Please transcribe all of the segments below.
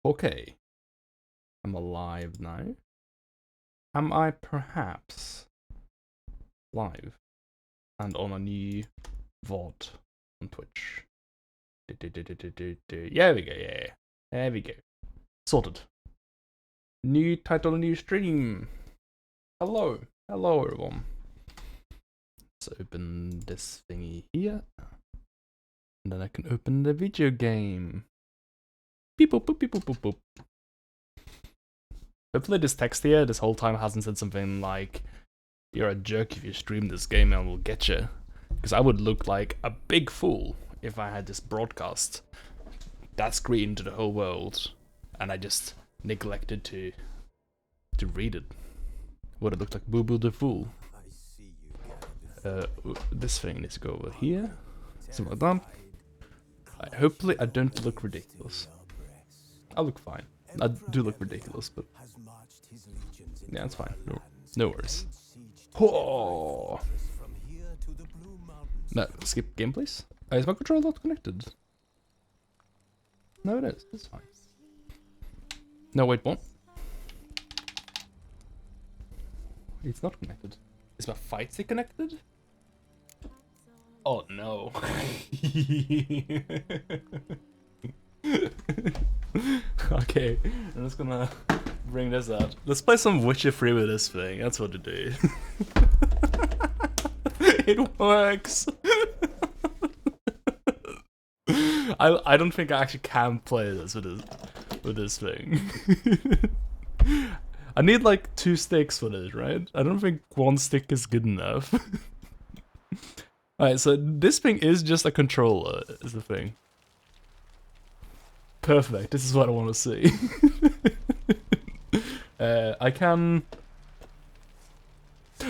Okay. I'm alive now. Am I perhaps live and on a new VOD on Twitch? Yeah, we go, yeah. There we go. Sorted. New title, new stream. Hello. Hello, everyone. Let's open this thingy here. And then I can open the video game. Beep boop boop beep boop boop boop. Hopefully this text here this whole time hasn't said something like, "You're a jerk if you stream this game and we'll get you." Because I would look like a big fool if I had just broadcast that screen to the whole world and I just neglected to read it. Would have looked like Boo Boo the Fool. This thing needs to go over here. Something like that. Hopefully I don't look ridiculous. I look fine. I do look ridiculous, but yeah, it's fine. No worries. Whoa! No, skip game, please. Is my controller not connected? No, it is. It's fine. No, wait, what? It's not connected. Is my fight stick connected? Oh no. Okay, I'm just gonna bring this out. Let's play some Witcher 3 with this thing. That's what to do. It works. I don't think I actually can play this with this thing. I need like 2 sticks for this, right? I don't think 1 stick is good enough. Alright, so this thing is just a controller, is the thing. Perfect, this is what I want to see. I can...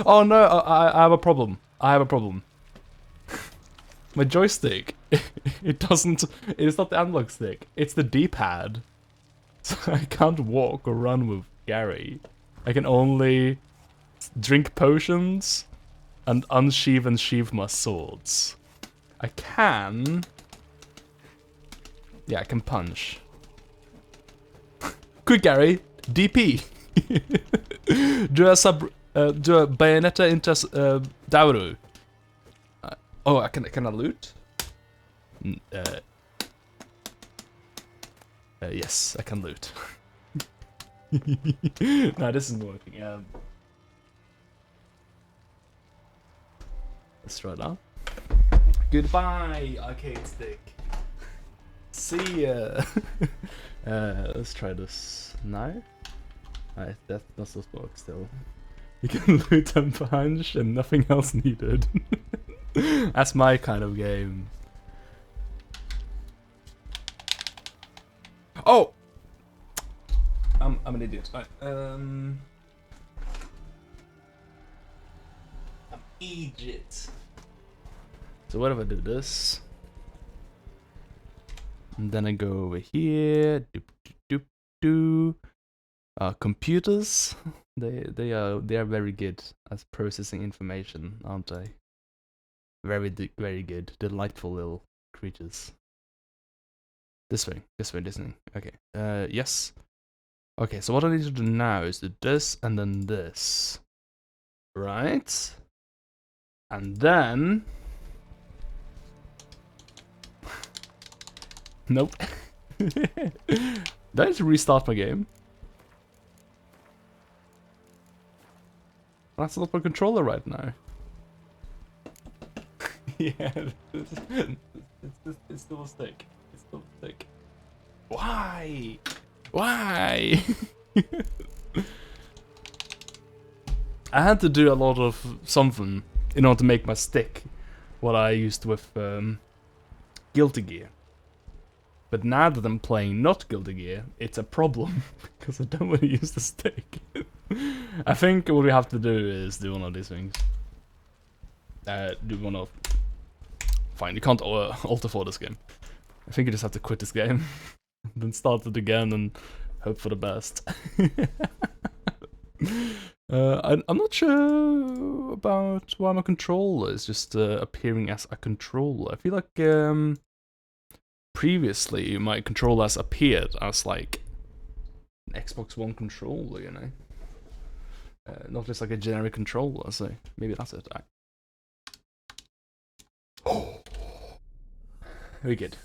Oh no, I have a problem. I have a problem. My joystick, it's not the analog stick, it's the D-pad. So I can't walk or run with Gary. I can only drink potions and unsheath and sheath my swords. I can... Yeah, I can punch. Quick, Gary! DP! Do a bayonetta into Dauru. Oh, can I loot? Yes, I can loot. No, this isn't working. Let's try that. Goodbye, arcade stick. See ya. Let's try this now. Alright, that's supposed to work still. You can loot and punch and nothing else needed. That's my kind of game. Oh! I'm an idiot. Right, I'm Egypt. So what if I do this? And then I go over here. Computers. They are very good at processing information, aren't they? Very good. Delightful little creatures. This way. Okay. Yes. Okay, so what I need to do now is do this and then this. Right? And then... Nope. Do I need to restart my game? That's not my controller right now. Yeah, it's still a stick. It's still a stick. Why? Why? I had to do a lot of something in order to make my stick what I used with Guilty Gear. But now that I'm playing not Guilty Gear, it's a problem because I don't want to use the stick. I think what we have to do is do one of these things. Do one of... Fine, you can't alter for this game. I think you just have to quit this game. Then start it again and hope for the best. I'm not sure about why my controller is just appearing as a controller. I feel like previously my controller has appeared as like Xbox One controller, you know. Not just like a generic controller, so maybe that's it. Oh, very good.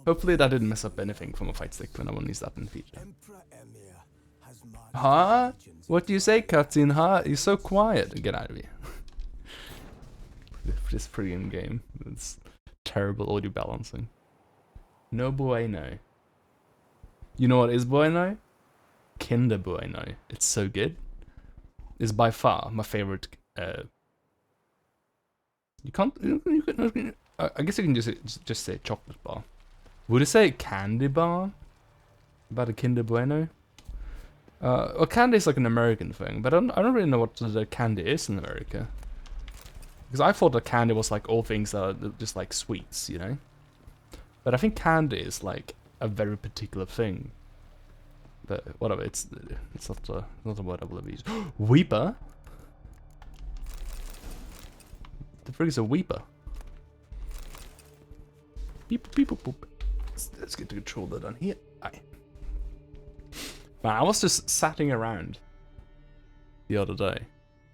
Hopefully that didn't mess up anything from a fight stick when I want to use that in the future. Huh? What do you say, cutscene? Huh? You're so quiet. Get out of here. This freaking game. It's terrible audio balancing. No bueno. You know what is bueno? Kinder Bueno. It's so good. It's by far my favorite. You can't. I guess you can just say chocolate bar. Would you say candy bar? About a Kinder Bueno? Well, candy is like an American thing, but I don't really know what the candy is in America. Because I thought that candy was like all things that are just like sweets, you know? But I think candy is like a very particular thing. But whatever, it's not a word I will ever use. Weeper? The frig is a weeper? Beep beep boop boop. Let's get the controller done here. Aye. Man, I was just sitting around the other day,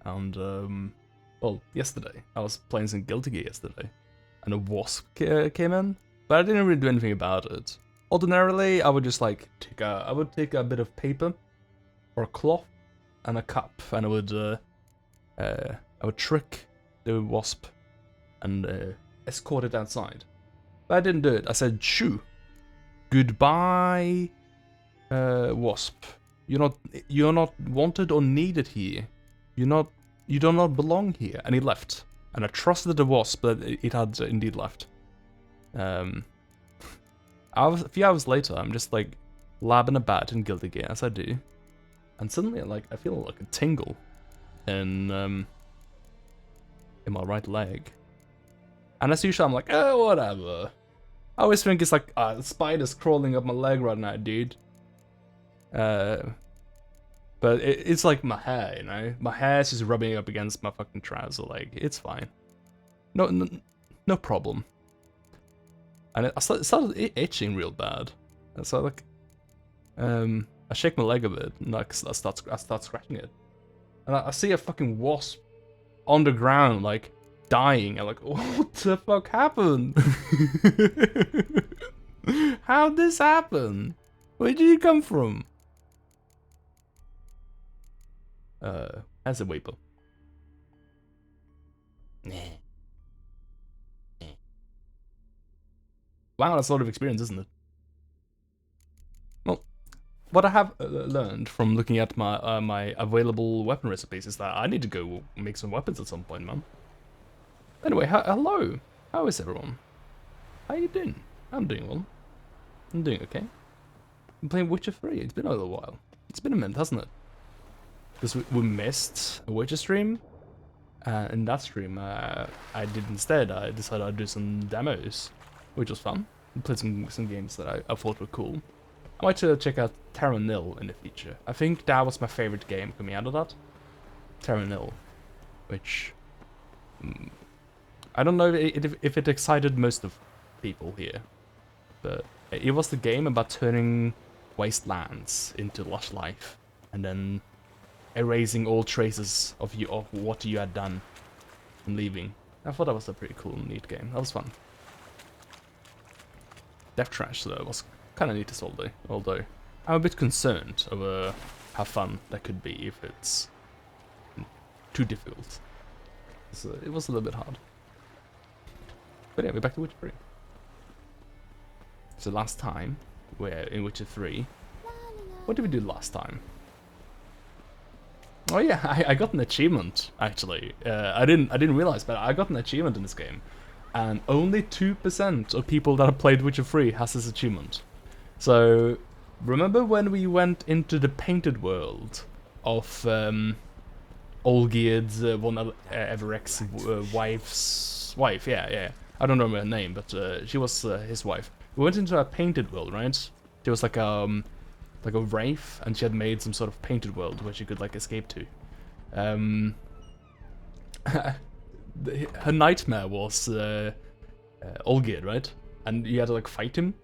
and well, yesterday I was playing some Guilty Gear yesterday, and a wasp came in, but I didn't really do anything about it. Ordinarily, I would just like take a bit of paper or a cloth and a cup, and I would trick the wasp and escort it outside. But I didn't do it. I said, "Shoo, goodbye, wasp. You're not wanted or needed here. You do not belong here." And he left. And I trusted the wasp that it had indeed left. A few hours later, I'm just like labbing about in Guilty Gear as I do, and suddenly I feel like a tingle in my right leg. And as usual, I'm like, oh, whatever. I always think it's like spiders crawling up my leg right now, dude. But it's like my hair, you know? My hair's just rubbing up against my fucking trouser leg. It's fine. No problem. And it started itching real bad. And so I shake my leg a bit, and I start scratching it. And I see a fucking wasp on the ground, like, dying. I'm like, what the fuck happened? How'd this happen? Where did you come from? As a weeper. Wow, that's a lot of experience, isn't it? Well, what I have learned from looking at my my available weapon recipes is that I need to go make some weapons at some point, man. Anyway, hello. How is everyone? How you doing? I'm doing well. I'm doing okay. I'm playing Witcher 3. It's been a little while. It's been a minute, hasn't it? Because we missed a Witcher stream. In that stream, I decided I'd do some demos, which was fun. I played some games that I thought were cool. I might check out Terra Nil in the future. I think that was my favorite game coming out of that. Terra Nil, which I don't know if it excited most of people here, but it was the game about turning wastelands into lush life, and then erasing all traces of what you had done and leaving. I thought that was a pretty cool, neat game. That was fun. Death Trash, though, was kind of neat as well, although I'm a bit concerned over how fun that could be if it's too difficult. So it was a little bit hard. But yeah, we're back to Witcher 3. So last time, we're in Witcher 3. What did we do last time? Oh yeah, I got an achievement, actually. I didn't realize, but I got an achievement in this game. And only 2% of people that have played Witcher 3 has this achievement. So, remember when we went into the painted world of Olgierd's one Everett's wife's wife? Yeah. I don't remember her name, but she was his wife. We went into a painted world, right? There was like a wraith, and she had made some sort of painted world where she could like escape to. Her nightmare was Olgierd, right? And you had to like fight him.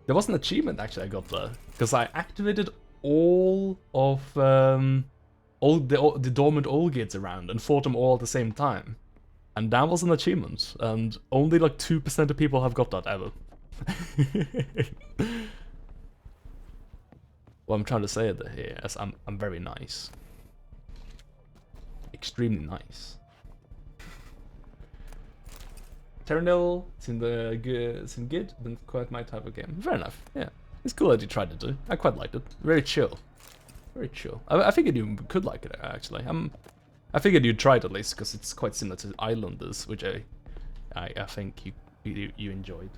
There was an achievement actually I got there because I activated all of all the dormant Olgierds around and fought them all at the same time, and that was an achievement. And only like 2% of people have got that ever. What I'm trying to say here is I'm very nice, extremely nice. Terranil seemed good, but quite my type of game. Fair enough, yeah. It's cool that you tried to do. I quite liked it. Very chill. Very chill. I figured you could like it, actually. I figured you'd try it at least, because it's quite similar to Islanders, which I think you enjoyed.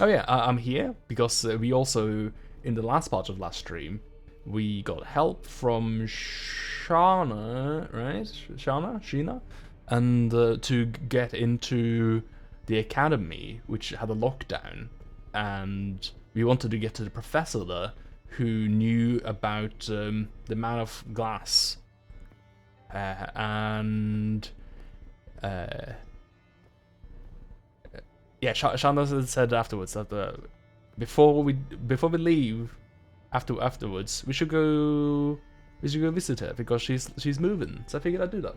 Oh yeah, I'm here, because we also, in the last part of last stream, we got help from Shana, right? Sheena? And to get into the academy, which had a lockdown, and we wanted to get to the professor there, who knew about the Man of Glass, and yeah, Shana said afterwards that before we leave, afterwards, we should go visit her because she's moving. So I figured I'd do that.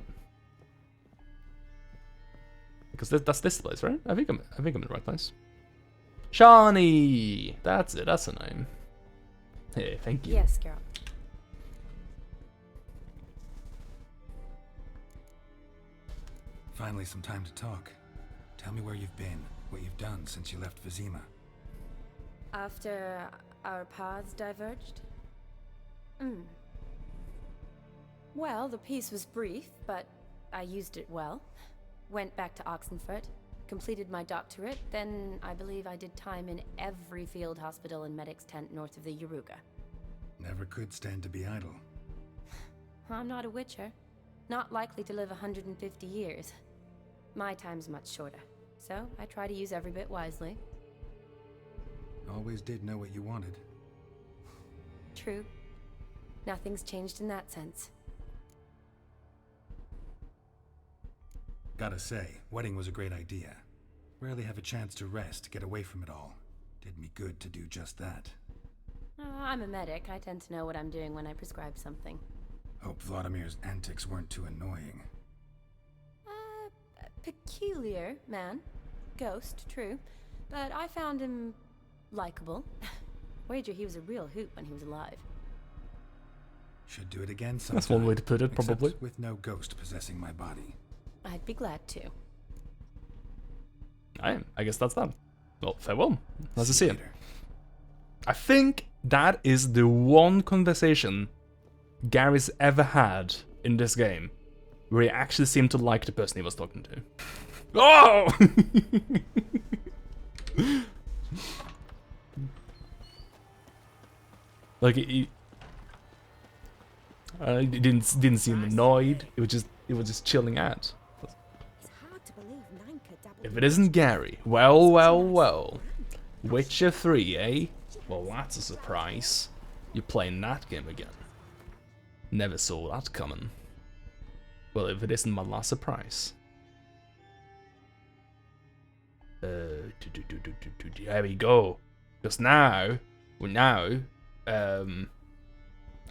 Because that's this place, right? I think I'm in the right place. Shani! That's it, that's the name. Hey, thank you. Yes, girl. Finally some time to talk. Tell me where you've been, what you've done since you left Vizima. After our paths diverged? Well, the peace was brief, but I used it well. Went back to Oxenfurt, completed my doctorate, then I believe I did time in every field hospital and medic's tent north of the Yaruga. Never could stand to be idle. I'm not a witcher. Not likely to live 150 years. My time's much shorter, so I try to use every bit wisely. Always did know what you wanted. True. Nothing's changed in that sense. Gotta say, wedding was a great idea. Rarely have a chance to rest, get away from it all. Did me good to do just that. I'm a medic. I tend to know what I'm doing when I prescribe something. Hope Vladimir's antics weren't too annoying. Peculiar man. Ghost, true. But I found him likable. Wager he was a real hoot when he was alive. Should do it again sometime. That's one way to put it, probably. Except with no ghost possessing my body. I'd be glad to. I guess that's that. Well, farewell. Nice to see you. Later. I think that is the one conversation Gary's ever had in this game where he actually seemed to like the person he was talking to. Oh! Like he didn't seem annoyed. It was just chilling out. If it isn't Gary, well. Witcher 3, eh? Well, that's a surprise. You're playing that game again. Never saw that coming. Well, if it isn't my last surprise. There we go. Because now,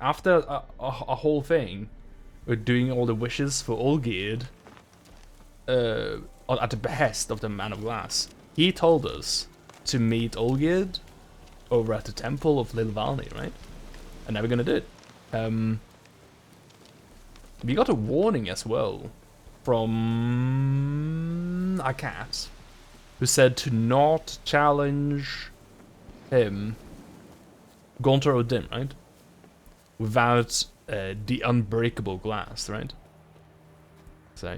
after a whole thing, we're doing all the wishes for Olgierd, at the behest of the Man of Glass. He told us to meet Olgierd over at the Temple of Lil Valny, right? And now we're gonna do it. We got a warning as well from a cat who said to not challenge him, Gontor Odin, right? Without the unbreakable glass, right? So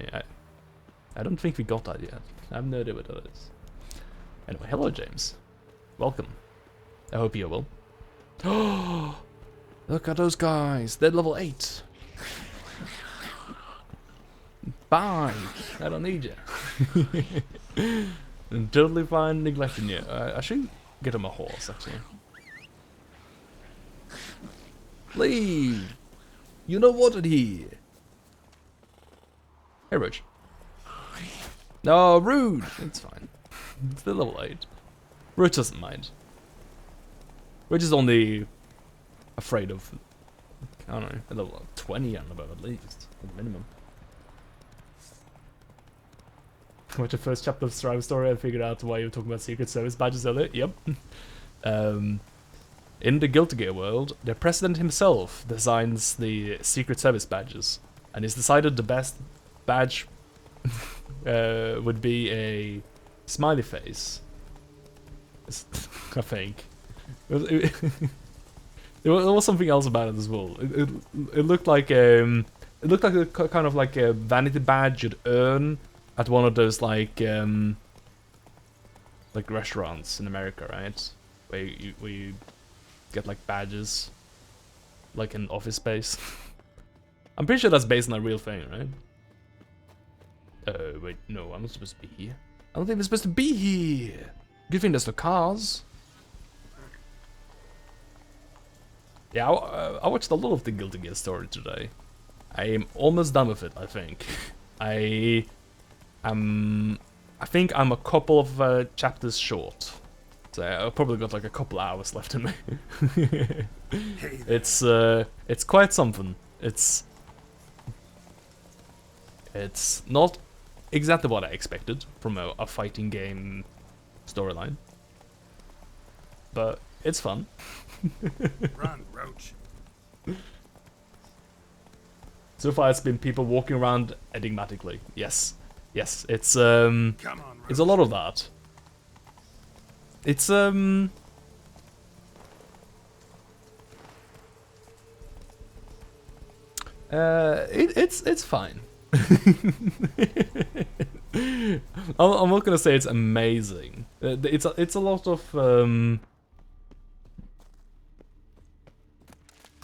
I don't think we got that yet. I have no idea what that is. Anyway, hello James. Welcome. I hope you're well. Oh, look at those guys. They're level 8. Bye. I don't need you. I'm totally fine neglecting you. I should get him a horse, actually. Leave. You know what it here. Hey, Rich. No, rude. It's fine. It's the level 8. Rude doesn't mind. We're just only afraid of, I don't know, a level 20 and above at least, at minimum. Watch the first chapter of Strive Story and figured out why you were talking about Secret Service badges earlier. Yep. In the Guilty Gear world, the president himself designs the Secret Service badges, and he's decided the best badge would be a smiley face. I think. There was something else about it as well. It looked like a kind of like a vanity badge you'd earn at one of those like restaurants in America, right? Where you get like badges, like in Office Space. I'm pretty sure that's based on a real thing, right? Wait, no, I'm not supposed to be here. I don't think we're supposed to be here. Good thing there's no cars. Yeah, I watched a lot of the Guilty Gear story today. I am almost done with it, I think. I think I'm a couple of chapters short. So I've probably got like a couple hours left in me. It's quite something. It's not exactly what I expected from a fighting game storyline, but it's fun. Run, Roach. So far, it's been people walking around enigmatically. Yes, it's Come on, Roach. it's a lot of that. It's it's fine. I'm not gonna say it's amazing. It's a lot of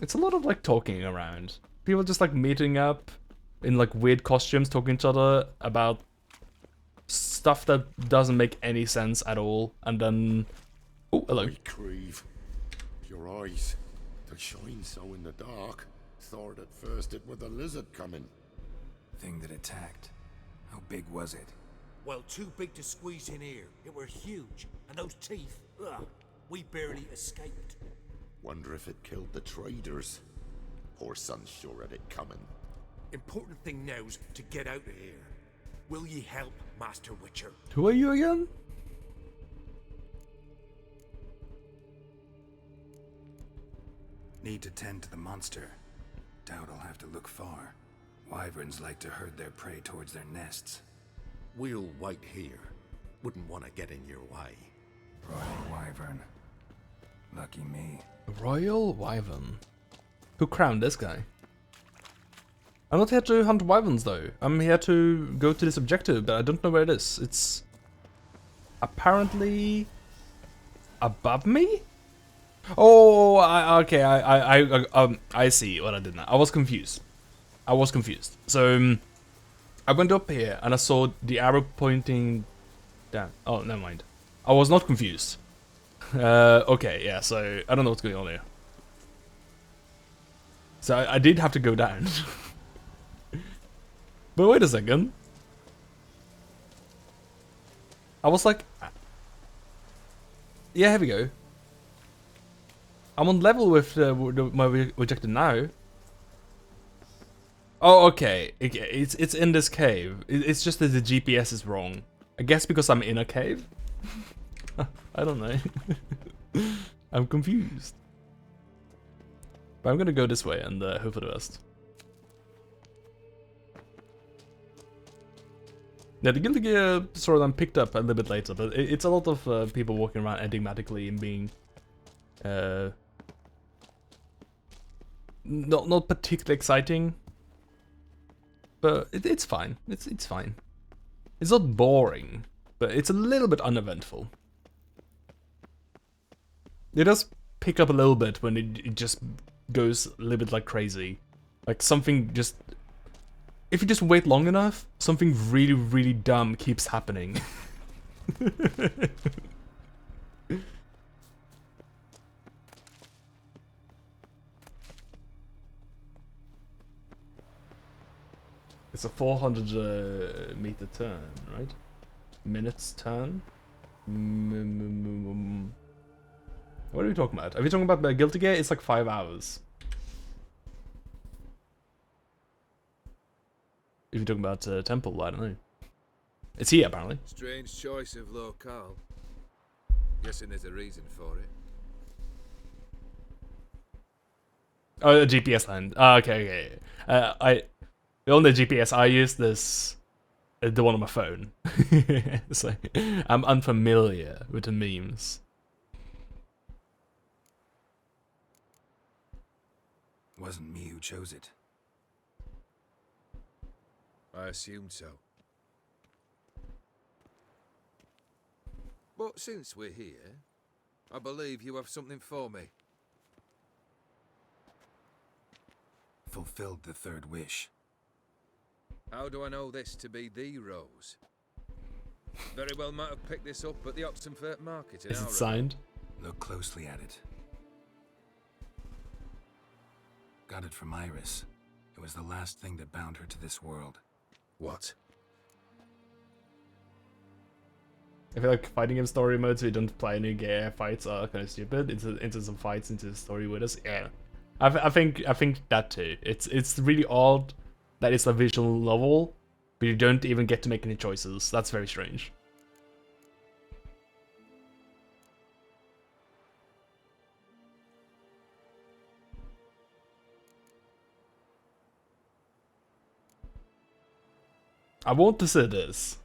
it's a lot of like talking around. People just like meeting up in like weird costumes, talking to each other about stuff that doesn't make any sense at all, and then oh, hello. Hey, Creve. Your eyes, they shine so in the dark. Thought at first it was a lizard coming. Thing that attacked. How big was it? Well, too big to squeeze in here. It were huge. And those teeth, ugh, we barely escaped. Wonder if it killed the traders. Poor son's sure at it coming. Important thing now's to get out of here. Will ye help, Master Witcher? Who are you again? Need to tend to the monster. Doubt I'll have to look far. Wyverns like to herd their prey towards their nests. We'll wait here. Wouldn't want to get in your way. Royal Wyvern. Lucky me. Royal Wyvern. Who crowned this guy? I'm not here to hunt wyverns though. I'm here to go to this objective, but I don't know where it is. It's apparently above me? Oh, okay. I see what I did now. I was confused. So I went up here and I saw the arrow pointing down. Oh, never mind. I was not confused. Okay, yeah. So I don't know what's going on here. So I did have to go down. But wait a second. I was like, yeah, here we go. I'm on level with my rejected now. Oh, okay. It's in this cave. It's just that the GPS is wrong. I guess because I'm in a cave. I don't know. I'm confused. But I'm gonna go this way and hope for the best. Yeah, the Guilty Gear storyline picked up a little bit later, but it's a lot of people walking around enigmatically and being not particularly exciting, but it's fine. It's fine. It's not boring, but it's a little bit uneventful. It does pick up a little bit when it just goes a little bit like crazy, like something just. If you just wait long enough, something really, really dumb keeps happening. It's a 400 meter turn, right? minutes turn. What are we talking about? Are we talking about Guilty Gear? It's like 5 hours. If you're talking about Temple, I don't know. It's here, apparently. Strange choice of locale. Guessing there's a reason for it. Oh, a GPS land. Okay. The only GPS I use this, the one on my phone. So I'm unfamiliar with the memes. Wasn't me who chose it. I assumed so. But since we're here, I believe you have something for me. Fulfilled the third wish. How do I know this to be the rose? Very well might have picked this up at the Oxenfurt market in Is it our signed? Look closely at it. Got it from Iris. It was the last thing that bound her to this world. What? I feel like fighting game story modes we don't play any gear fights are kind of stupid. Into some fights into the story with us. Yeah, I think that too. It's really odd that it's a visual novel, but you don't even get to make any choices. That's very strange. I want to say this,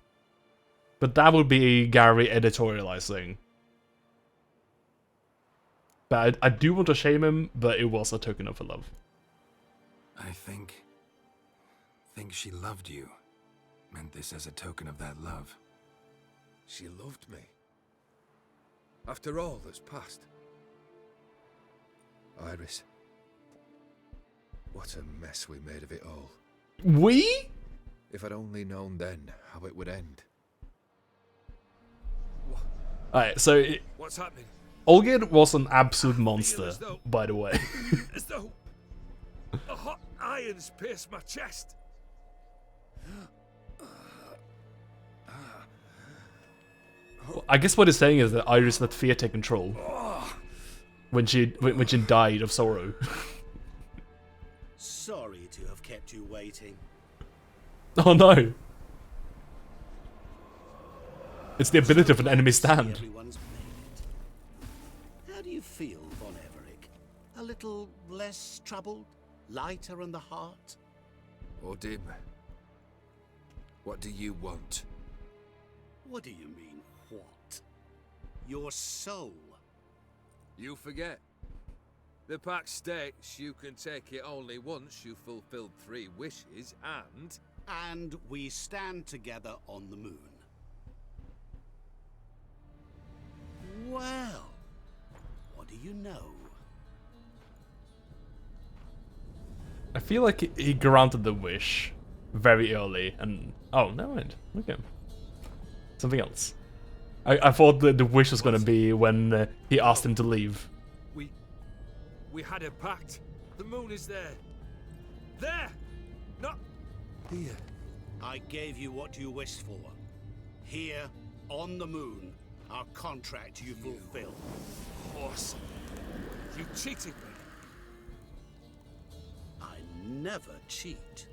but that would be Gary editorializing. But I do want to shame him, but it was a token of love. I think she loved you. Meant this as a token of that love. She loved me. After all that's passed. Iris. What a mess we made of it all. We? If I'd only known then how it would end. Alright, so What's happening? Olgerd was an absolute monster, by the way. As though a hot iron's pierced my chest. I guess what he's saying is that Iris let fear take control when she died of sorrow. Sorry to have kept you waiting. Oh no! It's the ability of an enemy stand. Everyone's made it. How do you feel, Von Everett? A little less troubled? Lighter in the heart? Or dim. What do you want? What do you mean, what? Your soul. You forget. The pact states you can take it only once you've fulfilled 3 wishes And we stand together on the moon. Well, what do you know? I feel like he granted the wish very early, and oh, never mind. Okay, something else. I thought the wish was gonna be when he asked him to leave. We had a pact. The moon is there. There! Not here. I gave you what you wished for. Here, on the moon, our contract you fulfilled. Horse. You cheated me. I never cheat.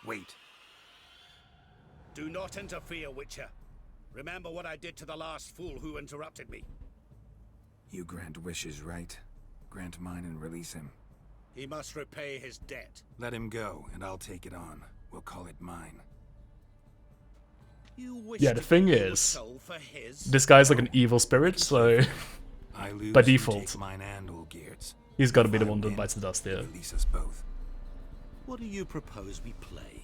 Wait. Do not interfere, Witcher. Remember what I did to the last fool who interrupted me. You grant wishes, right? Grant mine and release him. He must repay his debt. Let him go, and I'll take it on. We'll call it mine. You wish Yeah, to the thing give your is, soul for his? this guy's like an evil spirit, so I lose, by you default, take mine and Olgierd's. he's got to be the If I one that win, bites the dust here. Release us both. What do you propose we play?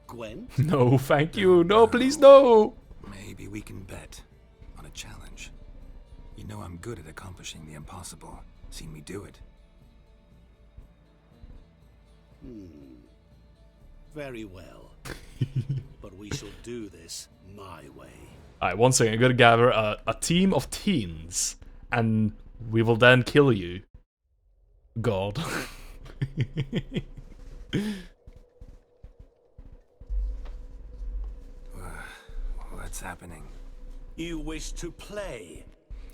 Gwen? No, thank you. No, please, no. Maybe we can bet on a challenge. You know I'm good at accomplishing the impossible. Seen me do it. Very well. But we shall do this my way. Alright, one second. I'm gonna gather a team of teens and We will then kill you. God. What's happening? You wish to play,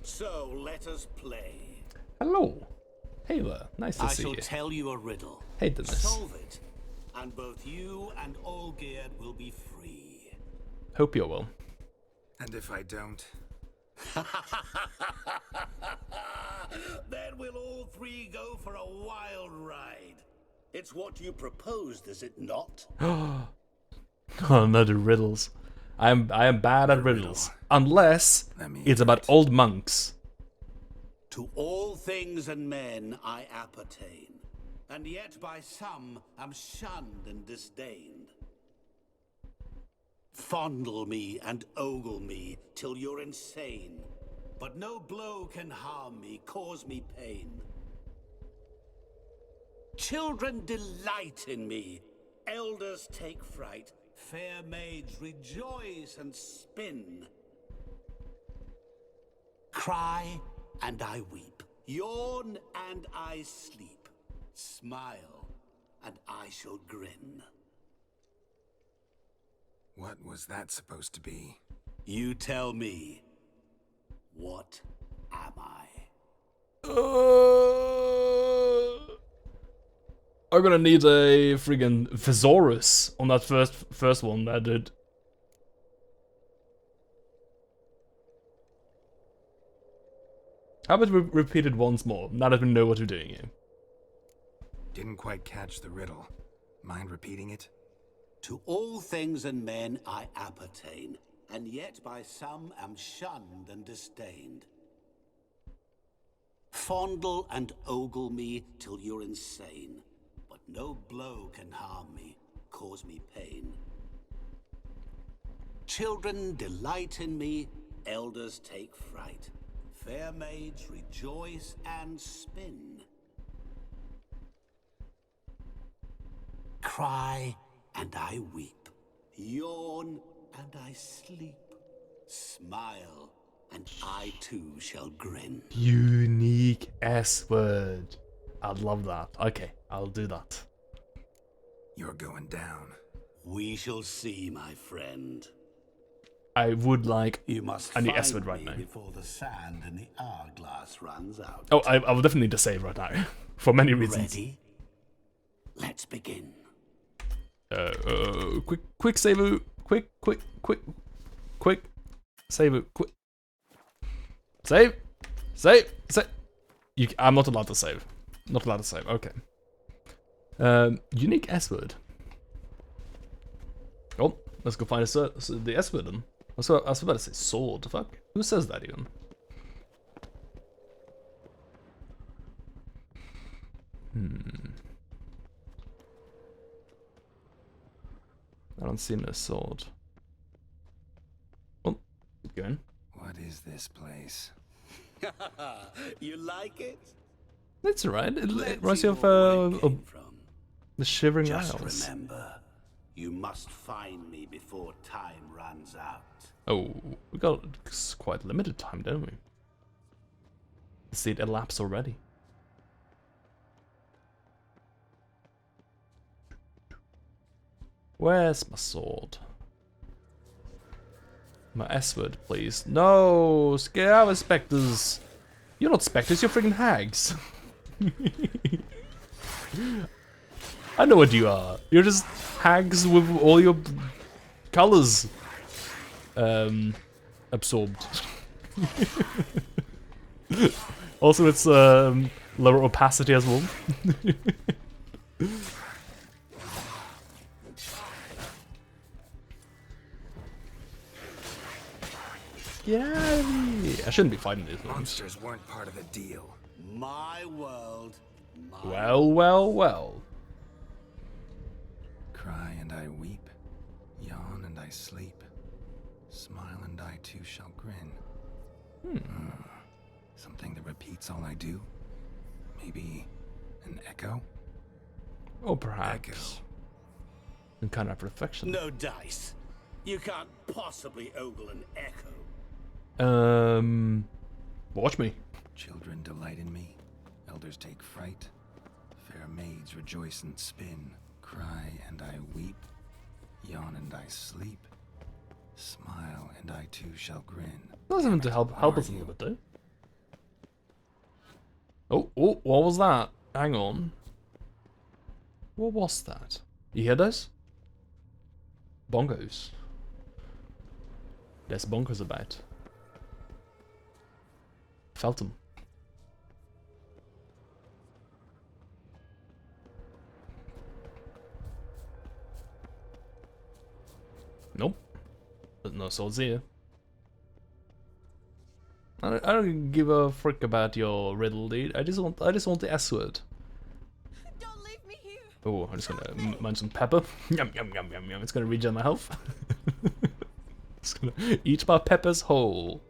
so let us play. Hello. Hey there. Nice to I see shall you. tell you a riddle. Hey, Dennis. Solve it, and both you and Olgierd will be free. Hope you're well. And if I don't? Then we'll all three go for a wild ride. It's what you proposed, is it not? Oh, another riddles. I am bad at riddles. Unless it's about old monks. To all things and men I appertain, and yet by some am shunned and disdained. Fondle me and ogle me till you're insane, but no blow can harm me, cause me pain. Children delight in me, elders take fright, fair maids rejoice and spin. Cry and I weep, yawn and I sleep, smile and I shall grin. What was that supposed to be? You tell me, what am I? I'm gonna need a friggin' thesaurus on that first one that did. How about we repeat it once more, now that we know what we're doing here? Didn't quite catch the riddle. Mind repeating it? To all things and men I appertain, and yet by some am shunned and disdained. Fondle and ogle me till you're insane, but no blow can harm me, cause me pain. Children delight in me, elders take fright, fair maids rejoice and spin. Cry and I weep, yawn and I sleep, smile and I too shall grin. Unique S word. I'd love that. Okay, I'll do that. You're going down. We shall see, my friend. I would like You must I need find S word right me now. before the sand in the hourglass runs out. Oh, I will definitely need to save right now. For many reasons. Ready? Let's begin. Quick save it. Quick. Save it. Quick. Save. I'm not allowed to save. Not allowed to save. Okay. Unique S word. Oh, let's go find the S word then. I was about to say sword. Fuck. Who says that even? I don't see no sword. Oh, keep going. What is this place? You like it? That's alright. It Let's reminds see you of where it came from. the Shivering Just Isles. remember, you must find me before time runs out. Oh, we got quite limited time, don't we? See it elapse already. Where's my sword? My S word, please. No, scare out of specters. You're not specters, you're freaking hags. I know what you are. You're just hags with all your colors absorbed. Also, it's lower opacity as well. Yeah, I shouldn't be fighting these ones. Monsters weren't part of the deal. My world, my Well. Cry and I weep, yawn and I sleep, smile and I too shall grin. Something that repeats all I do? Maybe an echo? Or perhaps some kind of reflection. No dice. You can't possibly ogle an echo. Watch me. Children delight in me, elders take fright. Fair maids rejoice and spin. Cry and I weep, yawn and I sleep. Smile and I too shall grin. That's something to help us a little bit, though. Oh, what was that? Hang on. What was that? You hear those? Bongos. There's bongos about. Felt them. Nope. But no swords here. I don't give a frick about your riddle, dude. I just want the S word. Don't leave me here. Oh, I'm just gonna munch some pepper. Yum yum yum yum yum. It's gonna regen my health. Just gonna eat my peppers whole.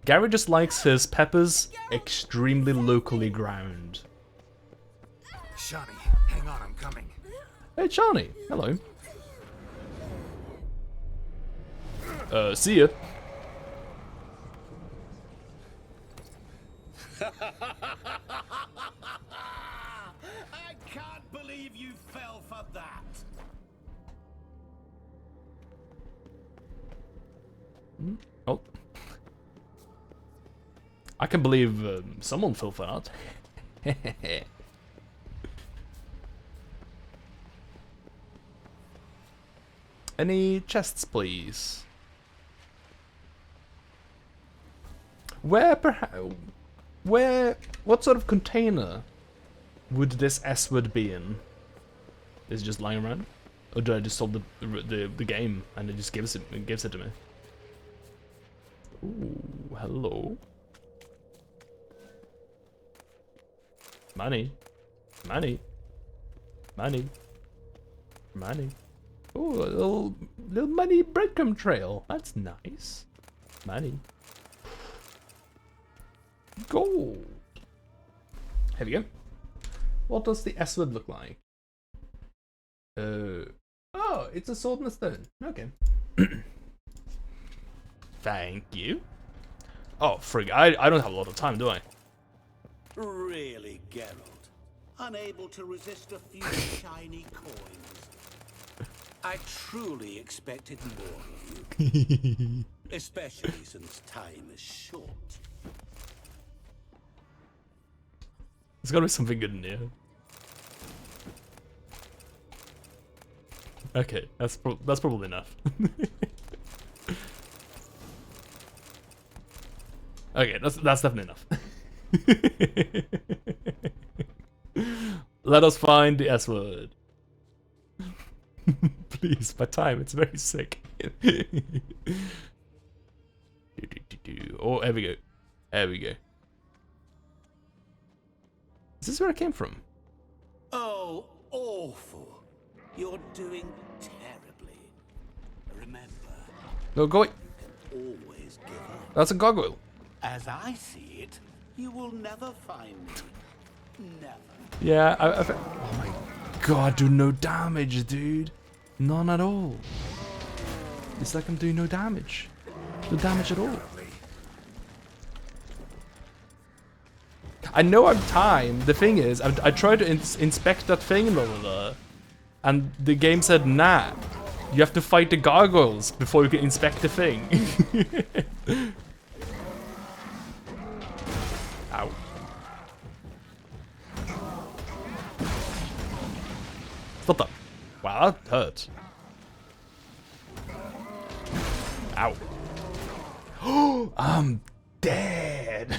Gary just likes his peppers extremely locally ground. Shawnee, hang on, I'm coming. Hey, Johnny. Hello. See ya. I can't believe you fell for that. Oh. I can believe someone fell for that. Any chests, please? What sort of container would this S word be in? Is it just lying around? Or did I just solve the game and it just gives it to me? Ooh, hello. Money. Money. Money. Money. Ooh, a little money breadcrumb trail. That's nice. Money. Gold. Here we go. What does the S word look like? Oh, it's a sword and a stone. Okay. Thank you. Oh, frig. I don't have a lot of time, do I? Really, Geralt? Unable to resist a few shiny coins? I truly expected more of you. Especially since time is short. There's gotta be something good in here. Okay, that's probably enough. Okay, that's definitely enough. Let us find the S word. Please, my time, it's very sick. Oh, there we go. There we go. Is this where I came from? Oh, awful. You're doing terribly. Remember, No, go away. always give up. That's a gargoyle. As I see it, you will never find me. Never. Yeah, oh my god, do no damage, dude. None at all. It's like I'm doing no damage. No damage at all. I know I'm timed. The thing is, I tried to inspect that thing over there, and the game said, nah, you have to fight the gargoyles before you can inspect the thing. Ow. Stop that. Wow, that hurt. Ow. I'm dead.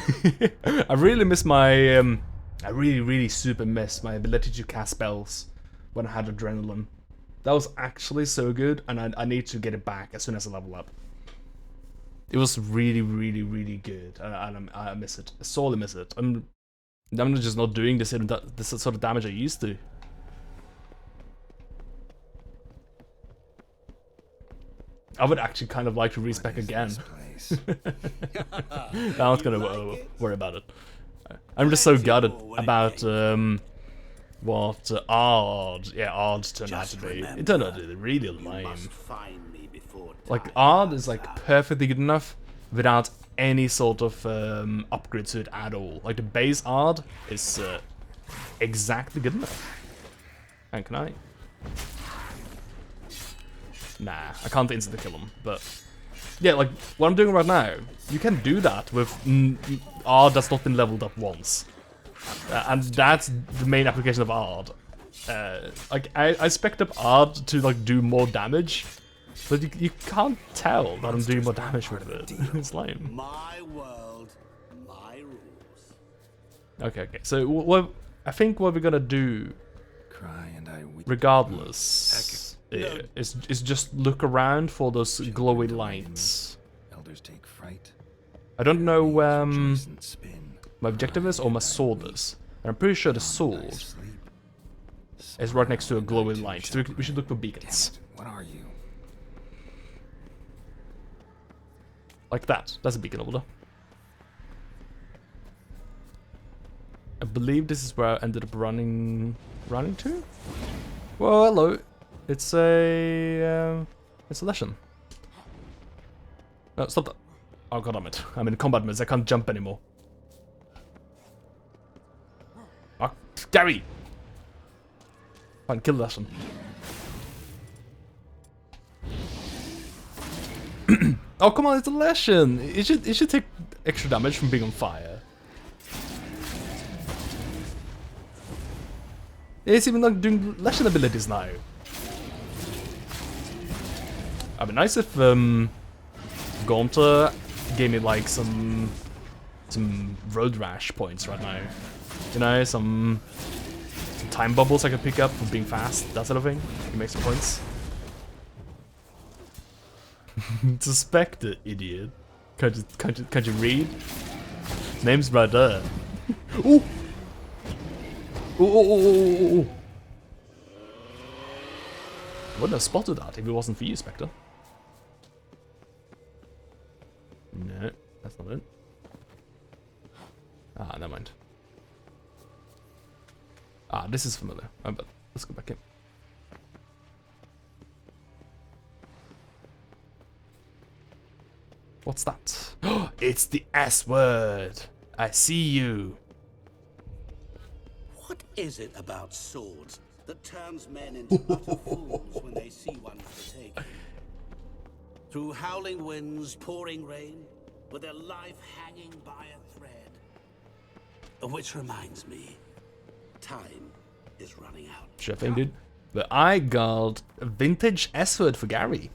I really miss my, I really super miss my ability to cast spells when I had adrenaline. That was actually so good, and I need to get it back as soon as I level up. It was really good, and I miss it. I sorely miss it. I'm just not doing this sort of damage I used to. I would actually kind of like to respec again. I'm not gonna worry about it. I'm just so gutted about what Ard turned out to be. It turned out to be really lame. Like Ard is like perfectly good enough without any sort of upgrade to it at all. Like the base art is exactly good enough. And can I? Nah, I can't instantly kill him, but yeah, like what I'm doing right now, you can do that with art that's not been leveled up once. And that's the main application of art. Like I spec'd up art to like do more damage, but you can't tell that I'm doing more damage with it. It's lame. My world, my rules. Okay. So what I think what we're gonna do, Cry and I weep. regardless, is just look around for those glowy lights. Elders take fright. I don't know Rejoice and spin. my objective is or my sword is. And I'm pretty sure the I sword sleep. is right next to a Smile and I glowing too light. shall So we grin. should look for Damn beacons. it, what are you? Like that. That's a beacon over there. I believe this is where I ended up running to? Well, hello. It's a lesson. No, stop that. Oh god damn it. I'm in combat mode, I can't jump anymore. Oh, Gary! Fine, kill the lesson. Oh come on, it's a lesson! It should take extra damage from being on fire. It's even like doing lesson abilities now. It'd be nice if Gaunter gave me like some road rash points right now. You know, some time bubbles I can pick up for being fast, that sort of thing. He makes some points. Suspect it, idiot. Can't you read? Name's right there. Ooh! Ooh! Wouldn't have spotted that if it wasn't for you, Spectre. No, that's not it. Ah, never mind. Ah, this is familiar. Oh, but let's go back in. What's that? It's the S word. I see you. What is it about swords that turns men into utter fools when they see one for the taking? Through howling winds, pouring rain, with their life hanging by a thread. Which reminds me, time is running out. Sure thing, dude. But I got a vintage S-word for Gary.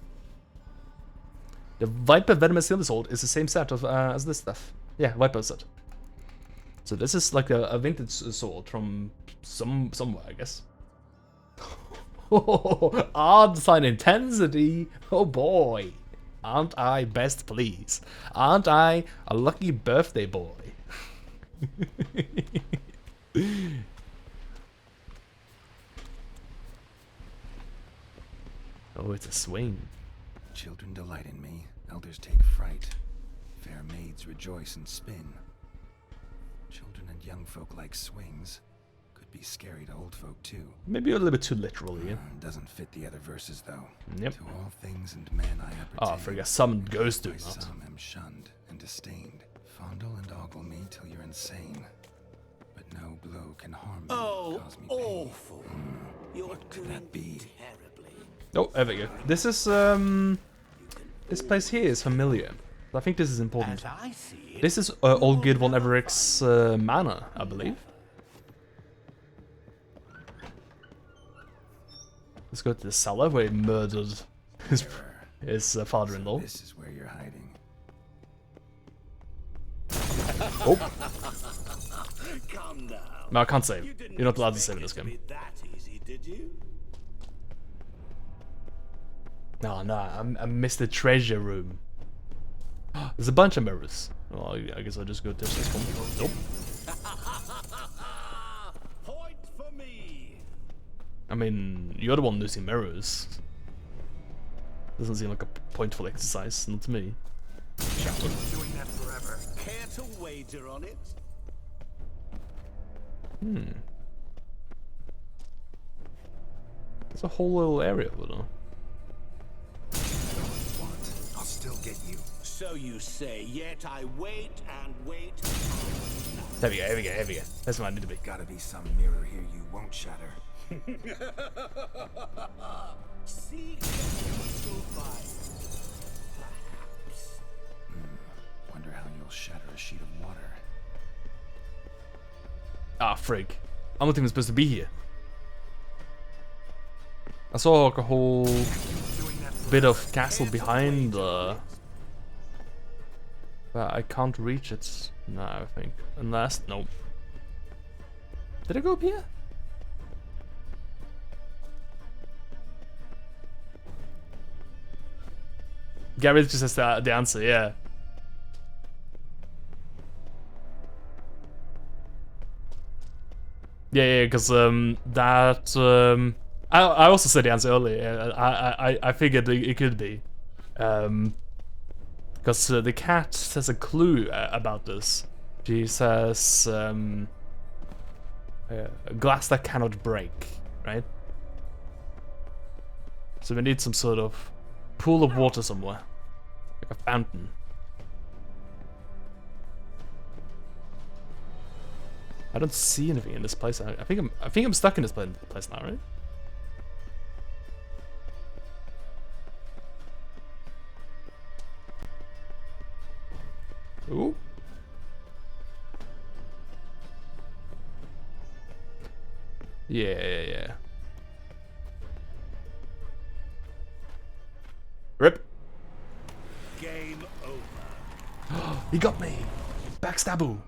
The Viper Venomous Silver Sword is the same set of as this stuff. Yeah, Viper set. So this is like a vintage sword from somewhere, I guess. Art design intensity. Oh boy. Aren't I best pleased? Aren't I a lucky birthday boy? Oh, it's a swing. Children delight in me, elders take fright. Fair maids rejoice and spin. Children and young folk like swings. Could be scary to old folk too. Maybe a little bit too literal here. Doesn't fit the other verses though. Yep. To all things and men I appertain. Oh, I forgot some ghost By doing that. some am shunned and disdained. Fondle and ogle me till you're insane. But no blow can harm me. Oh, Cause me pain. awful. You're doing that be? terribly. Oh, there we go. This is this place here is familiar. I think this is important. As I see it, This is Olgerd von Everic's manor, I believe. Let's go to the cellar where he murdered his father-in-law. This is where you're hiding. Oh, calm down. no, I can't save. You didn't You're not allowed to expect save in this it to game. be that easy, did you? No, I missed the treasure room. There's a bunch of mirrors. Well, I guess I'll just go touch this one. Nope. Point for me. I mean, you're the one losing mirrors. Doesn't seem like a pointful exercise, not to me. Doing that forever. Care to wager on it? There's a whole little area over there. What? I'll still get you. So you say, yet I wait and wait. There we go, here we go, here we go. That's what I need to be. Gotta be some mirror here you won't shatter. See so far. Perhaps. Wonder how you'll shatter a sheet of water. Ah, frig. I don't think I'm supposed to be here. I saw like a whole bit of castle behind but I can't reach it now, I think. Unless, nope. Did I go up here? Gary just says the answer, yeah. Yeah, because that I also said the answer earlier. I figured it could be, because the cat says a clue about this. She says glass that cannot break, right? So we need some sort of pool of water somewhere, like a fountain. I don't see anything in this place. I think I'm stuck in this place now, right? Ooh. Yeah. Rip. Game over. He got me. Backstaboo.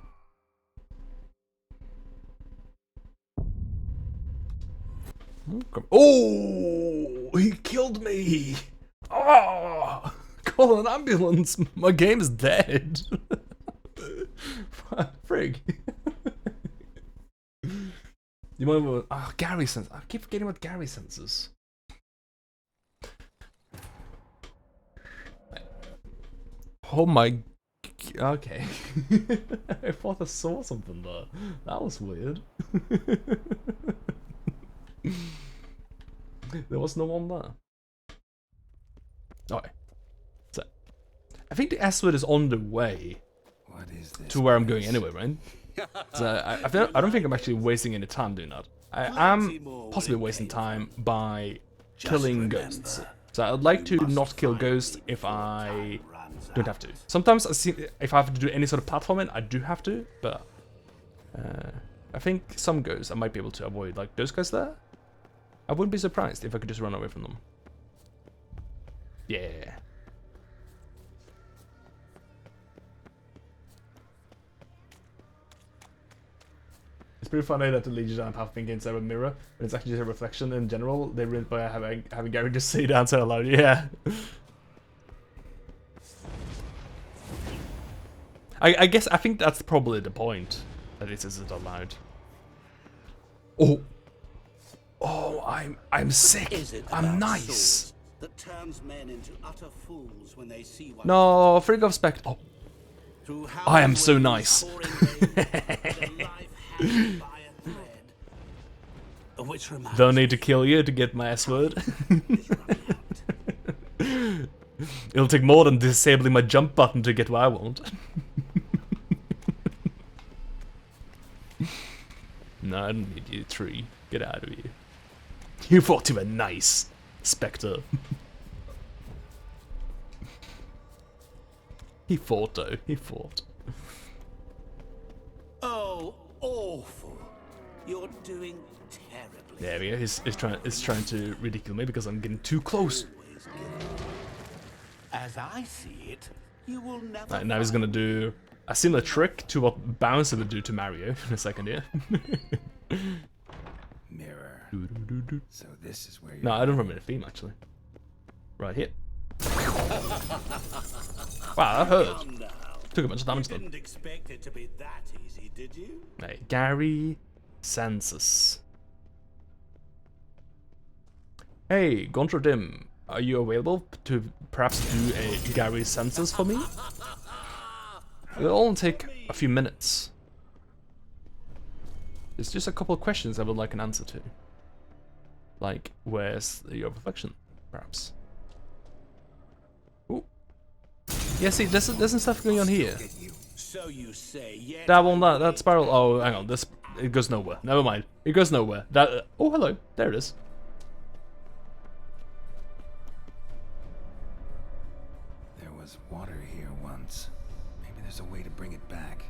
Oh, he killed me. Oh, call an ambulance. My game is dead. Frig. You might want. Oh, Gary sense. I keep forgetting what Gary senses. Oh my. Okay. I thought I saw something there. That was weird. There was no one there. Alright. So, I think the S word is on the way What is this to where I'm going place? anyway, right? So I don't think I'm actually wasting any time doing that. I am possibly wasting time by killing ghosts. So I'd like to not kill ghosts if I don't have to. Sometimes I see if I have to do any sort of platforming, I do have to, but I think some ghosts I might be able to avoid. Like those guys there, I wouldn't be surprised if I could just run away from them. Yeah. It's pretty funny that the Legion and Path games have a mirror, but it's actually just a reflection in general. They ruined by having Gary just say the answer aloud. Yeah. I guess I think that's probably the point, that it isn't allowed. Oh, I'm sick. Is it I'm about nice. swords that turns men into utter fools when they see one No, frig of spect. Oh, through I am howls so when nice. pouring rain, their life hanging by a thread. Which reminds Don't need to kill you to get my S word. me, is running out. It'll take more than disabling my jump button to get what I want. No, I don't need you, tree. Get out of here. You thought you were nice, Spectre. He fought though, he fought. Oh, awful. You're doing terribly. There we go, he's trying to ridicule me because I'm getting too close. Always give. As I see it, you will never. Right, now he's gonna do a similar trick to what Bouncer would do to Mario in a second here. Mirror. So this is where you're No, I don't remember the theme actually. Right here. Wow, that hurt. Come now. Took a bunch of damage You though. didn't expect it to be that easy, did you? Hey, Gary Census. Hey, Gontra Dim, are you available to perhaps do a Gary Census for me? It'll only take a few minutes. It's just a couple of questions I would like an answer to. Like, where's your reflection, perhaps? Ooh. Yeah, see, there's some stuff going on here. Get you. So you say, yeah. That one, that spiral. Oh, hang on. This it goes nowhere. Never mind. It goes nowhere. That. Oh, hello. There it is. There was water here once. Maybe there's a way to bring it back.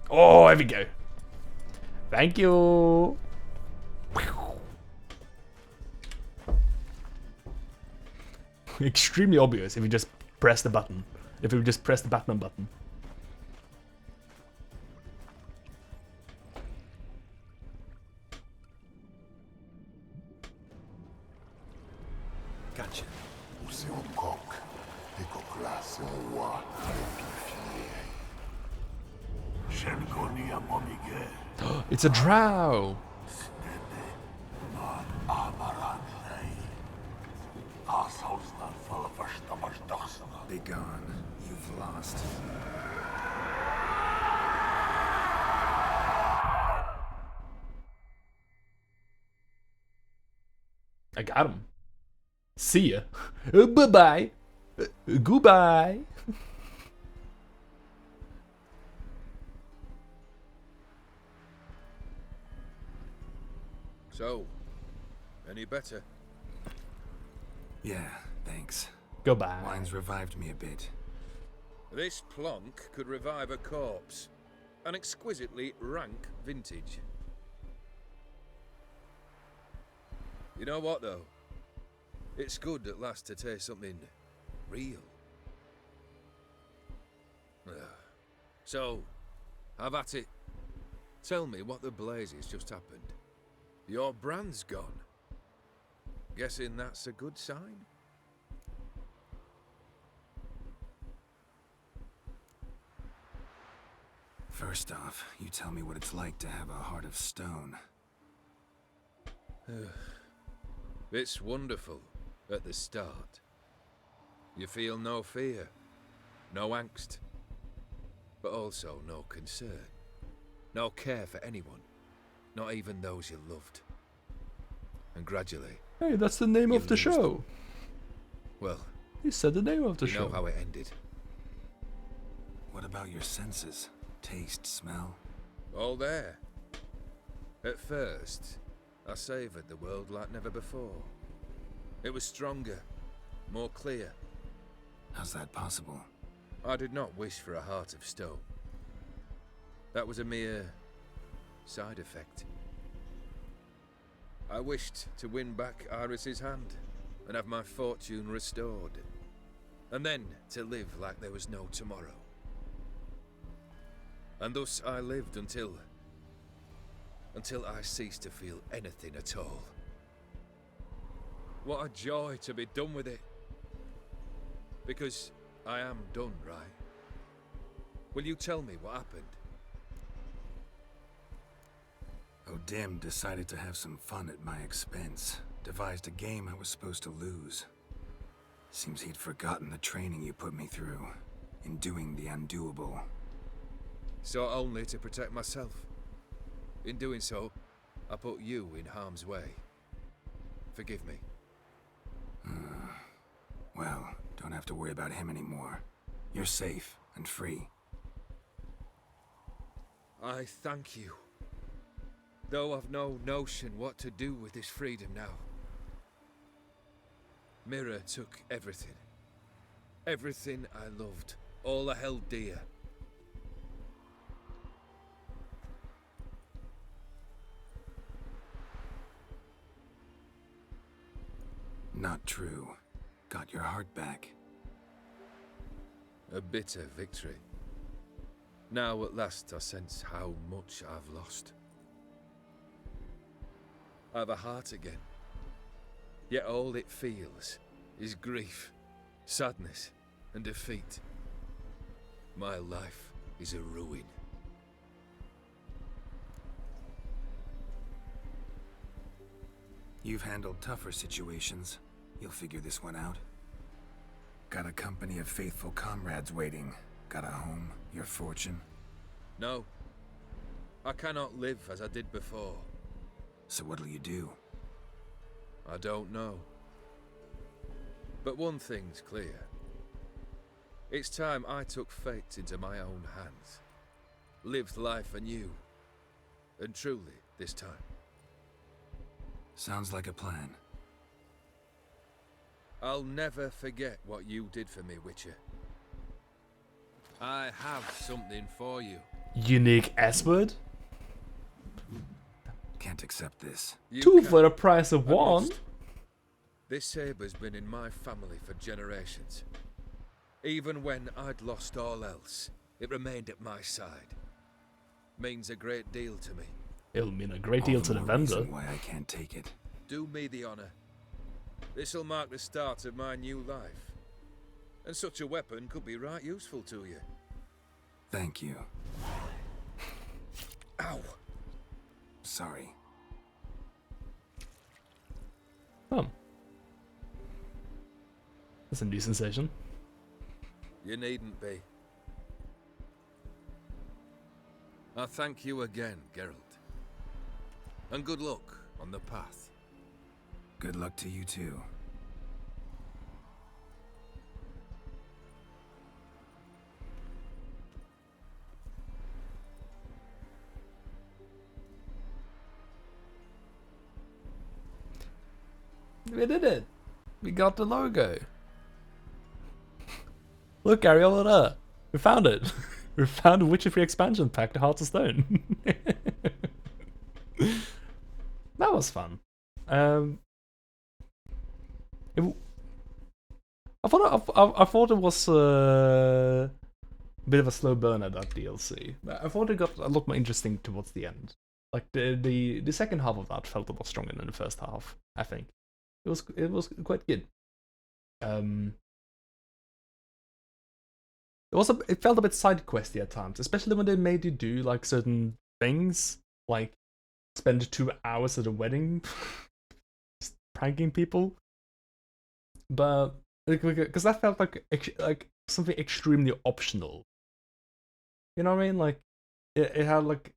Oh, here we go. Thank you. Extremely obvious if you just press the button. If you just press the Batman button. Gotcha. C'est un coq. Des coqs là, c'est un roi. J'aime connu à mon Miguel. It's a drow. Be gone. You've lost. I got him. See ya. Bye-bye. Goodbye. So, any better? Yeah, thanks. Goodbye. Wine's revived me a bit. This plonk could revive a corpse. An exquisitely rank vintage. You know what, though? It's good at last to taste something real. So, have at it. Tell me what the blazes just happened. Your brand's gone. Guessing that's a good sign? First off, you tell me what it's like to have a heart of stone. It's wonderful at the start. You feel no fear, no angst, but also no concern, no care for anyone, not even those you loved. And gradually, Hey, that's the name of the lose them. show. Well, He said the name of the you show. know how it ended. What about your senses? Taste, smell? All there. At first, I savoured the world like never before. It was stronger, more clear. How's that possible? I did not wish for a heart of stone. That was a mere side effect. I wished to win back Iris's hand and have my fortune restored. And then to live like there was no tomorrow. And thus I lived until I ceased to feel anything at all. What a joy to be done with it. Because I am done, right? Will you tell me what happened? O'Dim decided to have some fun at my expense. Devised a game I was supposed to lose. Seems he'd forgotten the training you put me through in doing the undoable. So only to protect myself. In doing so, I put you in harm's way. Forgive me. Well, don't have to worry about him anymore. You're safe and free. I thank you. Though I've no notion what to do with this freedom now. Mirror took everything. Everything I loved. All I held dear. Not true. Got your heart back. A bitter victory. Now at last I sense how much I've lost. I have a heart again. Yet all it feels is grief, sadness, and defeat. My life is a ruin. You've handled tougher situations. You'll figure this one out. Got a company of faithful comrades waiting. Got a home, your fortune. No. I cannot live as I did before. So what'll you do? I don't know. But one thing's clear. It's time I took fate into my own hands. Lived life anew. And truly, this time. Sounds like a plan. I'll never forget what you did for me, Witcher. I have something for you. Unique S-word? Can't accept this. You Two can. for the price of I one? must. This saber's been in my family for generations. Even when I'd lost all else, it remained at my side. Means a great deal to me. It'll mean a great All deal to the more vendor. reason why I can't take it. Do me the honor. This'll mark the start of my new life. And such a weapon could be right useful to you. Thank you. Ow! Sorry. Oh. That's a new sensation. You needn't be. I thank you again, Geralt. And good luck on the path. Good luck to you too. We did it! We got the logo. Look, Gary, over there. We found it. We found a Witcher 3 expansion pack, The Hearts of Stone. That was fun. I thought it was a bit of a slow burner, that DLC. I thought it got a lot more interesting towards the end. Like the second half of that felt a lot stronger than the first half. I think it was quite good. It felt a bit side questy at times, especially when they made you do like certain things, like spend 2 hours at a wedding, just pranking people. But because that felt like something extremely optional. You know what I mean? Like it had like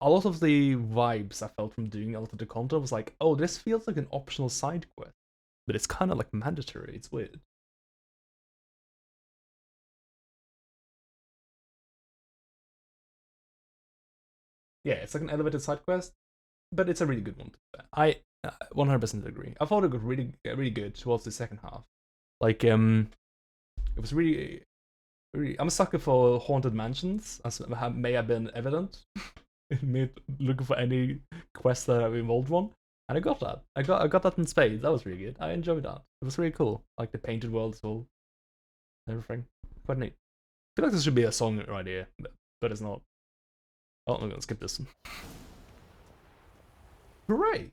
a lot of the vibes I felt from doing a lot of the content was like, oh, this feels like an optional side quest, but it's kind of like mandatory. It's weird. Yeah, it's like an elevated side quest, but it's a really good one. I 100% agree. I thought it got really good towards the second half. Like, it was really. I'm a sucker for haunted mansions, as may have been evident. Me looking for any quest that I've involved one, and I got that. I got that in spades. That was really good. I enjoyed that. It was really cool. Like the painted world as well. Everything. Quite neat. I feel like this should be a song right here, but it's not. Oh, I'm gonna skip this. Hooray!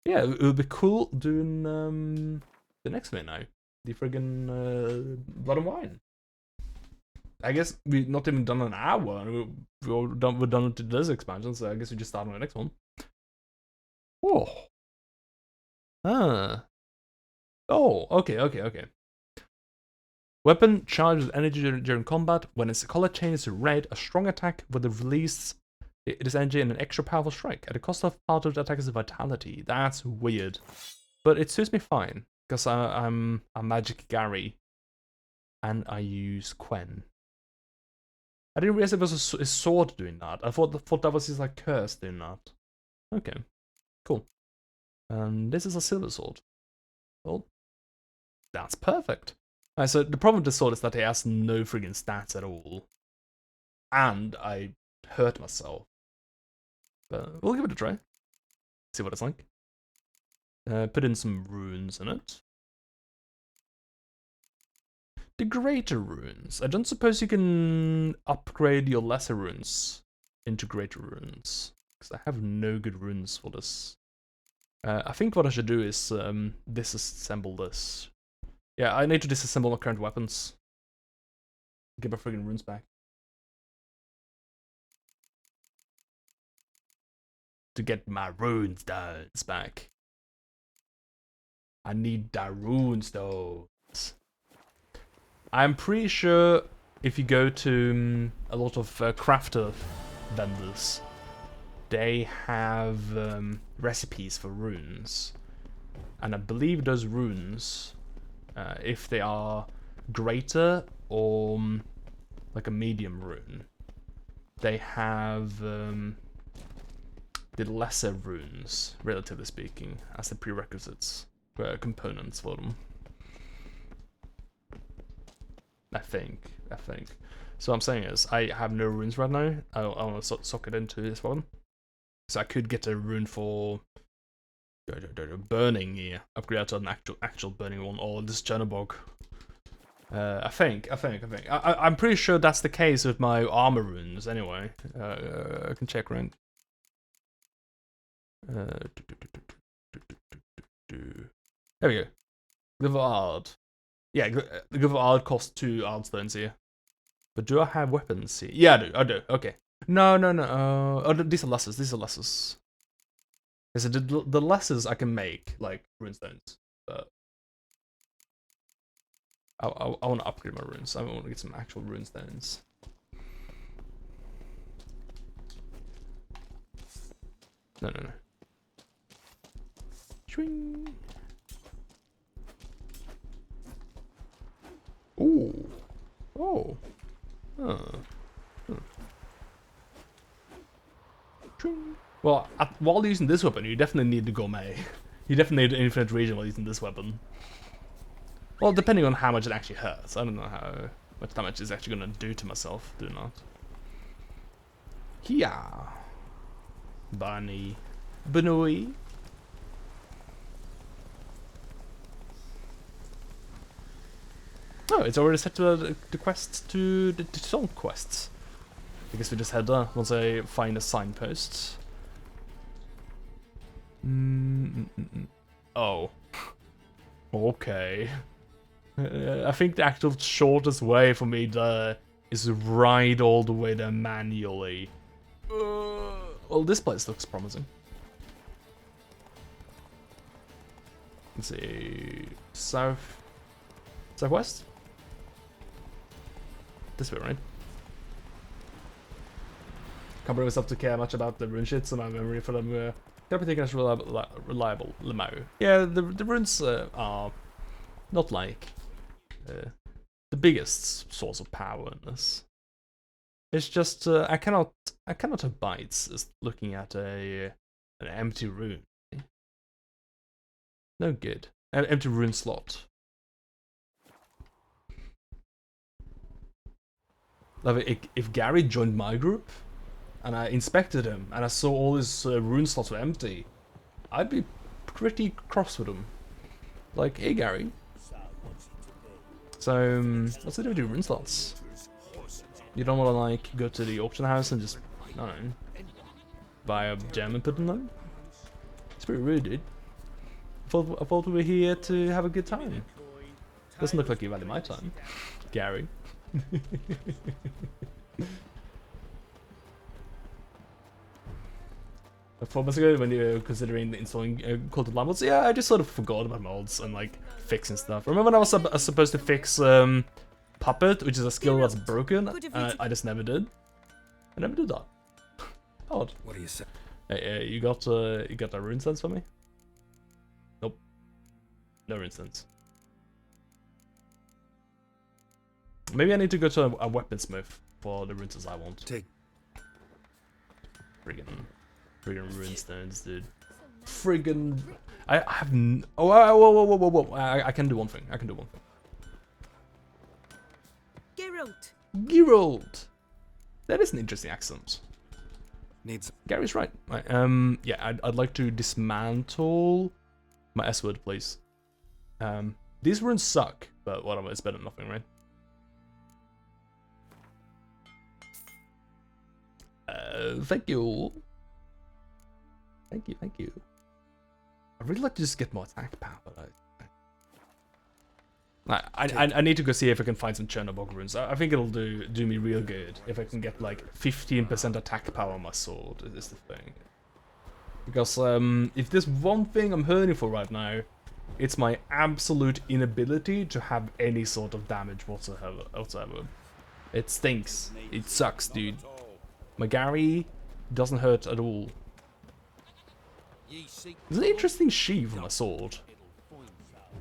Yeah, it would be cool doing the next thing now. The friggin' Blood and Wine. I guess we've not even done an hour. We're done with this expansion, so I guess we just start on the next one. Oh. Oh, okay. Weapon charged with energy during combat. When its color changes to red, a strong attack will release its energy in an extra powerful strike at the cost of part of the attacker's vitality. That's weird, but it suits me fine because I'm a magic Gary, and I use Quen. I didn't realize it was a sword doing that. I thought that was his like curse doing that. Okay, cool. And this is a silver sword. Well, that's perfect. Alright, so the problem with the sword is that it has no friggin' stats at all. And I hurt myself. But we'll give it a try. See what it's like. Put in some runes in it. The greater runes. I don't suppose you can upgrade your lesser runes into greater runes. Because I have no good runes for this. I think what I should do is disassemble this. Yeah, I need to disassemble my current weapons. Get my friggin' runes back. To get my rune stones back. I need the rune stones. I'm pretty sure if you go to a lot of crafter vendors, they have recipes for runes. And I believe those runes, if they are greater or like a medium rune, they have the lesser runes, relatively speaking, as the prerequisites, components for them. I think. So what I'm saying is, I have no runes right now. I want to sock it into this one. So I could get a rune for burning here, upgrade to an actual burning one, or this Chernobog. I think. I'm pretty sure that's the case with my armor runes. Anyway, I can check right. There we go. Gavard. Yeah, the Gavard costs 2 Ardstones here. But do I have weapons here? Yeah, I do. Okay. No. Oh, these are lessers. So the lessers I can make, like, runestones. But I want to upgrade my runes. I want to get some actual runestones. No. Swing. Ooh. Oh. Well, while using this weapon, you definitely need the gourmet. You definitely need an infinite region while using this weapon. Well, depending on how much it actually hurts. I don't know how much damage it's actually gonna do to myself. Do not. Kia. Bunny. Bunui. Oh, it's already set to the quests to the song quests. I guess we just head there once I find a signpost. Oh. Okay. I think the actual shortest way for me there is to ride all the way there manually. Well, this place looks promising. Let's see. Southwest? This way, right? Can't bring myself to care much about the rune shits, so my memory for them can't be taken as reliable. Lemau. Yeah, the runes are not like the biggest source of power in this. It's just I cannot abide just looking at an empty rune. No good. An empty rune slot. Like if Gary joined my group, and I inspected him, and I saw all his rune slots were empty, I'd be pretty cross with him. Like, hey Gary. So, what's the difference with rune slots? You don't want to, like, go to the auction house and just, I don't know, buy a gem and put in them? It's pretty rude, dude. I thought we were here to have a good time. Doesn't look like you value my time, Gary. 4 months ago, when you were considering installing Culted Lamels, yeah, I just sort of forgot about mods and like fixing stuff. Remember when I was supposed to fix Puppet, which is a skill that's broken, and I just never did. I never did that. Odd. What do you say? Hey, you got a rune sense for me? Nope. No rune sense. Maybe I need to go to a weaponsmith for the runes I want. Take. Friggin' rune stones, dude. Friggin'. I have. Whoa. I can do one thing. Geralt. That is an interesting accent. Needs. Gary's right. Right. Yeah, I'd like to dismantle my S-word, please. These runes suck, but whatever. It's better than nothing, right? Thank you. Thank you. I'd really like to just get more attack power. I need to go see if I can find some Chernobog runes. I think it'll do me real good if I can get like 15% attack power on my sword. Is the thing. Because if there's one thing I'm hurting for right now, it's my absolute inability to have any sort of damage whatsoever. It stinks. It sucks, dude. My Gary doesn't hurt at all. There's an interesting sheath on my sword.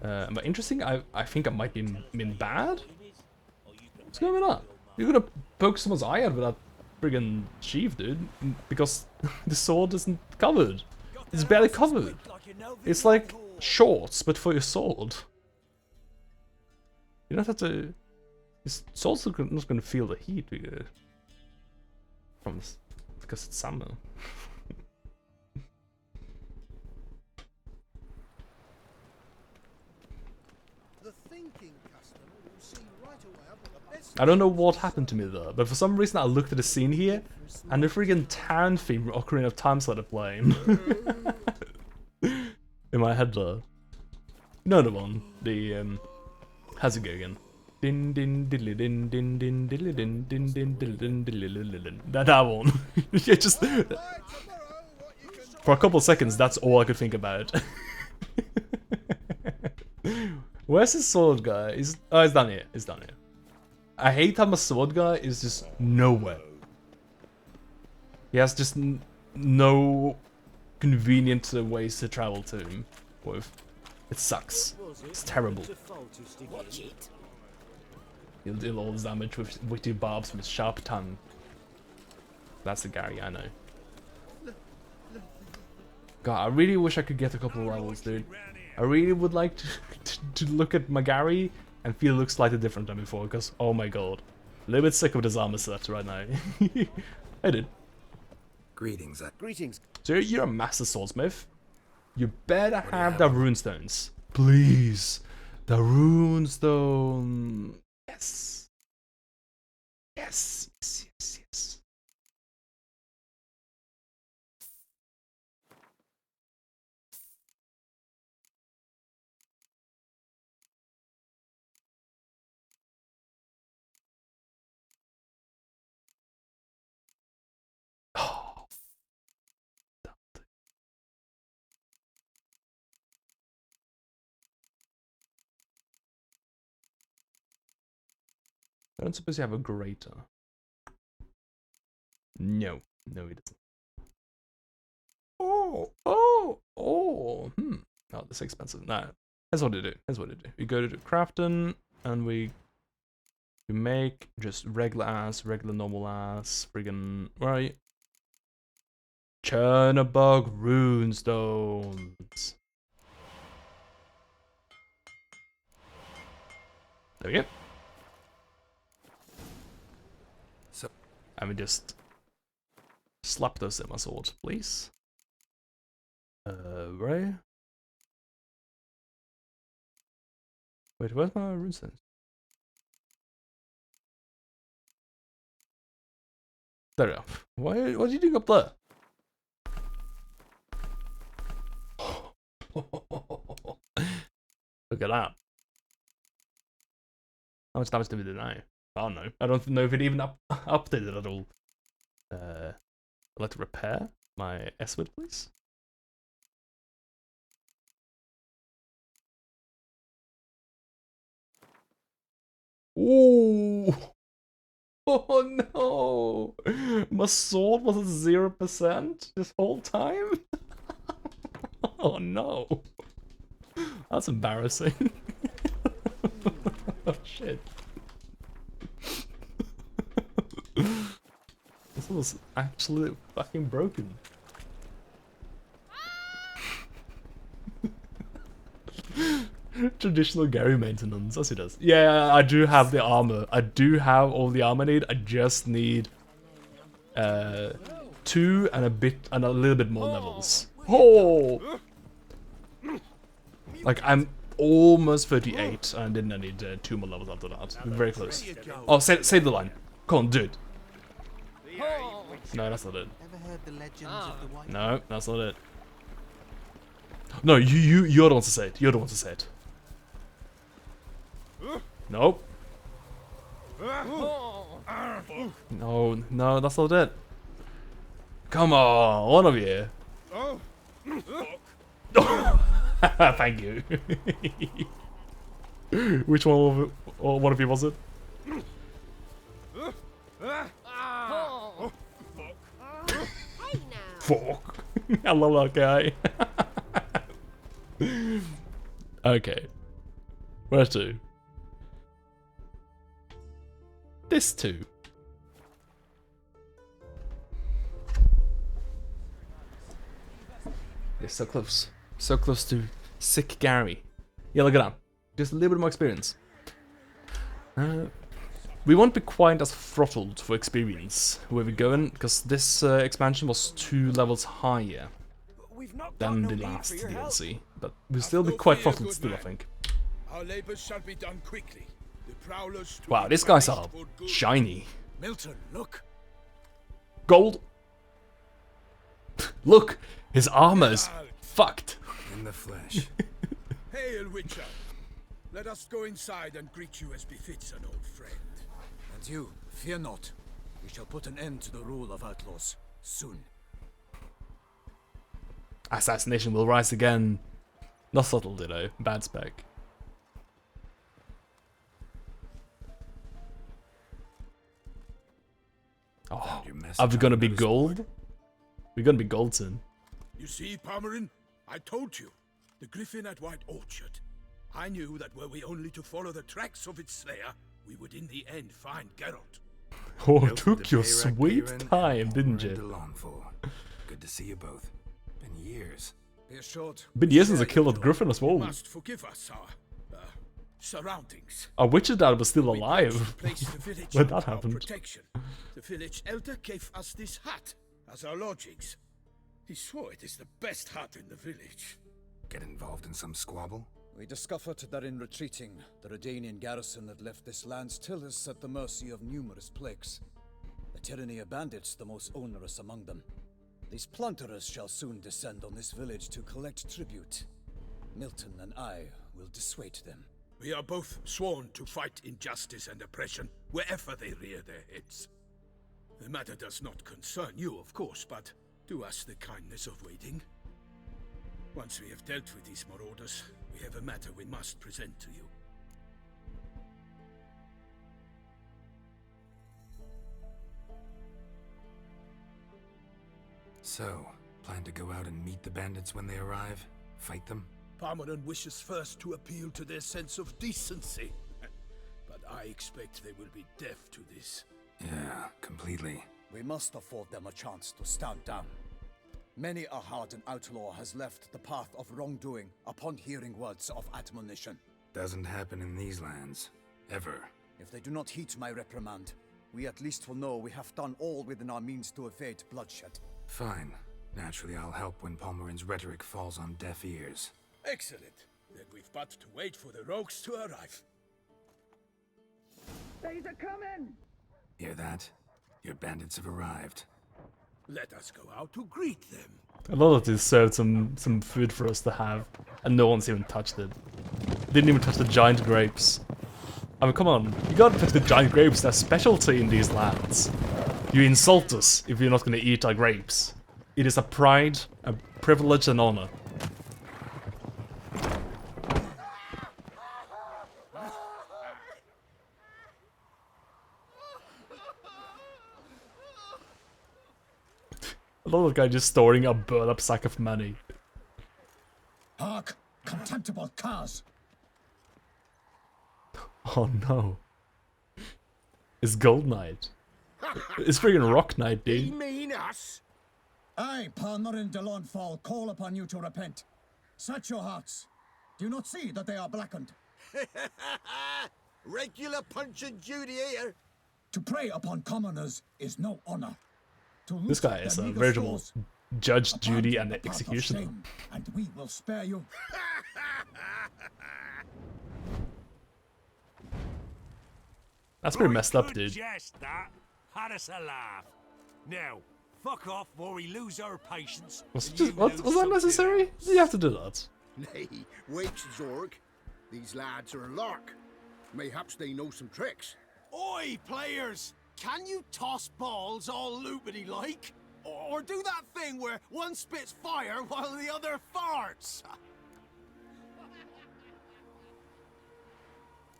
But interesting, I think I might be mean bad. What's going on? You're gonna poke someone's eye out with that friggin' sheath, dude. Because the sword isn't covered. It's barely covered. It's like shorts, but for your sword. You don't have to... His sword's not gonna feel the heat from this, because it's summer. I don't know what happened to me there, but for some reason I looked at the scene here, and the friggin' town theme Ocarina of Time started playing. In my head there. You know the one, the how's it go again? Din din diddly din din din diddly din din din diddly din diddly din. That one. Yeah, just for a couple seconds, that's all I could think about. Where's his sword guy? He's down here. He's down here. I hate how my sword guy is just nowhere. He has just no convenient ways to travel to him with. It sucks. It's terrible. He'll deal all his damage with witty barbs from his sharp tongue. That's the Gary I know. God, I really wish I could get a couple of levels, dude. I really would like to look at my Gary and feel it looks slightly different than before, because, oh my god. A little bit sick of this armor set right now. I did. Greetings. Greetings. So you're a master swordsmith. You better have the runestones. Please. The runestone. Yes. Yes. Yes, yes, yes. Oh. I don't suppose you have a greater. No. No, he doesn't. Oh. Oh, that's expensive. No. Here's what to do. Here's what to do. We go to crafting, and we make just regular normal ass, friggin' right. Chernabog runestones. There we go. So, and we just slap those in my sword, please. Right. Wait, where's my runestones? There we go. What are you doing up there? Look at that. How much damage did we do now? I don't know. I don't know if it even updated at all. I'd like to repair my S-Word, please. Ooh! Oh no! My sword was at 0% this whole time? Oh no! That's embarrassing. Oh shit. This was actually fucking broken. Traditional Gary maintenance, as he does. Yeah, I do have the armor. I do have all the armor I need. I just need 2 and a little bit more levels. Oh! Like I'm almost 38 and then I need 2 more levels after that. Very close. Oh, say the line. Come on, do it. No, that's not it. No, that's not it. No, you're the one to say it. You're the one to say it. Nope. No, that's not it. Come on, one of you. Thank you. Which one of you was it? Fuck. I love that guy. Okay. Where to? this too. They're so close. So close to sick Gary. Yeah, look at that. Just a little bit more experience. We won't be quite as throttled for experience where we're going, because this expansion was 2 levels higher than the last DLC. But we'll still be quite throttled still, I think. Our labors shall be done quickly. The prowlers to Wow, be these guys punished are for good. shiny. Milton, look. Gold. Look, his armor's fucked. In the flesh. Hail, Witcher. Let us go inside and greet you as befits an old friend. And you, fear not. We shall put an end to the rule of outlaws soon. Assassination will rise again. Not subtle, you know. Bad spec. Oh, Your message are we gonna be on gold? We're gonna be gold soon. You see, Palmerin, I told you. The griffin at White Orchard. I knew that were we only to follow the tracks of its slayer, we would in the end find Geralt. Oh, Milton took de your Peyrac sweet Kieran time, and didn't Palmerin de you? Lawnful. Good to see you both. Been years. Be assured. Been years since I killed that griffin as You well. must forgive us our surroundings. I wish that was still We alive pledged to place the village when under that our happened. protection. The village elder gave us this hut as our lodgings. He swore it is the best hut in the village. Get involved in some squabble? We discovered that in retreating, the Redanian garrison that left this land still is at the mercy of numerous plagues. The tyranny of bandits the most onerous among them. These plunderers shall soon descend on this village to collect tribute. Milton and I will dissuade them. We are both sworn to fight injustice and oppression wherever they rear their heads. The matter does not concern you, of course, but do us the kindness of waiting. Once we have dealt with these marauders, we have a matter we must present to you. So, plan to go out and meet the bandits when they arrive? Fight them? Palmerin wishes first to appeal to their sense of decency. But I expect they will be deaf to this. Yeah, completely. We must afford them a chance to stand down. Many a hardened outlaw has left the path of wrongdoing upon hearing words of admonition. Doesn't happen in these lands. Ever. If they do not heed my reprimand, we at least will know we have done all within our means to evade bloodshed. Fine. Naturally, I'll help when Palmerin's rhetoric falls on deaf ears. Excellent. Then we've but to wait for the rogues to arrive. They's a coming! Hear that? Your bandits have arrived. Let us go out to greet them. A lot of this served some food for us to have, and no one's even touched it. Didn't even touch the giant grapes. I mean, come on, you gotta touch the giant grapes, they're specialty in these lands. You insult us if you're not gonna eat our grapes. It is a pride, a privilege, and honor. A lot of guy just storing a burn up sack of money. Hark! Contemptible curs! Oh no. It's Gold Knight. It's friggin' Rock Knight, You dude. mean us? I, Palmerin de Lawnfall, call upon you to repent. Search your hearts. Do you not see that they are blackened? Regular punch and duty here. To prey upon commoners is no honor. To loot This guy their is a meager veritable stores, Judge, a path Judy, on and the path of executioner. shame, and we will spare you. That's pretty messed up, dude. Jest that. Had us a laugh. Now, fuck off or we lose our patience. Was, and just, you what, lose was that something necessary? else. You have to do that. Nay, wait, Zorg. These lads are a lark. Mayhaps they know some tricks. Oi, players! Can you toss balls all loopity like? Or do that thing where one spits fire while the other farts?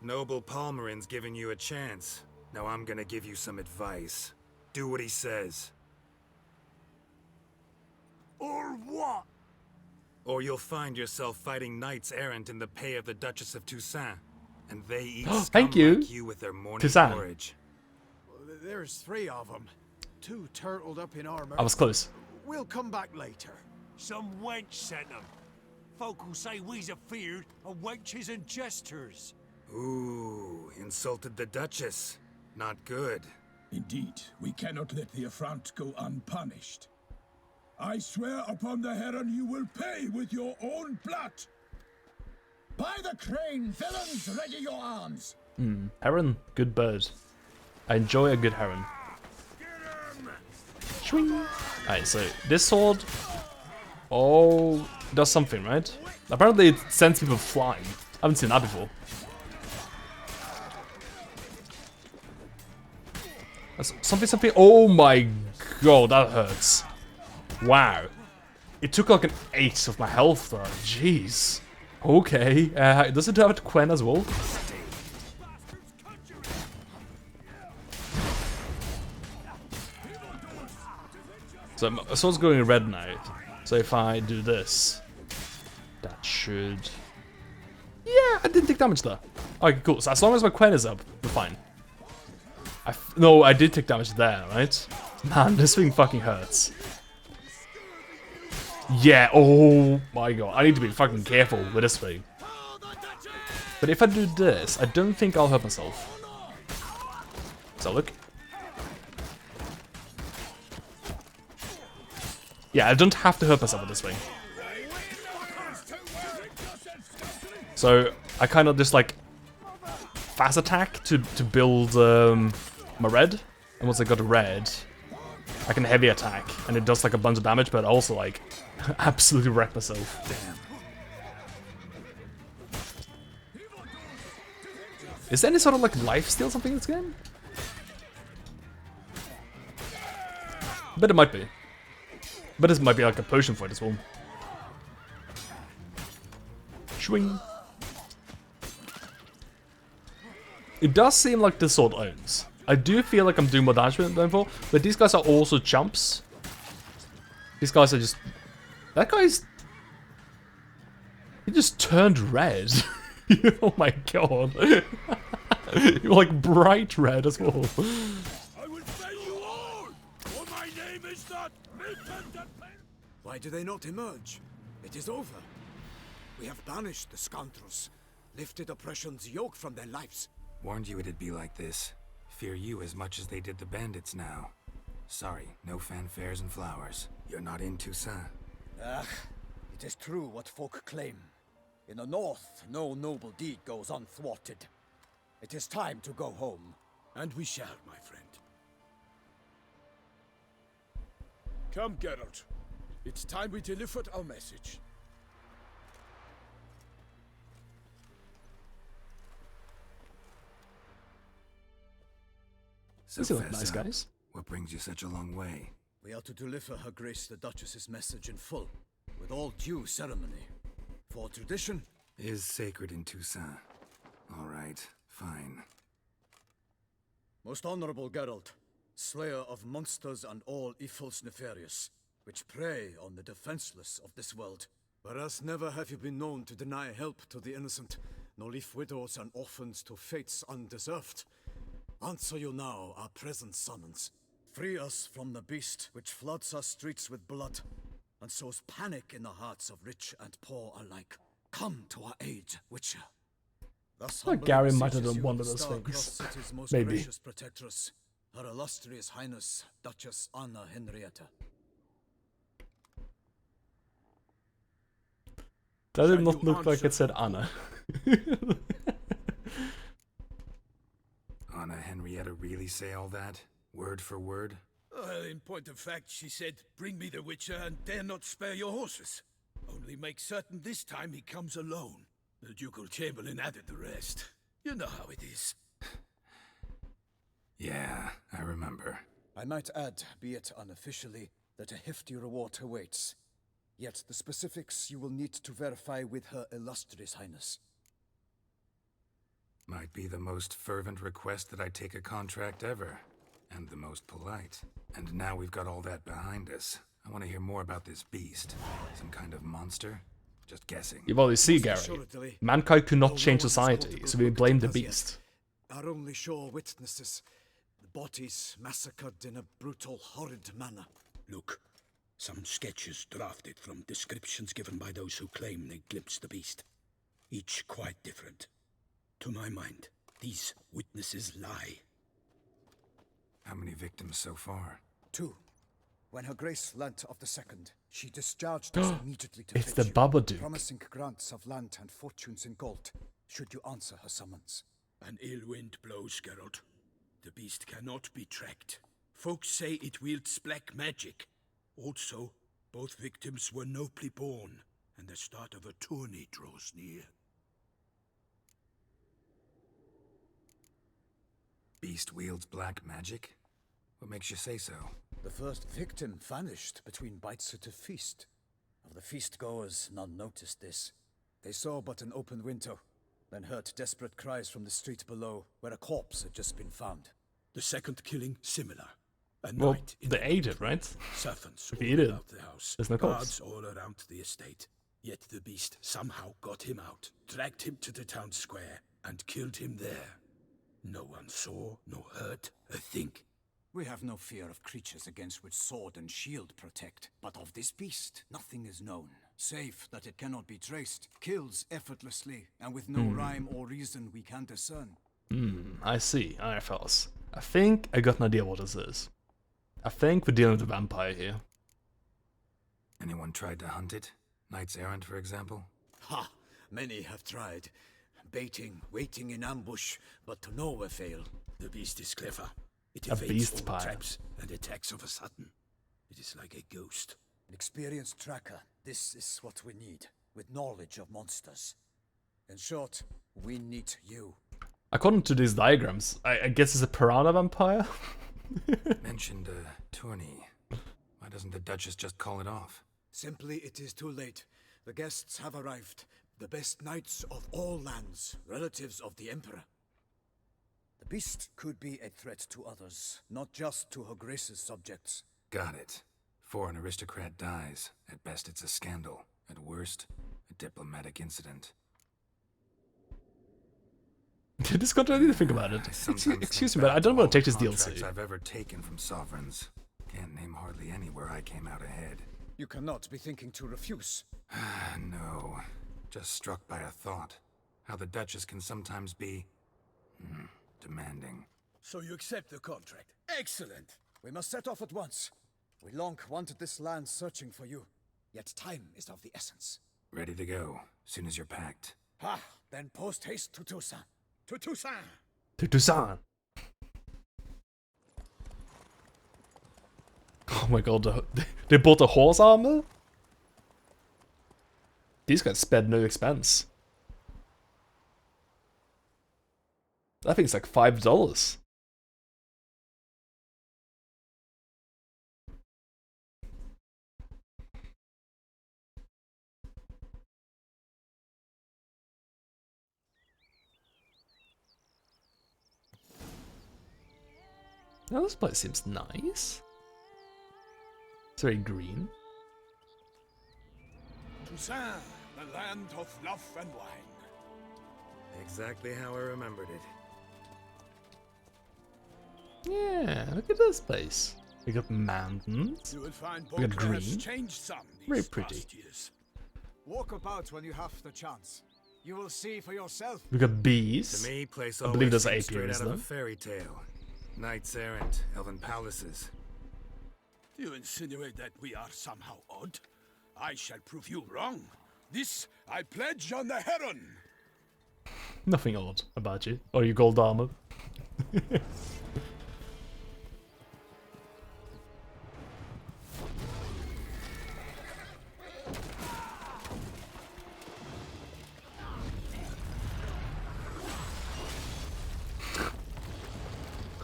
Noble Palmerin's giving you a chance. Now I'm gonna give you some advice. Do what he says. Or what? Or you'll find yourself fighting knights errant in the pay of the Duchess of Toussaint. And they eat scum Thank you, like you with their morning Toussaint. porridge. There's 3 of them. 2 turtled up in armor. I was close. We'll come back later. Some wench sent them. Folk will say we's afeard of wenches and jesters. Ooh, insulted the Duchess. Not good. Indeed, we cannot let the affront go unpunished. I swear upon the heron you will pay with your own blood. By the crane, villains, ready your arms. Heron, good bird. I enjoy a good heron. Swing. Alright, so this sword, does something, right? Apparently it sends people flying. I haven't seen that before. That's something. Oh my god, that hurts. Wow. It took like an 8 of my health though. Jeez. Okay. Does it have a Quen as well? So my sword's going red now. So if I do this, that should... Yeah, I didn't take damage there. Okay, cool. So as long as my Quen is up, we're fine. No, I did take damage there, right? Man, this thing fucking hurts. Yeah, oh my god. I need to be fucking careful with this thing. But if I do this, I don't think I'll hurt myself. So look. Yeah, I don't have to hurt myself with this thing. So I kind of just like fast attack to build my red, and once I got a red, I can heavy attack, and it does like a bunch of damage, but also like absolutely wreck myself. Damn. Is there any sort of like lifesteal something in this game? But it might be. But this might be like a potion for it as well. Swing. It does seem like this sword owns. I do feel like I'm doing more damage than before, but these guys are also chumps. These guys are just... That guy's... He just turned red. Oh my god. You're like bright red as well. I will slay you all, for my name is not Why do they not emerge? It is over. We have banished the scoundrels, lifted oppression's yoke from their lives. Warned you it'd be like this. Fear you as much as they did the bandits now. Sorry, no fanfares and flowers. You're not in Toussaint. Ah, it is true what folk claim. In the north, no noble deed goes unthwarted. It is time to go home. And we shall, my friend. Come, Geralt. It's time we delivered our message. So, These are nice guys. What brings you such a long way? We are to deliver Her Grace the Duchess's message in full, with all due ceremony. For tradition is sacred in Toussaint. All right, fine. Most honorable Geralt, slayer of monsters and all evils nefarious, which prey on the defenseless of this world. Whereas never have you been known to deny help to the innocent, nor leave widows and orphans to fates undeserved. Answer you now our present summons. Free us from the beast which floods our streets with blood, and sows panic in the hearts of rich and poor alike. Come to our aid, Witcher. Thus Gary might have done one of those things. Maybe. Gracious protectress, Her illustrious Highness, Duchess Anna Henrietta. That did not look like it said Anna. Anna Henrietta really say all that? Word for word? Well, in point of fact, she said, bring me the Witcher and dare not spare your horses. Only make certain this time he comes alone. The Ducal Chamberlain added the rest. You know how it is. Yeah, I remember. I might add, be it unofficially, that a hefty reward awaits. Yet the specifics you will need to verify with Her Illustrious Highness. Might be the most fervent request that I take a contract ever. And the most polite. And now we've got all that behind us. I want to hear more about this beast. Some kind of monster? Just guessing. You've already seen, Gary. Mankind could not change society, so we blame the beast. Our only sure witnesses, bodies massacred in a brutal, horrid manner. Look, some sketches drafted from descriptions given by those who claim they glimpsed the beast. Each quite different. To my mind, these witnesses lie. How many victims so far? 2. When Her Grace learnt of the second, she discharged us immediately to It's the fetch you, Babadook. promising grants of land and fortunes in gold, should you answer her summons. An ill wind blows, Geralt. The beast cannot be tracked. Folks say it wields black magic. Also, both victims were nobly born, and the start of a tourney draws near. Beast wields black magic? What makes you say so? The first victim vanished between bites at a feast. Of the feast-goers, none noticed this. They saw but an open window, then heard desperate cries from the street below, where a corpse had just been found. The second killing, similar. A Well, night in they the ate it, right? servants If all he did, about the house, there's no guards corpse. all around the estate. Yet the beast somehow got him out, dragged him to the town square, and killed him there. No one saw, nor heard a thing. We have no fear of creatures against which sword and shield protect, but of this beast nothing is known, save that it cannot be traced, kills effortlessly, and with no rhyme or reason we can discern. I see. Alright, fellas. I think I got an idea what this is. I think we're dealing with a vampire here. Anyone tried to hunt it? Knights errant, for example? Ha! Many have tried. Baiting, waiting in ambush, but to no avail. The beast is clever. It A evades beast all pie. traps and attacks of a sudden. It is like a ghost. An experienced tracker, this is what we need, with knowledge of monsters. In short, we need you. According to these diagrams, I guess it's a piranha vampire? Mentioned a tourney. Why doesn't the Duchess just call it off? Simply, it is too late. The guests have arrived. The best knights of all lands, relatives of the Emperor. The beast could be a threat to others, not just to Her Grace's subjects. Got it. Before an aristocrat dies, at best it's a scandal. At worst, a diplomatic incident. This got to think about it. I sometimes Excuse think me, but I back don't to want to all take this contracts DLC. I've ever taken from sovereigns. Can't name hardly any where I came out ahead. You cannot be thinking to refuse. No. Just struck by a thought. How the Duchess can sometimes be... demanding. So you accept the contract. Excellent! We must set off at once. We long wanted this land searching for you. Yet time is of the essence. Ready to go, soon as you're packed. Ha! Then post haste to Toussaint. To Toussaint! To Toussaint! Oh my god, they bought a horse armor? These guys spared no expense. I think it's like $5. Now this place seems nice. It's very green. Toussaint, the land of love and wine. Exactly how I remembered it. Yeah, look at this place. We got mountains. You will find We got Beauclerc has green. changed some these Very pretty. past years. Walk about when you have the chance. You will see for yourself. We got bees. To me, place I always believe there's seems straight apiaries out of a though. fairy tale. Knights errant, elven palaces. Do you insinuate that we are somehow odd? I shall prove you wrong. This I pledge on the Heron. Nothing odd about you. Or your gold armor.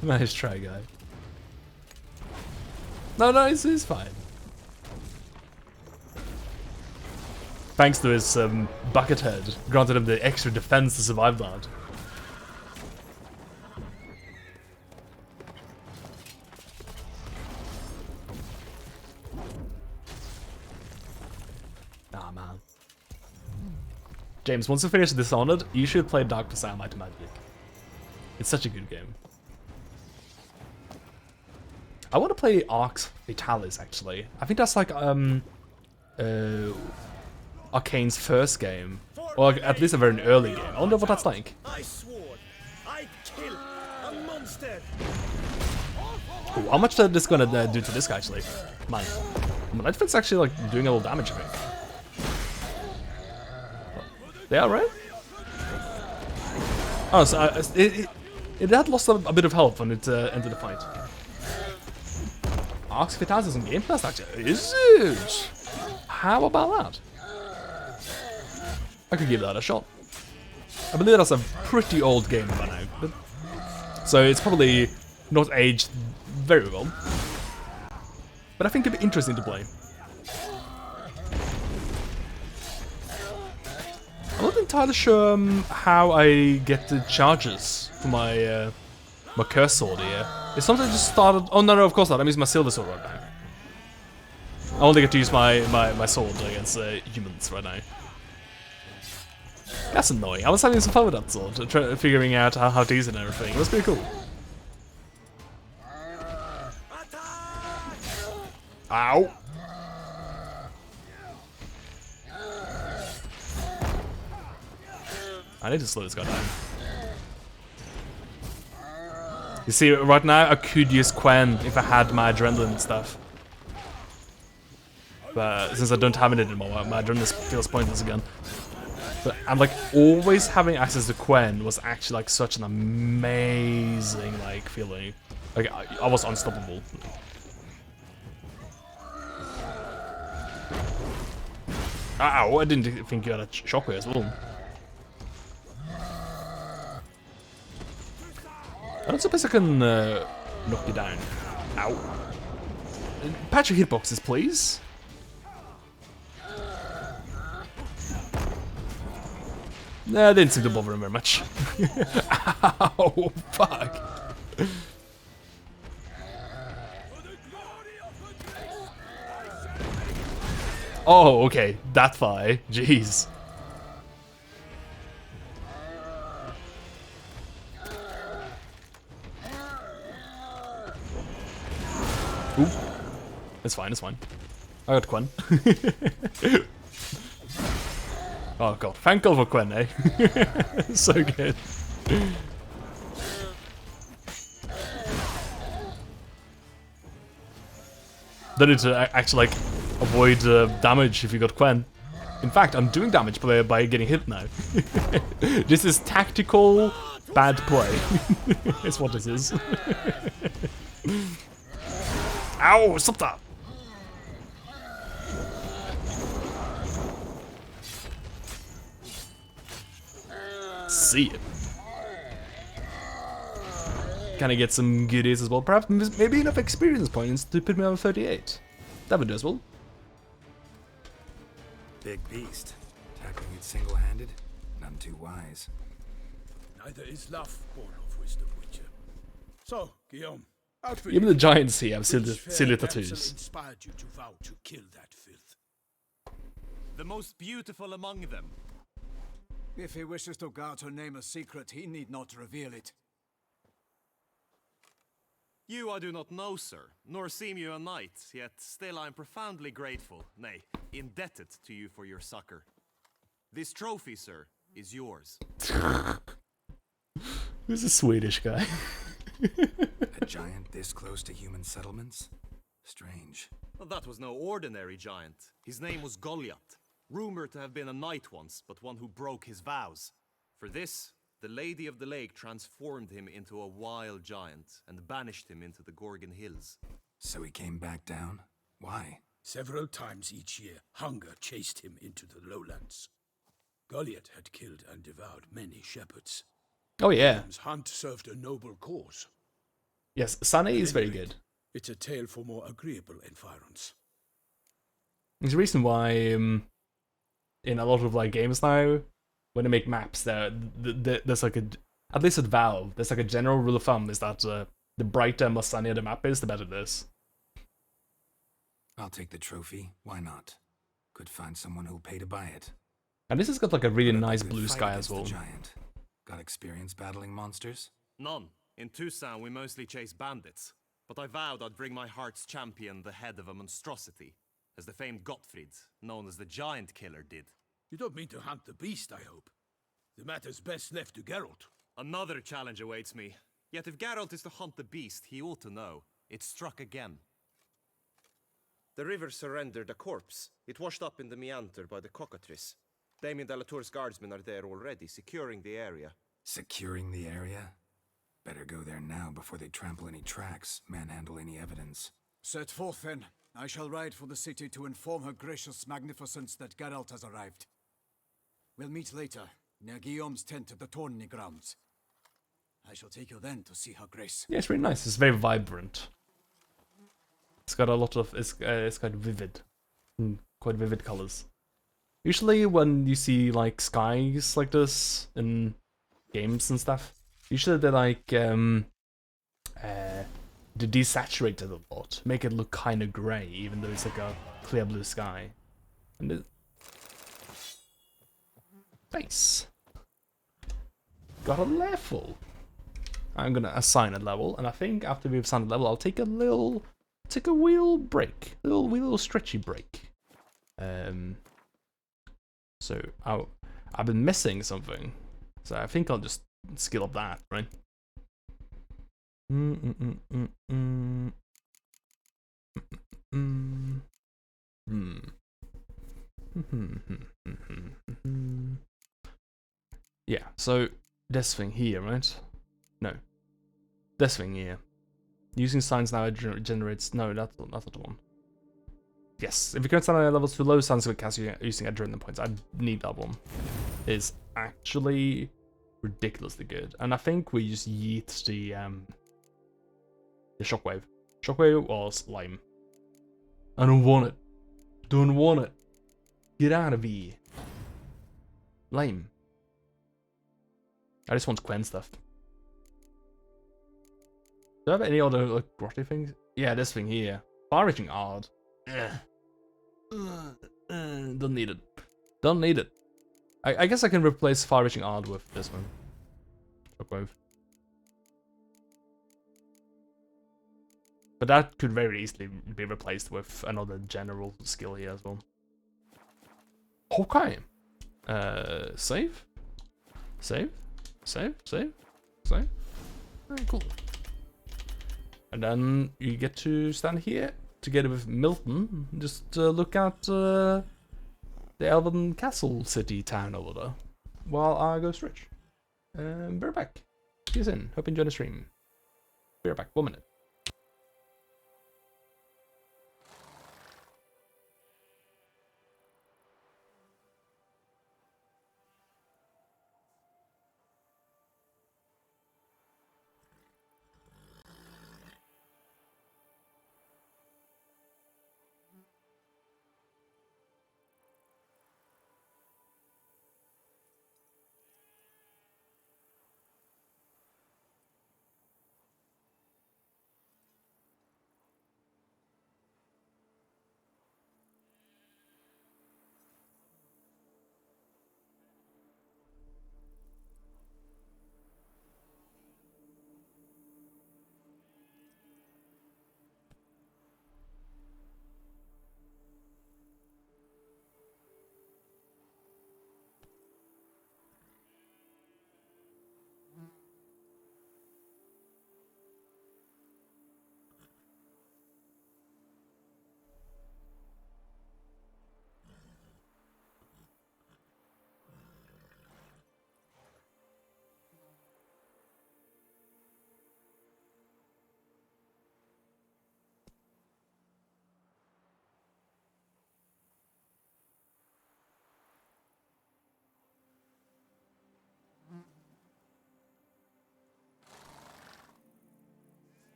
Nice try, guy. No, it's fine. Thanks to his bucket head, granted him the extra defense to survive that. Nah, man. James, once you finish Dishonored, you should play Dark Desire Might and Magic. It's such a good game. I want to play Arx Vitalis, actually. I think that's like, Arcane's first game. Or at least a very early game. I wonder what that's like. I swore I'd kill a monster. Ooh, how much is this gonna do to this guy, actually? Man. Lightfoot's actually, like, doing a little damage, I think. They are, right? Oh, so it had lost a bit of health when it entered the fight. Arx Vitalis is on Game Pass, actually. Is it? How about that? I could give that a shot. I believe that's a pretty old game by now, but so it's probably not aged very well. But I think it'd be interesting to play. I'm not entirely sure how I get the charges for my my curse sword here. It's something I just started. Oh no, of course not. I'm using my silver sword right now. I only get to use my sword against humans right now. That's annoying. I was having some fun with that sword, figuring out how to use it and everything. It was pretty cool. Ow! I need to slow this guy down. You see, right now I could use Quen if I had my adrenaline and stuff. But since I don't have it anymore, my adrenaline feels pointless again. But I'm like, always having access to Quen was actually like such an amazing like feeling. Like I was unstoppable. Ow, I didn't think you had a shockwave as well. I don't suppose I can knock you down. Ow. Patch your hitboxes, please. Nah, they didn't seem to bother him very much. Ow, fuck. Oh, okay, that far, jeez. Ooh. It's fine, it's fine. I got Quen. Oh god, thank god for Quen, eh? So good. Don't need to actually like avoid damage if you got Quen. In fact, I'm doing damage by getting hit now. This is tactical bad play. It's what this is. Ow, stop that! See it. Can I get some goodies as well? Perhaps maybe enough experience points to put me on 38. That would do as well. Big beast. Tackling it single-handed? None too wise. Neither is love born of wisdom, Witcher. So, Guillaume, out for Even you. the giants here have silly Which tattoos. damsel inspired you to vow to kill that filth? The most beautiful among them. If he wishes to guard her name a secret, he need not reveal it. You I do not know, sir, nor seem you a knight, yet still I am profoundly grateful, nay, indebted to you for your succor. This trophy, sir, is yours. Who's a Swedish guy? A giant this close to human settlements? Strange. Well, that was no ordinary giant. His name was Goliath, rumored to have been a knight once, but one who broke his vows. For this, the Lady of the Lake transformed him into a wild giant and banished him into the Gorgon Hills. So he came back down? Why? Several times each year, hunger chased him into the lowlands. Goliath had killed and devoured many shepherds. Oh yeah. His hunt served a noble cause. Yes, Sunny is very good. It's a tale for more agreeable environs. There's a reason why in a lot of like games now, when they make maps, there's like at least at Valve, there's like a general rule of thumb is that the brighter and more sunnier the map is, the better it is. I'll take the trophy. Why not? Could find someone who'll pay to buy it. And this has got like a really nice Good blue fight sky against as well. the giant. Got experience battling monsters? None. In Tucson, we mostly chase bandits. but I vowed I'd bring my heart's champion the head of a monstrosity, as the famed Gottfried, known as the Giant Killer, did. You don't mean to hunt the beast, I hope. The matter's best left to Geralt. Another challenge awaits me. Yet if Geralt is to hunt the beast, he ought to know. It struck again. The river surrendered a corpse. It washed up in the meander by the cockatrice. Damien de la Tour's guardsmen are there already, securing the area. Securing the area? Better go there now before they trample any tracks, manhandle any evidence. Set forth then. I shall ride for the city to inform her gracious magnificence that Geralt has arrived. We'll meet later, near Guillaume's tent at the Tourney grounds. I shall take you then to see her grace. Yeah, it's really nice. It's very vibrant. It's got a lot of... It's quite vivid. Quite vivid colors. Usually when you see like skies like this in games and stuff, usually they're like they desaturate it a lot, make it look kind of grey, even though it's like a clear blue sky. And it... Nice. Got a level. I'm gonna assign a level, and I think after we've assigned a level, I'll take a wheel break, little stretchy break. So I've been missing something, so I think I'll just skill up that, right? Yeah, so this thing here, right? No, this thing here. Using signs now generates... No, that's not the one. Yes, if you current standard levels too low, signs will cast using adrenaline points. I need that one. It's actually ridiculously good. And I think we just yeet the shockwave. Shockwave was lame. I don't want it. Don't want it. Get out of here. Lame. I just want Quen stuff. Do I have any other like grotty things? Yeah, this thing here. Far-reaching Ard. Don't need it. Don't need it. I guess I can replace far-reaching Ard with this one. Shockwave. But that could very easily be replaced with another general skill here as well. Okay. Save? Save? Save? Save? Save? Very cool. And then you get to stand here together with Milton, just look at the Elven Castle city town over there, while I go stretch. Be right back. See you soon. Hope you enjoy the stream. Be right back. 1 minute.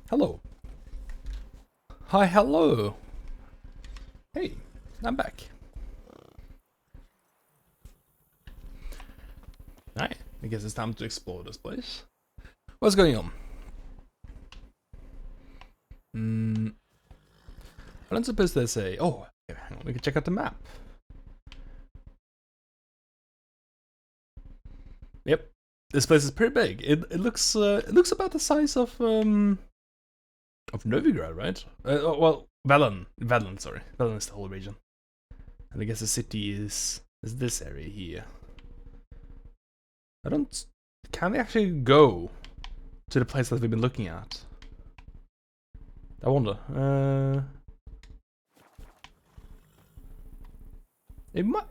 Hello. Hi, hello. Hey, I'm back. Alright, I guess it's time to explore this place. What's going on? What I'm supposed to say? Oh, hang on, we can check out the map. Yep, this place is pretty big. It looks about the size of Novigrad, right? Well, Velen, sorry. Velen is the whole region. And I guess the city is this area here. Can we actually go to the place that we've been looking at? I wonder.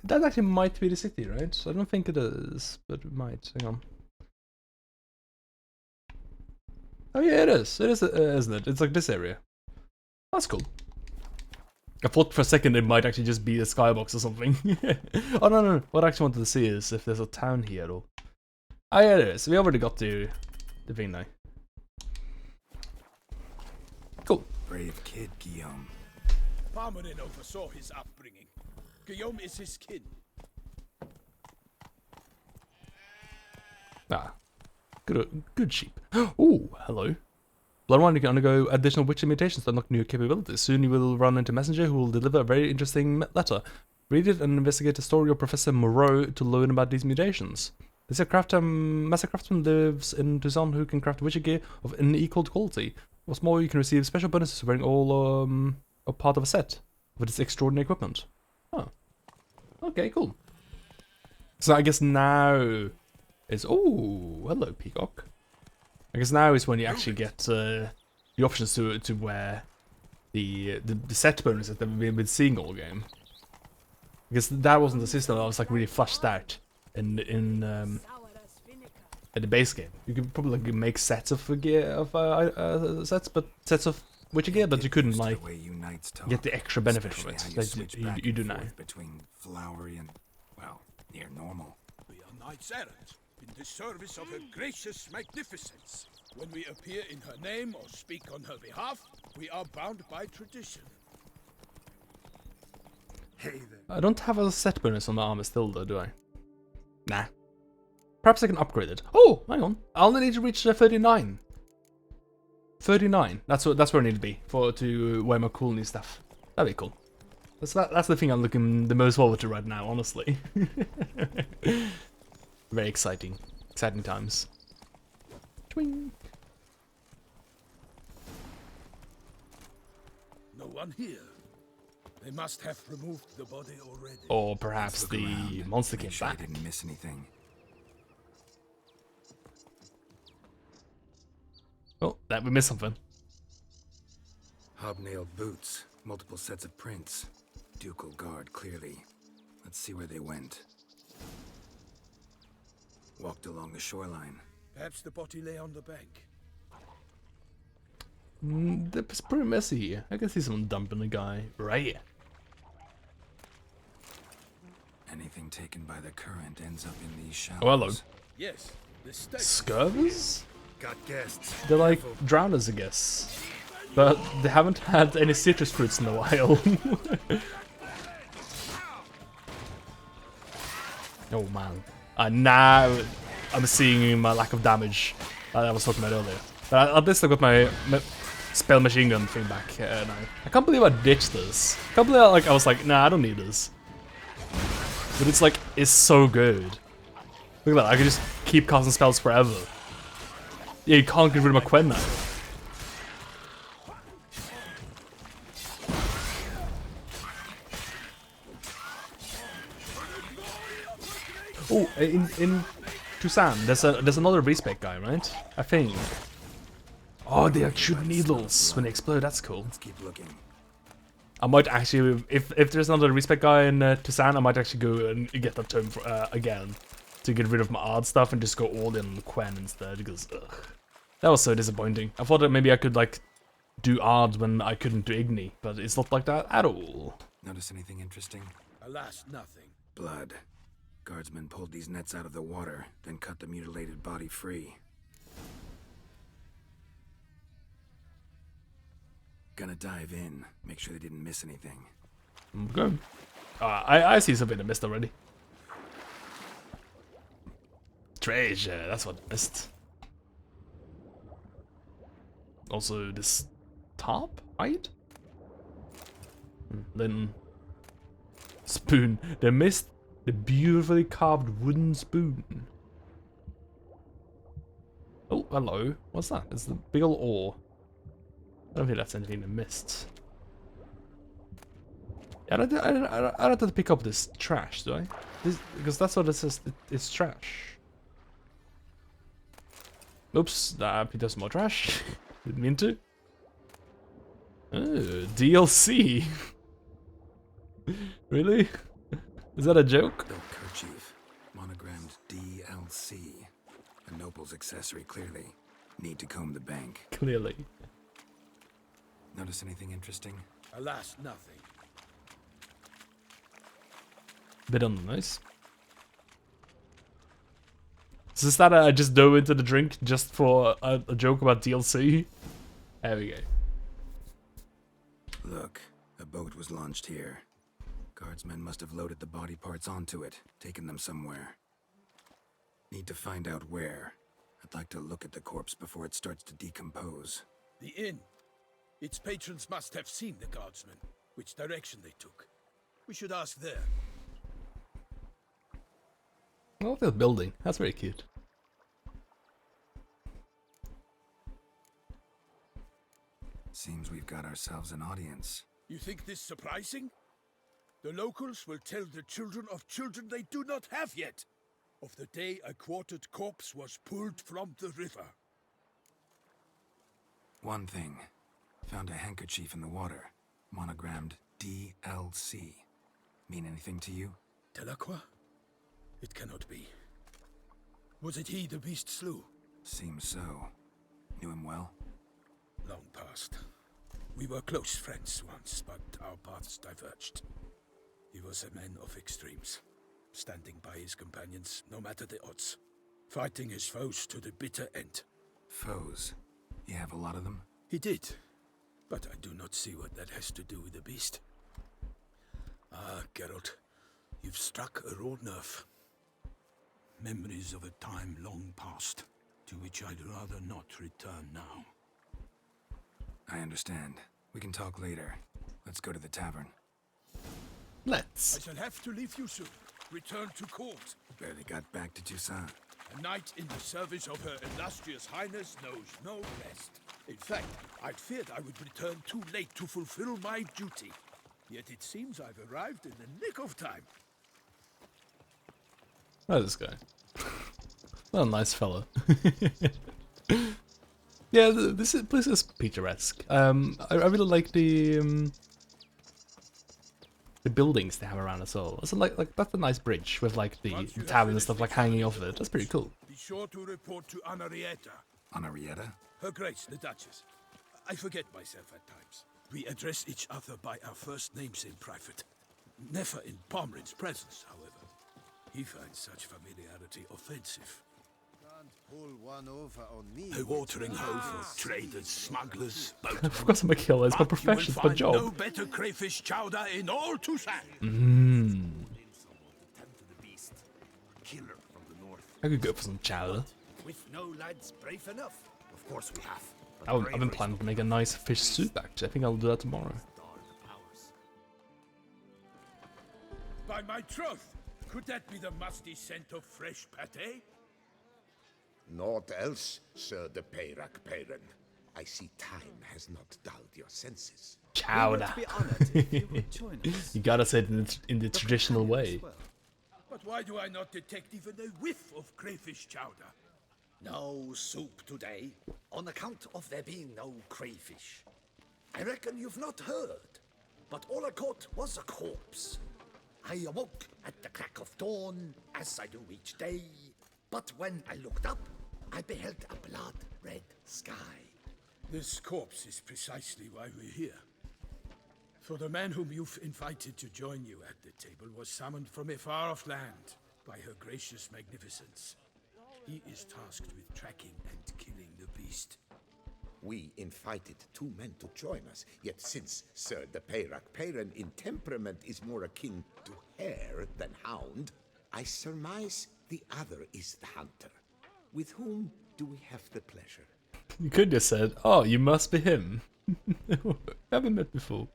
That actually might be the city, right? I don't think it is, but it might. Hang on. Oh yeah, it is. It is, isn't it? It's like this area. That's cool. I thought for a second it might actually just be a skybox or something. Oh no. What I actually wanted to see is if there's a town here at all. Oh yeah, there is. We already got to the thing now. Cool. Brave kid, Guillaume. Parmarin oversaw his upbringing. Guillaume is his kin. Ah. Good sheep. Oh, hello. Bloodwine can undergo additional witcher mutations to unlock new capabilities. Soon you will run into Messenger who will deliver a very interesting letter. Read it and investigate the story of Professor Moreau to learn about these mutations. This master craftsman lives in Tucson who can craft witcher gear of unequaled quality. What's more, you can receive special bonuses wearing all a part of a set with its extraordinary equipment. Oh. Okay, cool. So I guess now is hello Peacock. I guess now is when you actually get the options to wear the set bonuses that we've been seeing all game. Because that wasn't the system that was like really flushed out in the base game. You could probably like, make sets of gear sets of Witcher gear, but you couldn't like get the extra benefit from it that you do now. Between flowery and, well, near normal. We are knights errant in the service of her gracious magnificence. When we appear in her name or speak on her behalf, we are bound by tradition. Hey there. I don't have a set bonus on my armor still though, do I? Nah. Perhaps I can upgrade it. Oh, hang on. I only need to reach 39. 39. That's where I need to be to wear my cool new stuff. That'd be cool. That's the thing I'm looking the most forward to right now, honestly. Very exciting. Exciting times. Twing. No one here. They must have removed the body already. Or perhaps the monster came back. I didn't miss anything. Oh, that we missed something. Hobnailed boots, multiple sets of prints. Ducal guard, clearly. Let's see where they went. Walked along the shoreline. Perhaps the body lay on the bank. It's pretty messy here. I can see someone dumping a guy right here. Anything taken by the current ends up in these shallows. Oh, hello. Yes, the Scurvers? Got guests. They're like drowners, I guess. But they haven't had any citrus fruits in a while. Oh man. Now I'm seeing my lack of damage that I was talking about earlier. But at least I got my spell machine gun thing back now. I can't believe I ditched this. I can't believe I was like, nah, I don't need this. But it's like, it's so good. Look at that, I can just keep casting spells forever. Yeah, you can't get rid of my Quen now. Oh, in Tucson, there's another respec guy, right? I think. Oh, they shoot needles when they explode. That's cool. Let's keep looking. I might actually, if there's another respec guy in Tucson, I might actually go and get that term for, again to get rid of my odd stuff and just go all in on Quen instead. Because that was so disappointing. I thought that maybe I could like do odd when I couldn't do Igni, but it's not like that at all. Notice anything interesting? Alas, nothing. Blood. Guardsmen pulled these nets out of the water, then cut the mutilated body free. Gonna dive in, make sure they didn't miss anything. Okay. I see something I missed already. Treasure, that's what I missed. Also, this top, right? Then spoon. They missed the beautifully carved wooden spoon. Oh, hello. What's that? It's the big old ore. I don't think that's anything they missed. Yeah, I don't have to pick up this trash, do I? Because that's what it says. It's trash. Oops, I picked up some more trash. Didn't mean to. Oh, DLC. Really? Is that a joke? Belt kerchief, monogrammed DLC. A noble's accessory, clearly. Need to comb the bank. Clearly. Notice anything interesting? Alas, nothing. Bit on the nose. Is this that I just dove into the drink just for a joke about DLC? There we go. Look, a boat was launched here. Guardsmen must have loaded the body parts onto it, taken them somewhere. Need to find out where. I'd like to look at the corpse before it starts to decompose. The inn. Its patrons must have seen the guardsmen, which direction they took. We should ask there. I love this building. That's very cute. Seems we've got ourselves an audience. You think this surprising? The locals will tell the children of children they do not have yet, of the day a quartered corpse was pulled from the river. One thing. Found a handkerchief in the water. Monogrammed DLC. Mean anything to you? Delacroix? It cannot be. Was it he the beast slew? Seems so. Knew him well? Long past. We were close friends once, but our paths diverged. He was a man of extremes, standing by his companions, no matter the odds, fighting his foes to the bitter end. Foes? You have a lot of them? He did, but I do not see what that has to do with the beast. Ah, Geralt, you've struck a raw nerve. Memories of a time long past, to which I'd rather not return now. I understand. We can talk later. Let's go to the tavern. Let's. I shall have to leave you soon. Return to court. Barely got back to Toussaint. A knight in the service of Her Illustrious Highness knows no rest. In fact, I'd feared I would return too late to fulfill my duty. Yet it seems I've arrived in the nick of time. How's this guy? What a nice fellow. Yeah, this place is picturesque. I really like the buildings they have around us all. It's like that's a nice bridge with like the tavern and stuff like hanging off it. That's pretty cool. Be sure to report to Anarietta. Anarietta? Her Grace, the Duchess. I forget myself at times. We address each other by our first names in private. Never in Pomrin's presence, however. He finds such familiarity offensive. Pull one over on me. A watering hole for traders, smugglers, Of course I'm a killer. It's my profession. It's my job. No better crayfish chowder in all Toussaint. I could go for some chowder. With no lads brave enough. Of course we have. I've been planning to make a nice fish soup actually. I think I'll do that tomorrow. By my troth, could that be the musty scent of fresh pate? Naught else, Sir de Peyrac Peyran. I see time has not dulled your senses. Chowder. You gotta say it in the traditional way. But why do I not detect even a whiff of crayfish chowder? No soup today, on account of there being no crayfish. I reckon you've not heard, but all I caught was a corpse. I awoke at the crack of dawn, as I do each day, but when I looked up, I beheld a blood-red sky. This corpse is precisely why we're here. For the man whom you've invited to join you at the table was summoned from a far-off land by her gracious magnificence. He is tasked with tracking and killing the beast. We invited 2 men to join us, yet since Sir the Peyrac Peyran in temperament is more akin to hare than hound, I surmise the other is the hunter. With whom do we have the pleasure? You could just said, "Oh, you must be him." Haven't met before.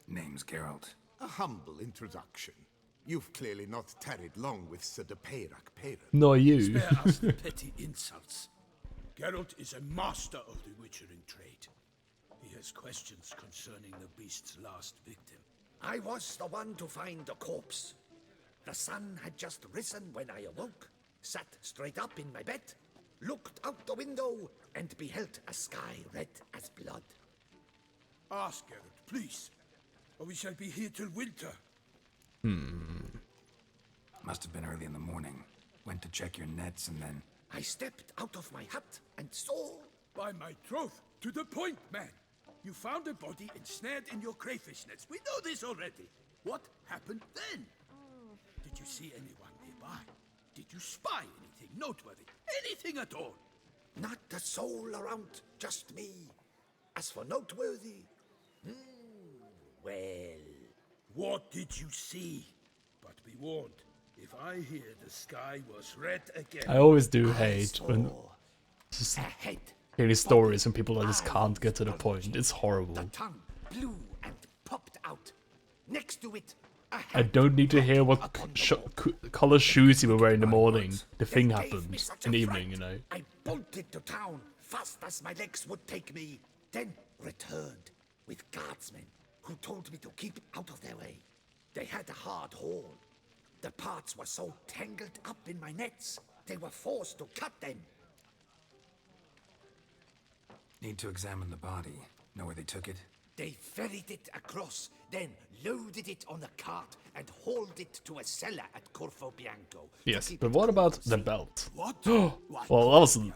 Name's Geralt. A humble introduction. You've clearly not tarried long with Sir the Peyrac Peyran. Nor you. Spare us the petty insults. Geralt is a master of the witchering trade. He has questions concerning the beast's last victim. I was the one to find the corpse. The sun had just risen when I awoke, sat straight up in my bed, looked out the window, and beheld a sky red as blood. Ask Geralt, please, or we shall be here till winter. Must have been early in the morning. Went to check your nets and then... I stepped out of my hut and saw... By my troth, to the point, man. You found a body ensnared in your crayfish nets. We know this already. What happened then? Did you see anyone nearby? Did you spy anything noteworthy? Anything at all? Not a soul around, just me. As for noteworthy... well... What did you see? But be warned, if I hear the sky was red again... I always do hate when a head, hearing stories and people just can't get to the point. It's horrible. the tongue blew and popped out. Next to it, a I head don't need to hear what upon the wall. color shoes you were wearing in the morning. The thing They gave me happened such in the a evening, you fright. know. I bolted to town fast as my legs would take me, then returned with guardsmen who told me to keep out of their way. They had a hard haul. The parts were so tangled up in my nets, they were forced to cut them. Need to examine the body. Know where they took it? They ferried it across, then loaded it on a cart and hauled it to a cellar at Corfo Bianco. to Yes, keep but it what about the concealed. belt? What? Well, that wasn't...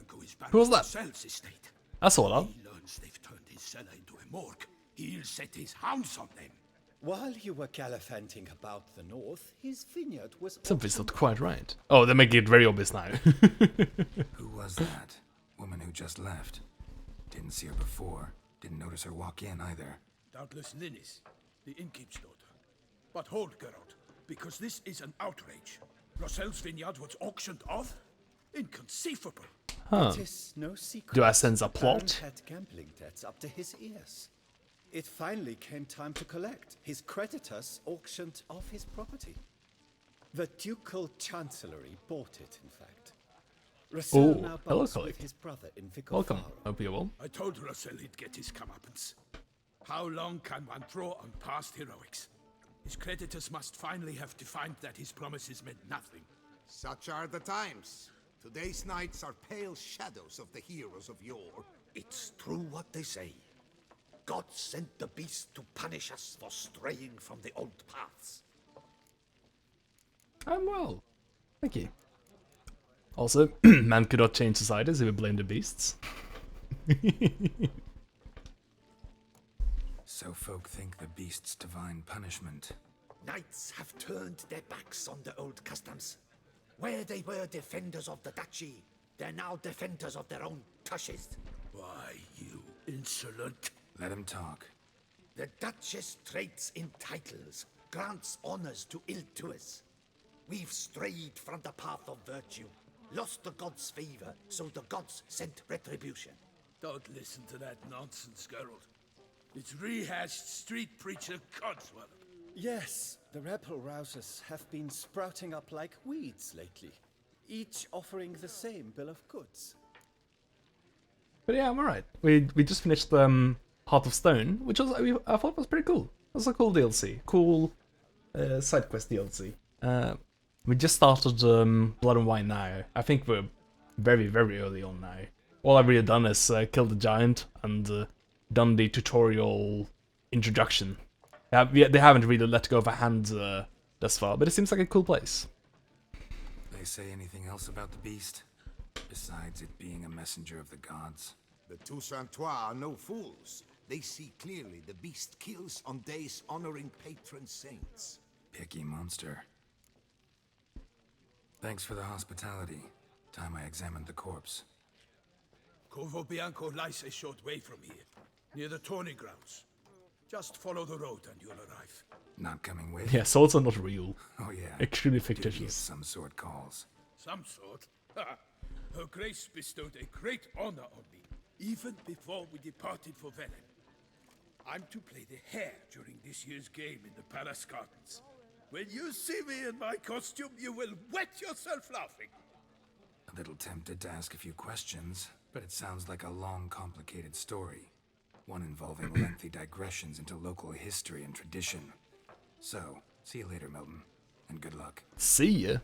Who was that? Sells estate. I saw that. He learns they've turned his cellar into a morgue. He'll set his hounds on them. While you were gallivanting about the north, his vineyard was Something's not quite right. Oh, they make it very obvious now. Who was that? Woman who just left. Didn't see her before. Didn't notice her walk in either. Doubtless Linnis, the innkeep's daughter. But hold, Geralt, because this is an outrage. Rossel's vineyard was auctioned off? Inconceivable. Huh. It is no secret. Do I sense a the Baron plot? had gambling debts up to his ears. It finally came time to collect. His creditors auctioned off his property. The ducal chancellery bought it, in fact. Russell Oh, now hello, boats colleague. with his brother in Welcome. Vicofaro. Hope you're well. I told Russell he'd get his comeuppance. How long can one throw on past heroics? His creditors must finally have defined that his promises meant nothing. Such are the times. Today's knights are pale shadows of the heroes of yore. It's true what they say. God sent the beast to punish us for straying from the old paths. I'm well. Thank you. Also, man could not change society, so we blame the beasts. So folk think the beast's divine punishment. Knights have turned their backs on the old customs. Where they were defenders of the duchy, they're now defenders of their own tushes. Why, you insolent... Let him talk. The Duchess trades in titles, grants honors to ill-doers. We've strayed from the path of virtue, lost the gods' favor, so the gods sent retribution. Don't listen to that nonsense, Geralt. It's rehashed street preacher codswallop. Yes, the rebel rousers have been sprouting up like weeds lately, each offering the same bill of goods. But yeah, I'm alright. We just finished Heart of Stone, which was I thought was pretty cool. It was a cool DLC, cool side quest DLC. We just started Blood and Wine now. I think we're very, very early on now. All I've really done is kill the giant and done the tutorial introduction. They haven't really let go of a hand thus far, but it seems like a cool place. They say anything else about the beast? Besides it being a messenger of the gods. The Toussaintois are no fools. They see clearly the beast kills on days honoring patron saints. Picky monster. Thanks for the hospitality. Time I examined the corpse. Corvo Bianco lies a short way from here, near the tourney grounds. Just follow the road and you'll arrive. Not coming with? Yeah, swords are not real. Oh yeah. Extremely Duty of fictitious. some sort calls. Some sort. Her Grace bestowed a great honor on me, even before we departed for Velen. I'm to play the hare during this year's game in the Palace Gardens. When you see me in my costume, you will wet yourself laughing. A little tempted to ask a few questions, but it sounds like a long, complicated story. One involving lengthy digressions into local history and tradition. So, see you later, Milton, and good luck. See ya.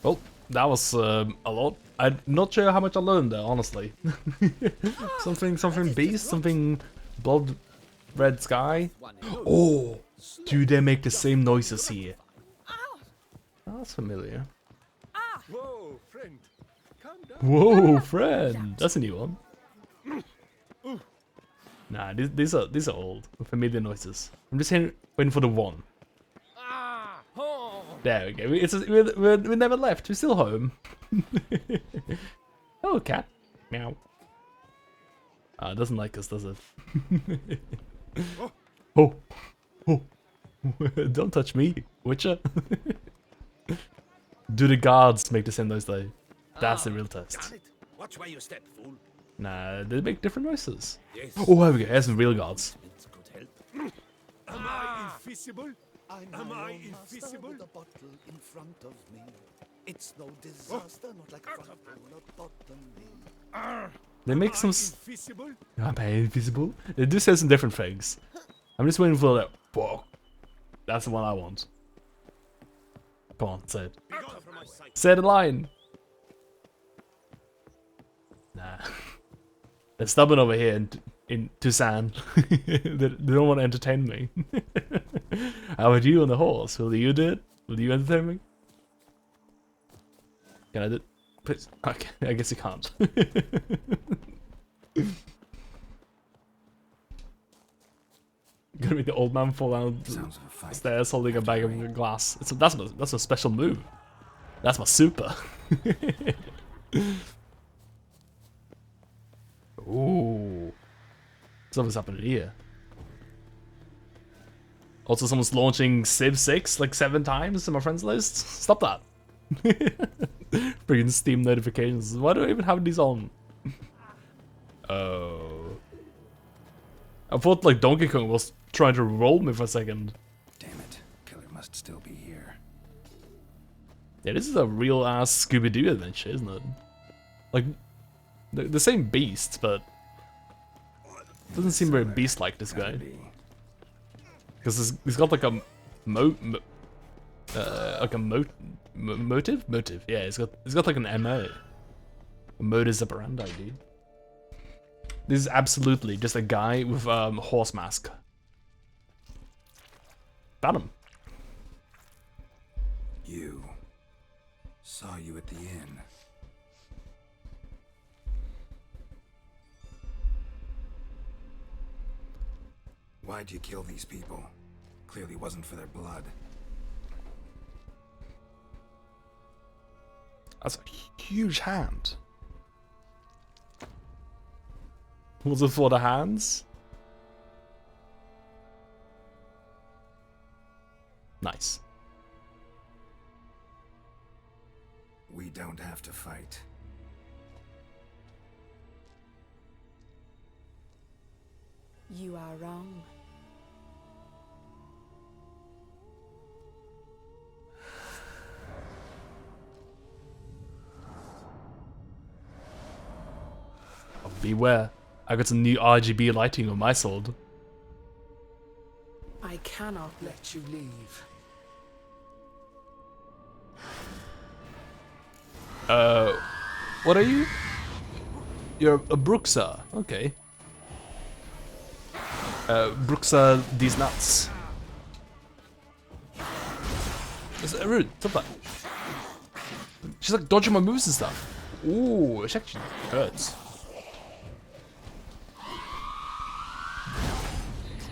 Well, that was a lot. I'm not sure how much I learned there, honestly. something beast, something blood red sky. Oh, do they make the same noises here? Oh, that's familiar. Whoa, friend. Calm down. Whoa, friend, that's a new one. Nah, these are old, familiar noises. I'm just waiting for the one. There we go. We never left. We're still home. Oh, cat. Meow. It doesn't like us, does it? Oh. Oh. Don't touch me, Witcher. Do the guards make the same noise though? That's the real test. Watch where you step, fool. Nah, they make different noises. Yes. Oh, here we go. Here's some real guards. Am I invisible? Am I invisible? With a bottle in front of me. It's no disaster, not like a front bottom. They make some. Am I invisible? They do say some different things. I'm just waiting for that. Whoa. That's the one I want. Come on, say it. Say the line. Nah. They're stubborn over here in Tucson. They don't want to entertain me. How about you on the horse? Will you do it? Will you entertain me? Can I do it? Please. Okay, I guess you can't. Gonna be the old man fall down the stairs holding a bag of glass. That's a special move. That's my super. Ooh. Something's happening here. Also, someone's launching Civ 6 like 7 times in my friends list. Stop that. Freaking Steam notifications. Why do I even have these on? Oh. I thought like Donkey Kong was trying to roll me for a second. Damn it. Killer must still be here. Yeah, this is a real ass Scooby-Doo adventure, isn't it? Like, the same beast, but doesn't seem very beast-like, this guy. Because he's got like a motive? Motive, yeah, he's got like an MO. A modus operandi, dude. This is absolutely just a guy with a horse mask. Got him. You. Saw you at the inn. Why'd you kill these people? Clearly wasn't for their blood. That's a huge hand. Was it for the hands? Nice. We don't have to fight. You are wrong. Oh, beware. I got some new RGB lighting on my sword. I cannot let you leave. What are you? You're a Bruxa. Okay. Bruxa these nuts. It's rude. Stop that. She's like dodging my moves and stuff. Ooh, it actually hurts.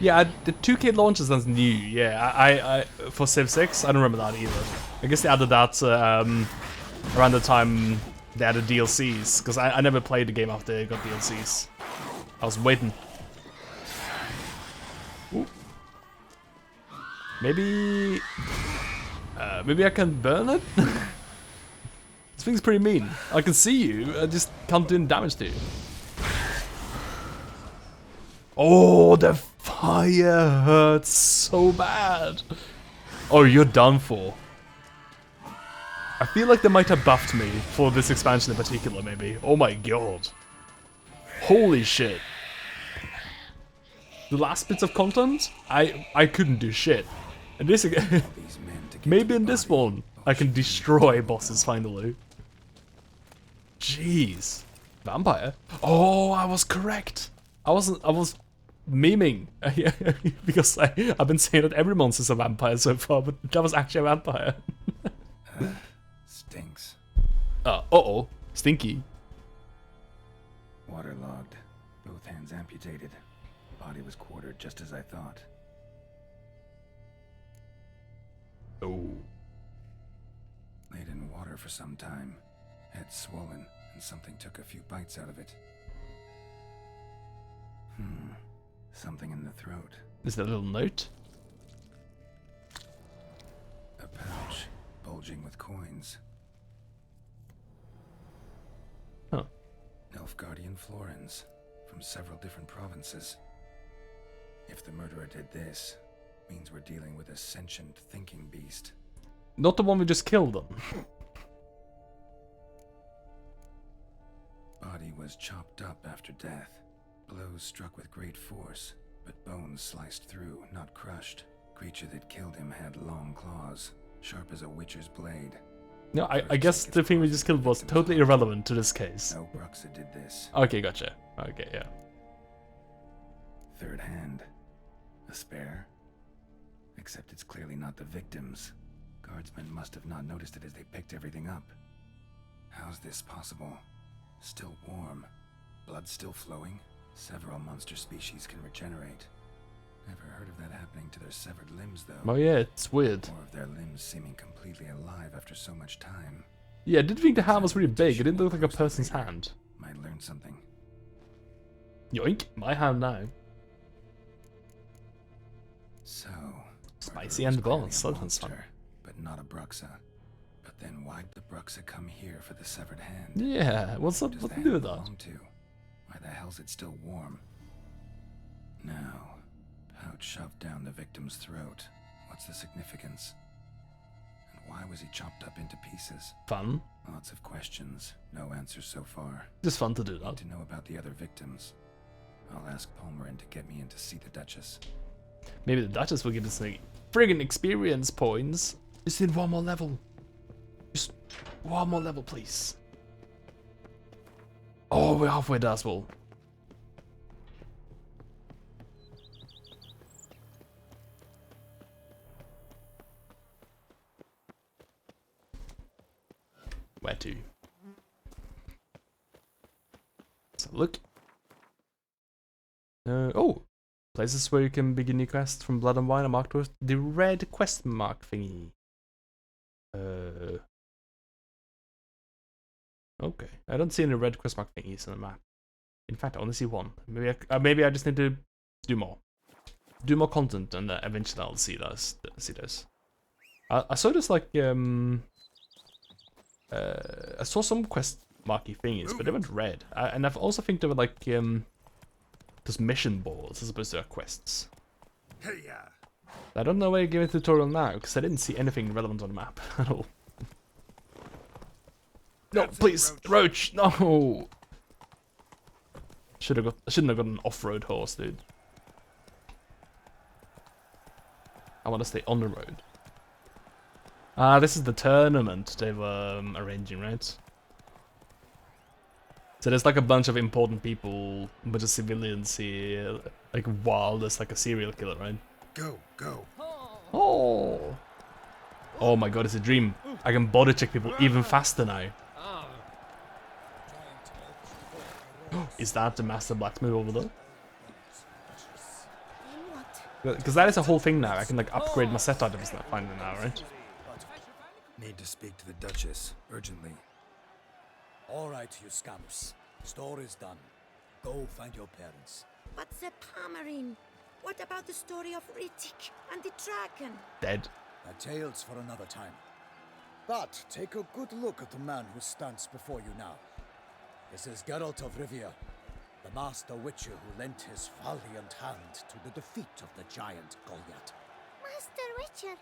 Yeah, the 2K launches that's new. Yeah, I for Civ 6, I don't remember that either. I guess they added that around the time they added DLCs, because I never played the game after they got DLCs. I was waiting. Ooh. Maybe I can burn it? This thing's pretty mean. I can see you, I just can't do any damage to you. Oh, the fire hurts so bad. Oh, you're done for. I feel like they might have buffed me for this expansion in particular, maybe. Oh my god. Holy shit. The last bits of content, I couldn't do shit. And this again, maybe in this one, I can destroy bosses finally. Jeez. Vampire? Oh, I was correct. I was memeing. Because I've been saying that every monster's a vampire so far, but that was actually a vampire. Stinks. Uh-oh. Stinky. Waterlogged. Both hands amputated. Body was quartered just as I thought. Oh. Laid in water for some time. Head swollen, and something took a few bites out of it. Something in the throat. Is that a little note? A pouch, bulging with coins. Huh. Nilfgaardian florins, from several different provinces. If the murderer did this, means we're dealing with a sentient thinking beast. Not the one we just killed them. Body was chopped up after death. Blows struck with great force, but bones sliced through, not crushed. Creature that killed him had long claws, sharp as a witcher's blade. No, I guess the thing we just killed was totally irrelevant to this case. No Bruxa did this. Okay, gotcha. Okay, yeah. Third hand. A spare? Except it's clearly not the victim's. Guardsmen must have not noticed it as they picked everything up. How's this possible? Still warm. Blood still flowing? Several monster species can regenerate. Never heard of that happening to their severed limbs, though. Oh yeah, it's weird. Or of their limbs seeming completely alive after so much time. Yeah, I did think the hand was really big. It didn't look like a person's hand. Might learn something. Yoink, my hand now. So... Spicy and advanced, that sounds fun. But not a Bruxa. But then why'd the Bruxa come here for the severed hand? Yeah, what's up? What to do with that? Why the hell's it still warm? Now, pouch shoved down the victim's throat. What's the significance? And why was he chopped up into pieces? Fun. Lots of questions, no answers so far. Just fun to do that. Need to know about the other victims. I'll ask Palmerin to get me in to see the Duchess. Maybe the Duchess will give us like friggin' experience points. Just in one more level. Just one more level, please. Oh, we're halfway there as well. Where to? Let's have a look. Oh, places where you can begin new quests from Blood and Wine are marked with the red quest mark thingy. Okay, I don't see any red quest mark thingies on the map. In fact, I only see one. Maybe I just need to do more content, and eventually I'll see those. I saw this like I saw some quest marky thingies, but they weren't red. And I also think they were like just mission boards as opposed to quests. I don't know why you give a tutorial now, because I didn't see anything relevant on the map at all. No, please, Roach, no! Shouldn't have got an off-road horse, dude. I want to stay on the road. This is the tournament they were arranging, right? So there's like a bunch of important people, a bunch of civilians here, like Wild is like a serial killer, right? Go, go. Oh! Oh my god, it's a dream. I can body check people even faster now. Is that the master blacksmith over there? What Because that is a whole thing now. I can like upgrade my set items finally now, right? Need to speak to the Duchess urgently. All right, you scamps. Store is done. Go find your parents. But the Pomerine, what about the story of Rittik and the dragon? Dead. Tales for another time. But take a good look at the man who stands before you now. This is Geralt of Rivia, the master witcher who lent his valiant hand to the defeat of the giant Goliath. Master Witcher,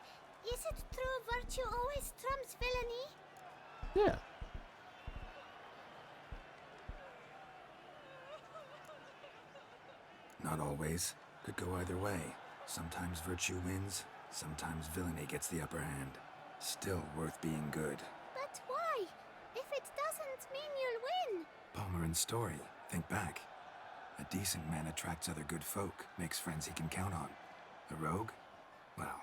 is it true virtue always trumps villainy? Yeah. Not always. Could go either way. Sometimes virtue wins, sometimes villainy gets the upper hand. Still worth being good. But why? If it doesn't mean you'll win. Palmerin's story. Think back. A decent man attracts other good folk, makes friends he can count on. A rogue? Well,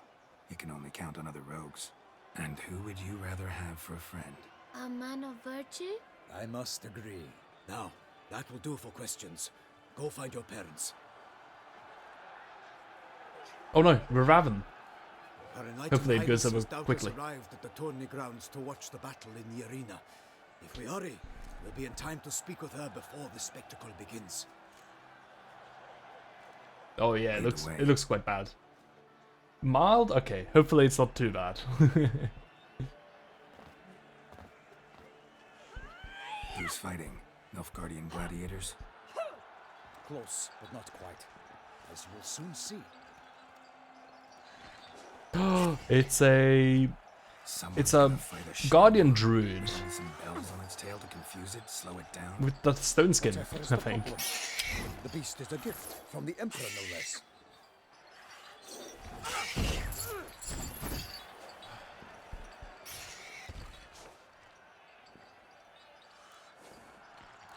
he can only count on other rogues. And who would you rather have for a friend? A man of virtue? I must agree. Now, that will do for questions. Go find your parents. Oh no, we're Raven. Her Enlightened Hopefully it Highness goes over has doubtless quickly. arrived at the tourney grounds to watch the battle in the arena. If we hurry, we'll be in time to speak with her before the spectacle begins. Oh yeah, it looks quite bad. Mild? Okay, hopefully it's not too bad. Who's fighting? Nilfgaardian gladiators? Close, but not quite. As you will soon see. It's a guardian druid Some bells on its tail to confuse it, slow it down. with the stone skin, Whatever is I the think. problem? The beast is a gift from the Emperor, no less.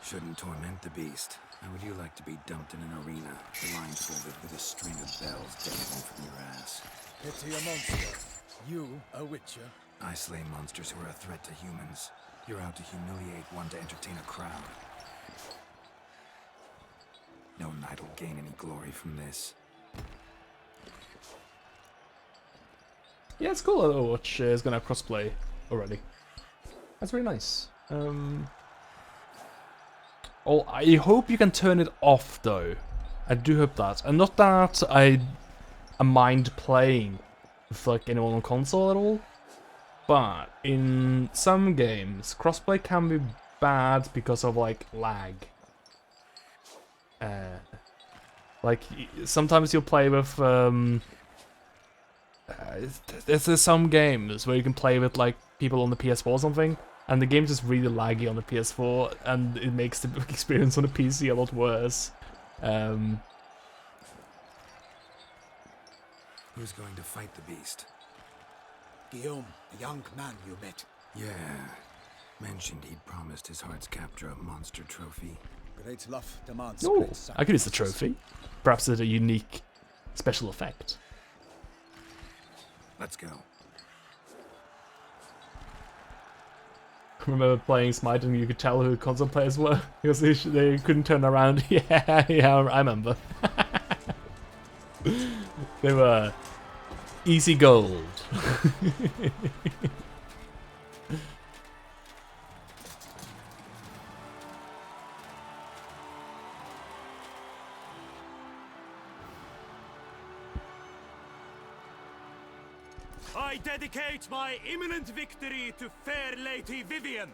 Shouldn't torment the beast. How would you like to be dumped in an arena, blindfolded with a string of bells dangling from your ass? Pity a monster. You, a witcher. I slay monsters who are a threat to humans. You're out to humiliate one to entertain a crowd. No knight will gain any glory from this. Yeah, it's cool that Overwatch is gonna have crossplay already. That's really nice. Oh, I hope you can turn it off though. I do hope that, and not that I mind playing with like anyone on console at all. But in some games, crossplay can be bad because of like lag. Like sometimes you'll play with there's some games where you can play with like people on the PS4 or something, and the game's just really laggy on the PS4, and it makes the experience on the PC a lot worse. Who's going to fight the beast? Guillaume, the young man you met. Yeah. Mentioned he'd promised his heart's capture a monster trophy. Great love demands Oh, great I could use the sacrifices. trophy. Perhaps it's a unique special effect. Let's go. Remember playing Smite and you could tell who console players were because they couldn't turn around. Yeah, I remember. They were easy gold. I dedicate my imminent victory to fair Lady Vivian.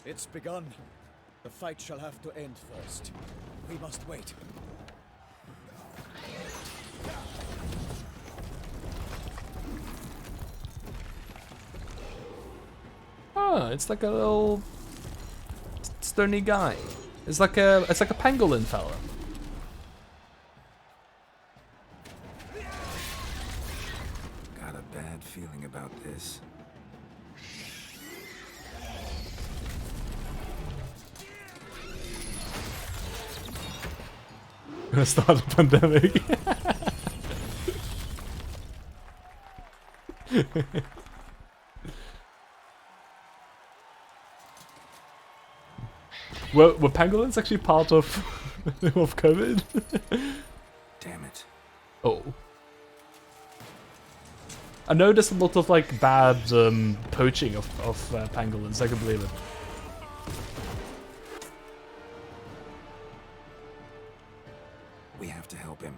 It's begun. The fight shall have to end first. We must wait. Oh, it's like a little stony guy. It's like a pangolin fella. Got a bad feeling about this. Gonna start a pandemic. Were pangolins actually part of of COVID? Damn it. Oh. I know there's a lot of like bad poaching of pangolins. I can believe it. We have to help him.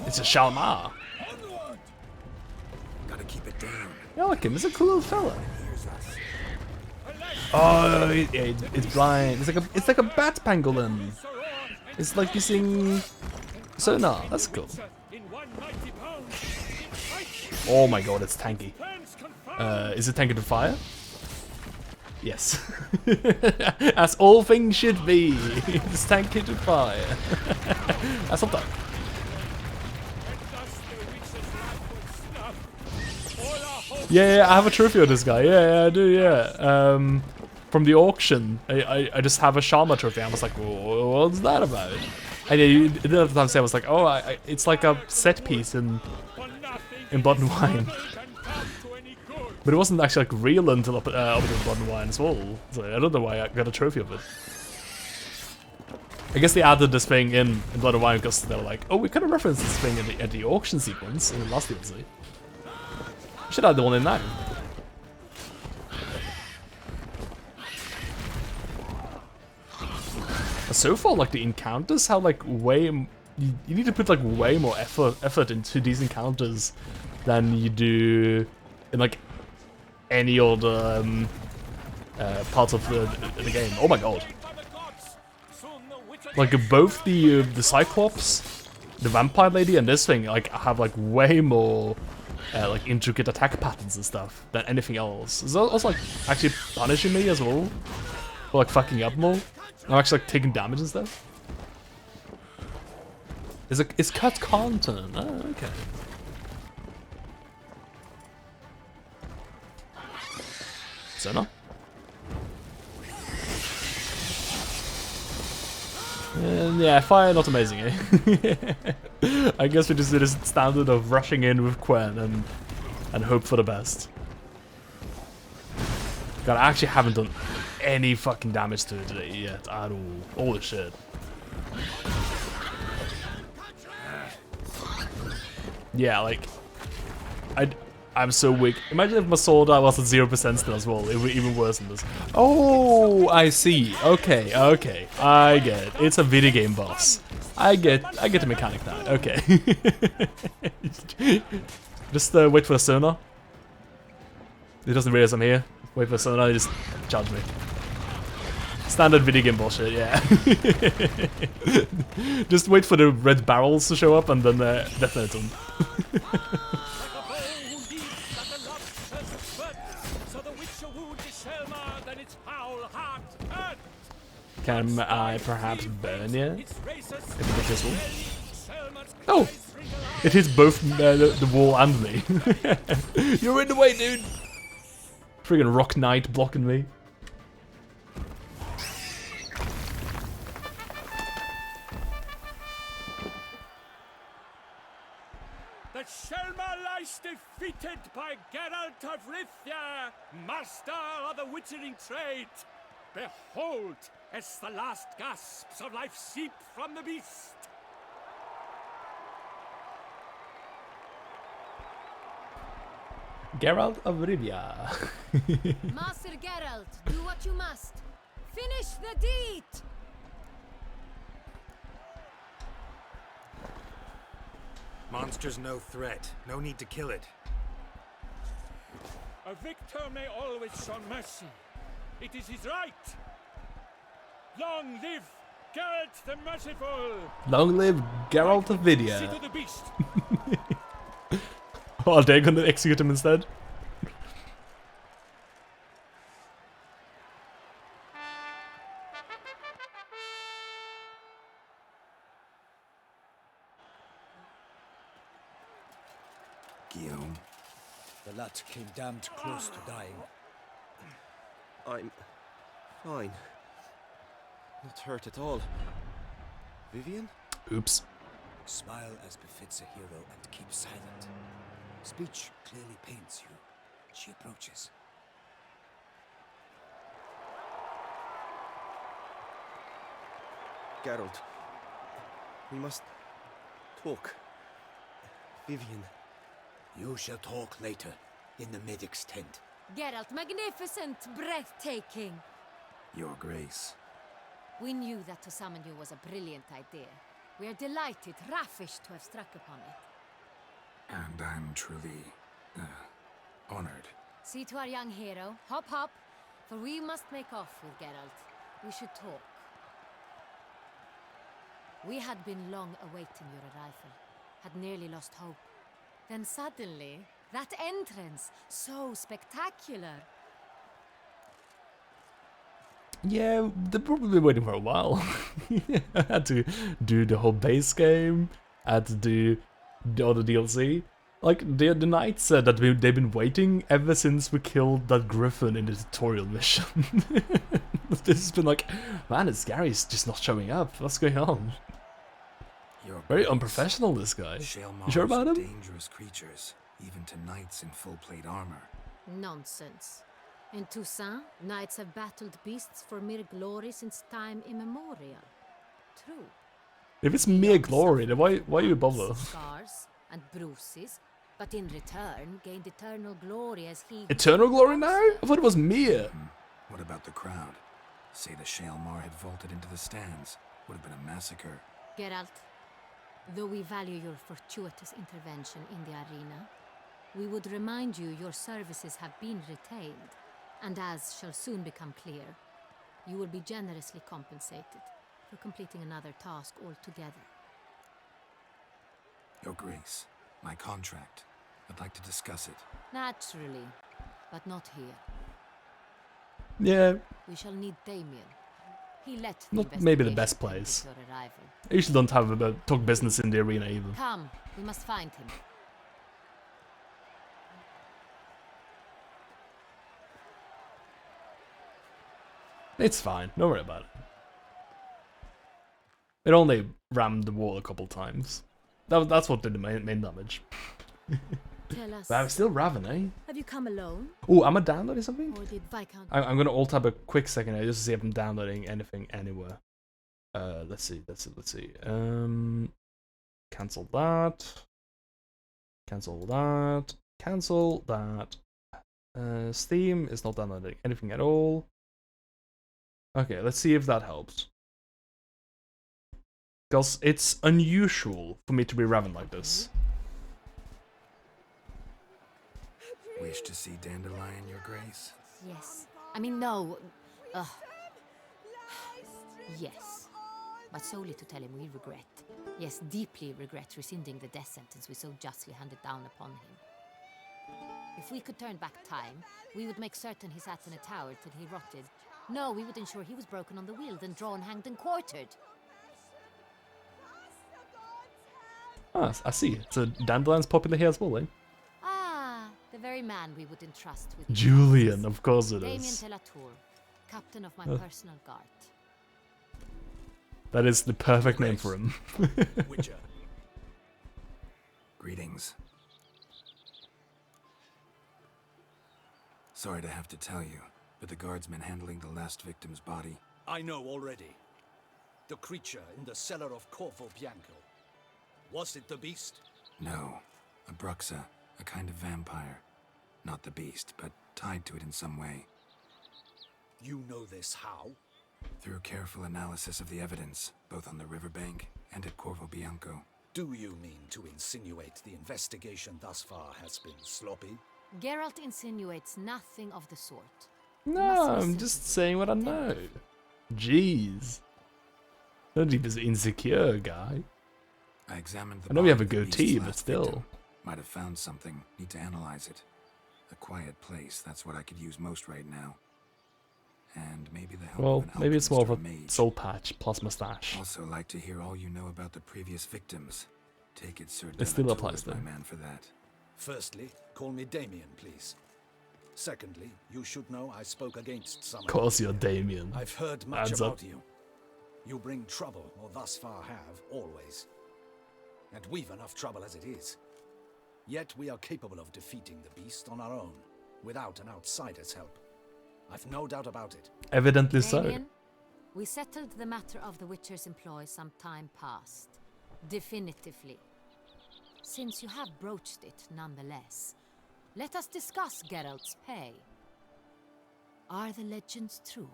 It's a Shalmar. Gotta keep it down. Yeah, look him. He's a cool little fella. Oh, it's blind. It's like a bat pangolin. It's like using sonar. That's cool. Oh my god, it's tanky. Is it tanky to fire? Yes. As all things should be. It's tanky to fire. That's not that. Yeah, I have a trophy of this guy. Yeah, I do. Yeah. From the auction, I just have a Sharma trophy. I was like, what's that about? And you didn't have time to say. I was like, oh, it's like a set piece in Blood and Wine. But it wasn't actually like real until up in Blood and Wine as well. So I don't know why I got a trophy of it. I guess they added this thing in Blood and Wine because they were like, oh, we could have referenced this thing at the auction sequence in the last DLC. Should add the one in now. So far, like the encounters have like you need to put like way more effort into these encounters than you do in like any other parts of the game. Oh my god! Like both the Cyclops, the Vampire Lady, and this thing like have like way more like intricate attack patterns and stuff than anything else. It's also like actually punishing me as well for like fucking up more. I'm actually like taking damage and stuff. It's cut content. Oh, okay. So no. And yeah, fire not amazing, eh? I guess we just did a standard of rushing in with Quen and hope for the best. God, I actually haven't done any fucking damage to it today yet at all. Holy shit. Yeah, like I'm so weak. Imagine if my sword was at 0% still as well. It would be even worse than this. Oh, I see. Okay, okay. I get it. It's a video game boss. I get the mechanic now. Okay. Just wait for the sonar. He doesn't realize I'm here. Wait for the sonar, he just charge me. Standard video game bullshit, yeah. Just wait for the red barrels to show up and then detonate them. Can I perhaps burn you? If it hits wall. Oh! It hits both the wall and me. You're in the way, dude! Friggin' Rock Knight blocking me. The Shelma lies defeated by Geralt of Rithia, master of the witchering trade. Behold, as the last gasps of life seep from the beast. Geralt of Rivia. Master Geralt, do what you must. Finish the deed! Monster's no threat. No need to kill it. A victor may always show mercy. It is his right. Long live Geralt the Merciful! Long live Geralt of Rivia. Oh, they're gonna execute him instead? Guillaume. The lad came damned close to dying. I'm fine. Not hurt at all. Vivian? Oops. Smile as befits a hero and keep silent. Speech clearly pains you. She approaches. Geralt, we must talk. Vivian. You shall talk later, in the medic's tent. Geralt, magnificent, breathtaking. Your Grace. We knew that to summon you was a brilliant idea. We are delighted, ravished to have struck upon it. And I'm truly, honored. See to our young hero. Hop, hop. For we must make off with Geralt. We should talk. We had been long awaiting your arrival. Had nearly lost hope. Then suddenly, that entrance, so spectacular. Yeah, they've probably been waiting for a while. I had to do the whole base game. I had to do the other DLC. Like, the knights said that they've been waiting ever since we killed that griffin in the tutorial mission. This has been like, man, this Gary's just not showing up. What's going on? Very unprofessional, this guy. You sure about him? Dangerous creatures, even to knights in full plate armor. Nonsense. In Toussaint, knights have battled beasts for mere glory since time immemorial. True. If it's mere glory, then why you bother? Scars and bruises, but in return gained eternal glory as he... Eternal glory now? I thought it was mere. What about the crowd? Say the Shaelmar had vaulted into the stands. Would have been a massacre. Geralt, though we value your fortuitous intervention in the arena, we would remind you your services have been retained, and as shall soon become clear, you will be generously compensated for completing another task altogether. Your Grace, my contract. I'd like to discuss it. Naturally, but not here. Yeah. We shall need Damien. He let the Not maybe the investigation best pending place. your arrival. I usually don't have a talk business in the arena either. Come, we must find him. It's fine, don't worry about it. It only rammed the wall a couple times. That's what did the main damage. Tell us. But I'm still Raven, eh? Have you come alone? Oh, am I downloading something? Or did Viscount... I'm gonna alt tab a quick second here just to see if I'm downloading anything anywhere. Let's see. Cancel that. Cancel that. Cancel that. Steam is not downloading anything at all. Okay, let's see if that helps. Because it's unusual for me to be Raven like this. Wish to see Dandelion, Your Grace? Yes. I mean, no. Yes. But solely to tell him we regret. Yes, deeply regret rescinding the death sentence we so justly handed down upon him. If we could turn back time, we would make certain he sat in a tower till he rotted. No, we would ensure he was broken on the wheel, then drawn, hanged, and quartered. Ah, I see. So Dandelion's popular here as well, eh? Ah, the very man we would entrust with... Julian, of course it Damien is. Telatour, captain of my personal guard. That is the perfect name for him. Witcher. Greetings. Sorry to have to tell you, but the guardsmen handling the last victim's body... I know already. The creature in the cellar of Corvo Bianco. Was it the beast? No. A Bruxa, a kind of vampire. Not the beast, but tied to it in some way. You know this how? Through careful analysis of the evidence, both on the riverbank and at Corvo Bianco. Do you mean to insinuate the investigation thus far has been sloppy? Geralt insinuates nothing of the sort. No, I'm just saying what I know. Jeez. Don't be this insecure guy. I examined the I know we have a body of the goatee, beast's but last still. victim. Might have found something. Need to analyze it. A quiet place, that's what I could use most right now. And maybe the help Well, of an maybe it's more of alchemist or a mage. soul patch plus mustache. Also like to hear all you know about the previous victims. Take it, Sir It still Delatour applies is my though. man for that. Firstly, call me Damien, please. Secondly, you should know I spoke against some. Of course you're Damien. I've heard much Hands about up. you. You bring trouble, or thus far have, always. And we've enough trouble as it is. Yet we are capable of defeating the beast on our own, without an outsider's help. I've no doubt about it. Evidently so. Damien, we settled the matter of the Witcher's employ some time past. Definitively. Since you have broached it nonetheless, let us discuss Geralt's pay. Are the legends true?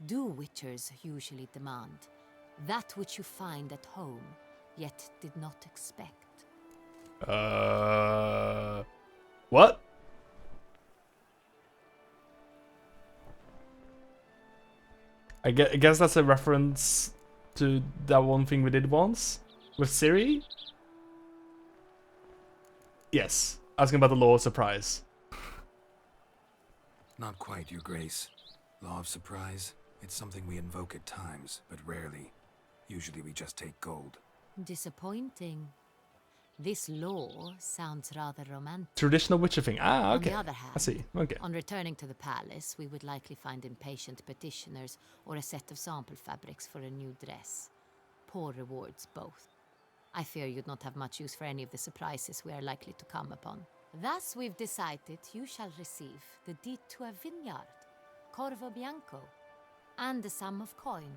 Do Witchers usually demand that which you find at home, yet did not expect? What? I guess that's a reference to that one thing we did once with Siri. Yes, asking about the law of surprise. Not quite, Your Grace. Law of surprise, it's something we invoke at times, but rarely. Usually we just take gold. Disappointing. This law sounds rather romantic. Traditional Witcher thing. Ah, okay. On the other hand, I see. Okay. On returning to the palace, we would likely find impatient petitioners or a set of sample fabrics for a new dress. Poor rewards, both. I fear you'd not have much use for any of the surprises we are likely to come upon. Thus, we've decided you shall receive the deed to a vineyard, Corvo Bianco, and a sum of coin.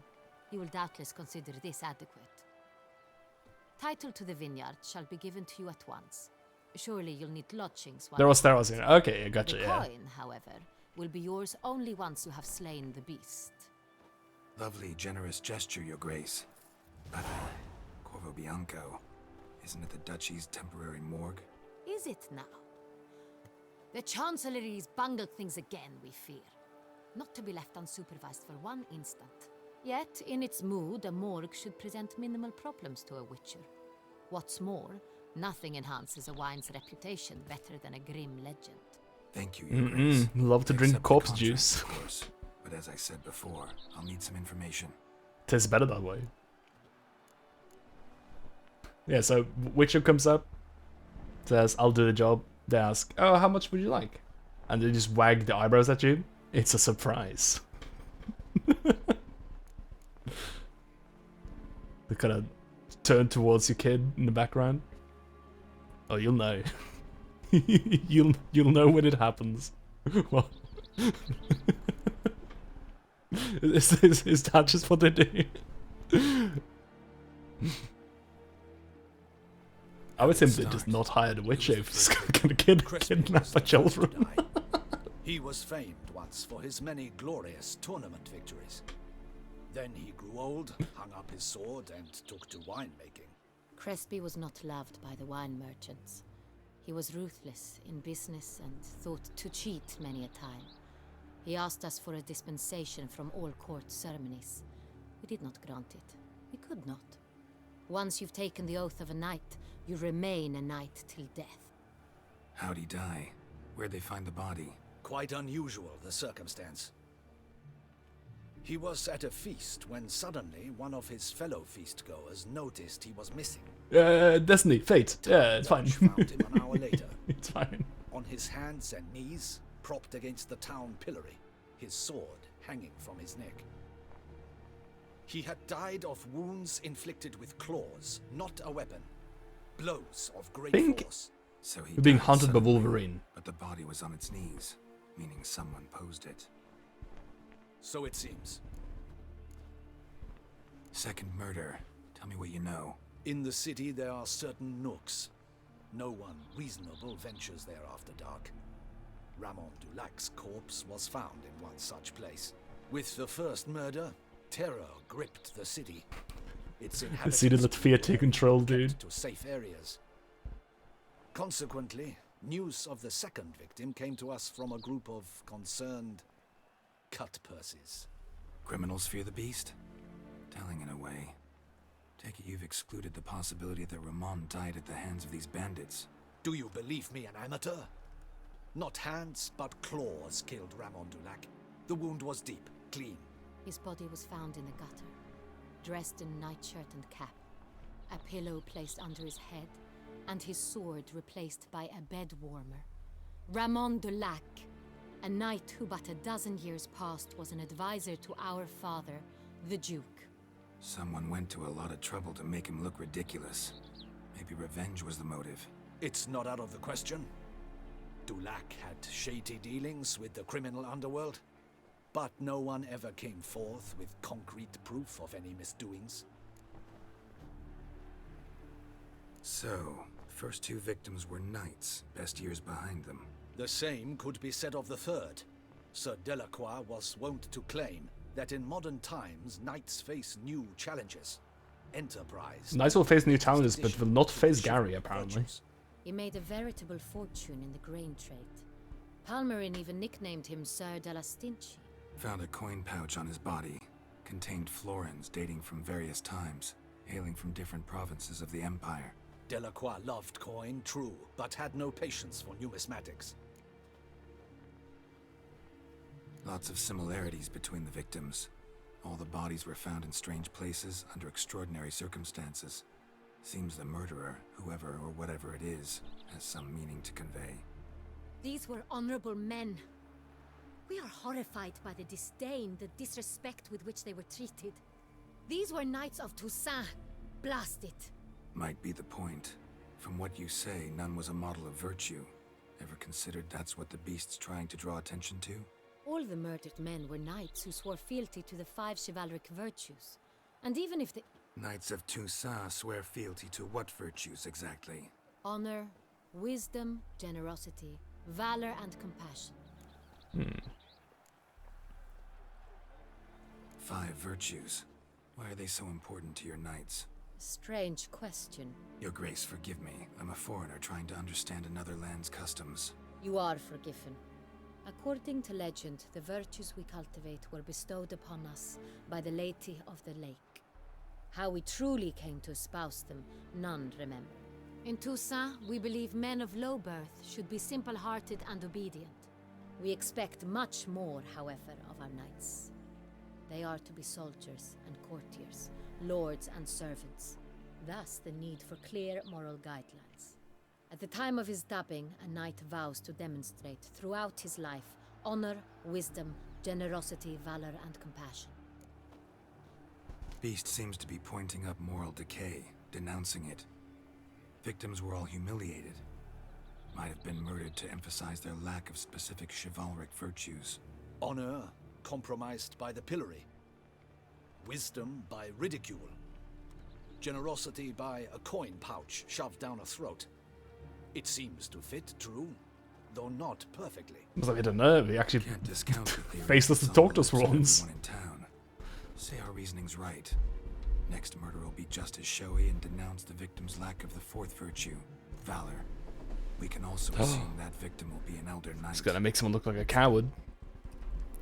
You will doubtless consider this adequate. Title to the vineyard shall be given to you at once. Surely you'll need lodgings while... There was in it. Okay, I gotcha, the yeah. coin, however, will be yours only once you have slain the beast. Lovely, generous gesture, Your Grace. But, Corvo Bianco, isn't it the Duchy's temporary morgue? Is it now? The Chancellery's bungled things again, we fear. Not to be left unsupervised for one instant. Yet, in its mood, a morgue should present minimal problems to a Witcher. What's more, nothing enhances a wine's reputation better than a grim legend. Thank you, Your Grace. Love to drink Accept the corpse contract, juice. Of course. But as I said before, I'll need some information. Tastes better that way. Yeah, so Witcher comes up, says, I'll do the job. They ask, oh, how much would you like? And they just wag the eyebrows at you. It's a surprise. They kind of turn towards your kid in the background. Oh, you'll know. you'll know when it happens. What? Is that just what they do? I would simply just not hire the Witcher if he's gonna kidnap my children. He was famed once for his many glorious tournament victories. Then he grew old, hung up his sword, and took to winemaking. Crespi was not loved by the wine merchants. He was ruthless in business and thought to cheat many a time. He asked us for a dispensation from all court ceremonies. We did not grant it. We could not. Once you've taken the oath of a knight, you remain a knight till death. How'd he die? Where'd they find the body? Quite unusual, the circumstance. He was at a feast when suddenly one of his fellow feastgoers noticed he was missing. Destiny, fate. Yeah, it's fine. Found him an hour later. It's fine. On his hands and knees, propped against the town pillory, his sword hanging from his neck. He had died of wounds inflicted with claws, not a weapon. Blows of great force. So he You're being died hunted by suddenly, Wolverine. But the body was on its knees, meaning someone posed it. So it seems. Second murder. Tell me what you know. In the city there are certain nooks. No one reasonable ventures there after dark. Ramon Dulac's corpse was found in one such place. With the first murder, terror gripped the city. Its The city let fear take control, dude. to safe areas. Consequently, news of the second victim came to us from a group of concerned cut purses. Criminals fear the beast? Telling in a way. Take it you've excluded the possibility that Ramon died at the hands of these bandits. Do you believe me an amateur? Not hands, but claws killed Ramon Dulac. The wound was deep, clean. His body was found in the gutter, dressed in nightshirt and cap, a pillow placed under his head, and his sword replaced by a bed warmer. Ramon Dulac, a knight who but a dozen years past was an advisor to our father, the Duke. Someone went to a lot of trouble to make him look ridiculous. Maybe revenge was the motive. It's not out of the question. Dulac had shady dealings with the criminal underworld, but no one ever came forth with concrete proof of any misdoings. So, first two victims were knights, best years behind them. The same could be said of the third. Sir Delacroix was wont to claim that in modern times, knights face new challenges. Enterprise. Knights will face new challenges, but will not face Gary, apparently. He made a veritable fortune in the grain trade. Palmerin even nicknamed him Sir de la Stinchi. Found a coin pouch on his body. Contained florins dating from various times, hailing from different provinces of the Empire. Delacroix loved coin, true, but had no patience for numismatics. Lots of similarities between the victims. All the bodies were found in strange places under extraordinary circumstances. Seems the murderer, whoever or whatever it is, has some meaning to convey. These were honorable men. We are horrified by the disdain, the disrespect with which they were treated. These were knights of Toussaint. Blast it. Might be the point. From what you say, none was a model of virtue. Ever considered that's what the beast's trying to draw attention to? All the murdered men were knights who swore fealty to the 5 chivalric virtues. And even if the Knights of Toussaint swear fealty to what virtues exactly? honor, wisdom, generosity, valor, and compassion. 5 virtues. Why are they so important to your knights? Strange question. Your Grace, forgive me. I'm a foreigner trying to understand another land's customs. You are forgiven. According to legend, the virtues we cultivate were bestowed upon us by the Lady of the Lake. How we truly came to espouse them, none remember. In Toussaint, we believe men of low birth should be simple-hearted and obedient. We expect much more, however, of our knights. They are to be soldiers and courtiers, lords and servants. Thus, the need for clear moral guidelines. At the time of his dubbing, a knight vows to demonstrate throughout his life honor, wisdom, generosity, valor, and compassion. Beast seems to be pointing up moral decay, denouncing it. Victims were all humiliated. Might have been murdered to emphasize their lack of specific chivalric virtues. Honor compromised by the pillory. Wisdom by ridicule. Generosity by a coin pouch shoved down a throat. It seems to fit, true, though not perfectly. It's like, I don't know, he actually Can't discount the theory faced us to that talk to us some for of once. everyone in town. Say our reasoning's right. Next murder will be just as showy and denounce the victim's lack of the 4th virtue, valor. We can also assume that victim will be an elder knight. It's gonna make someone look like a coward.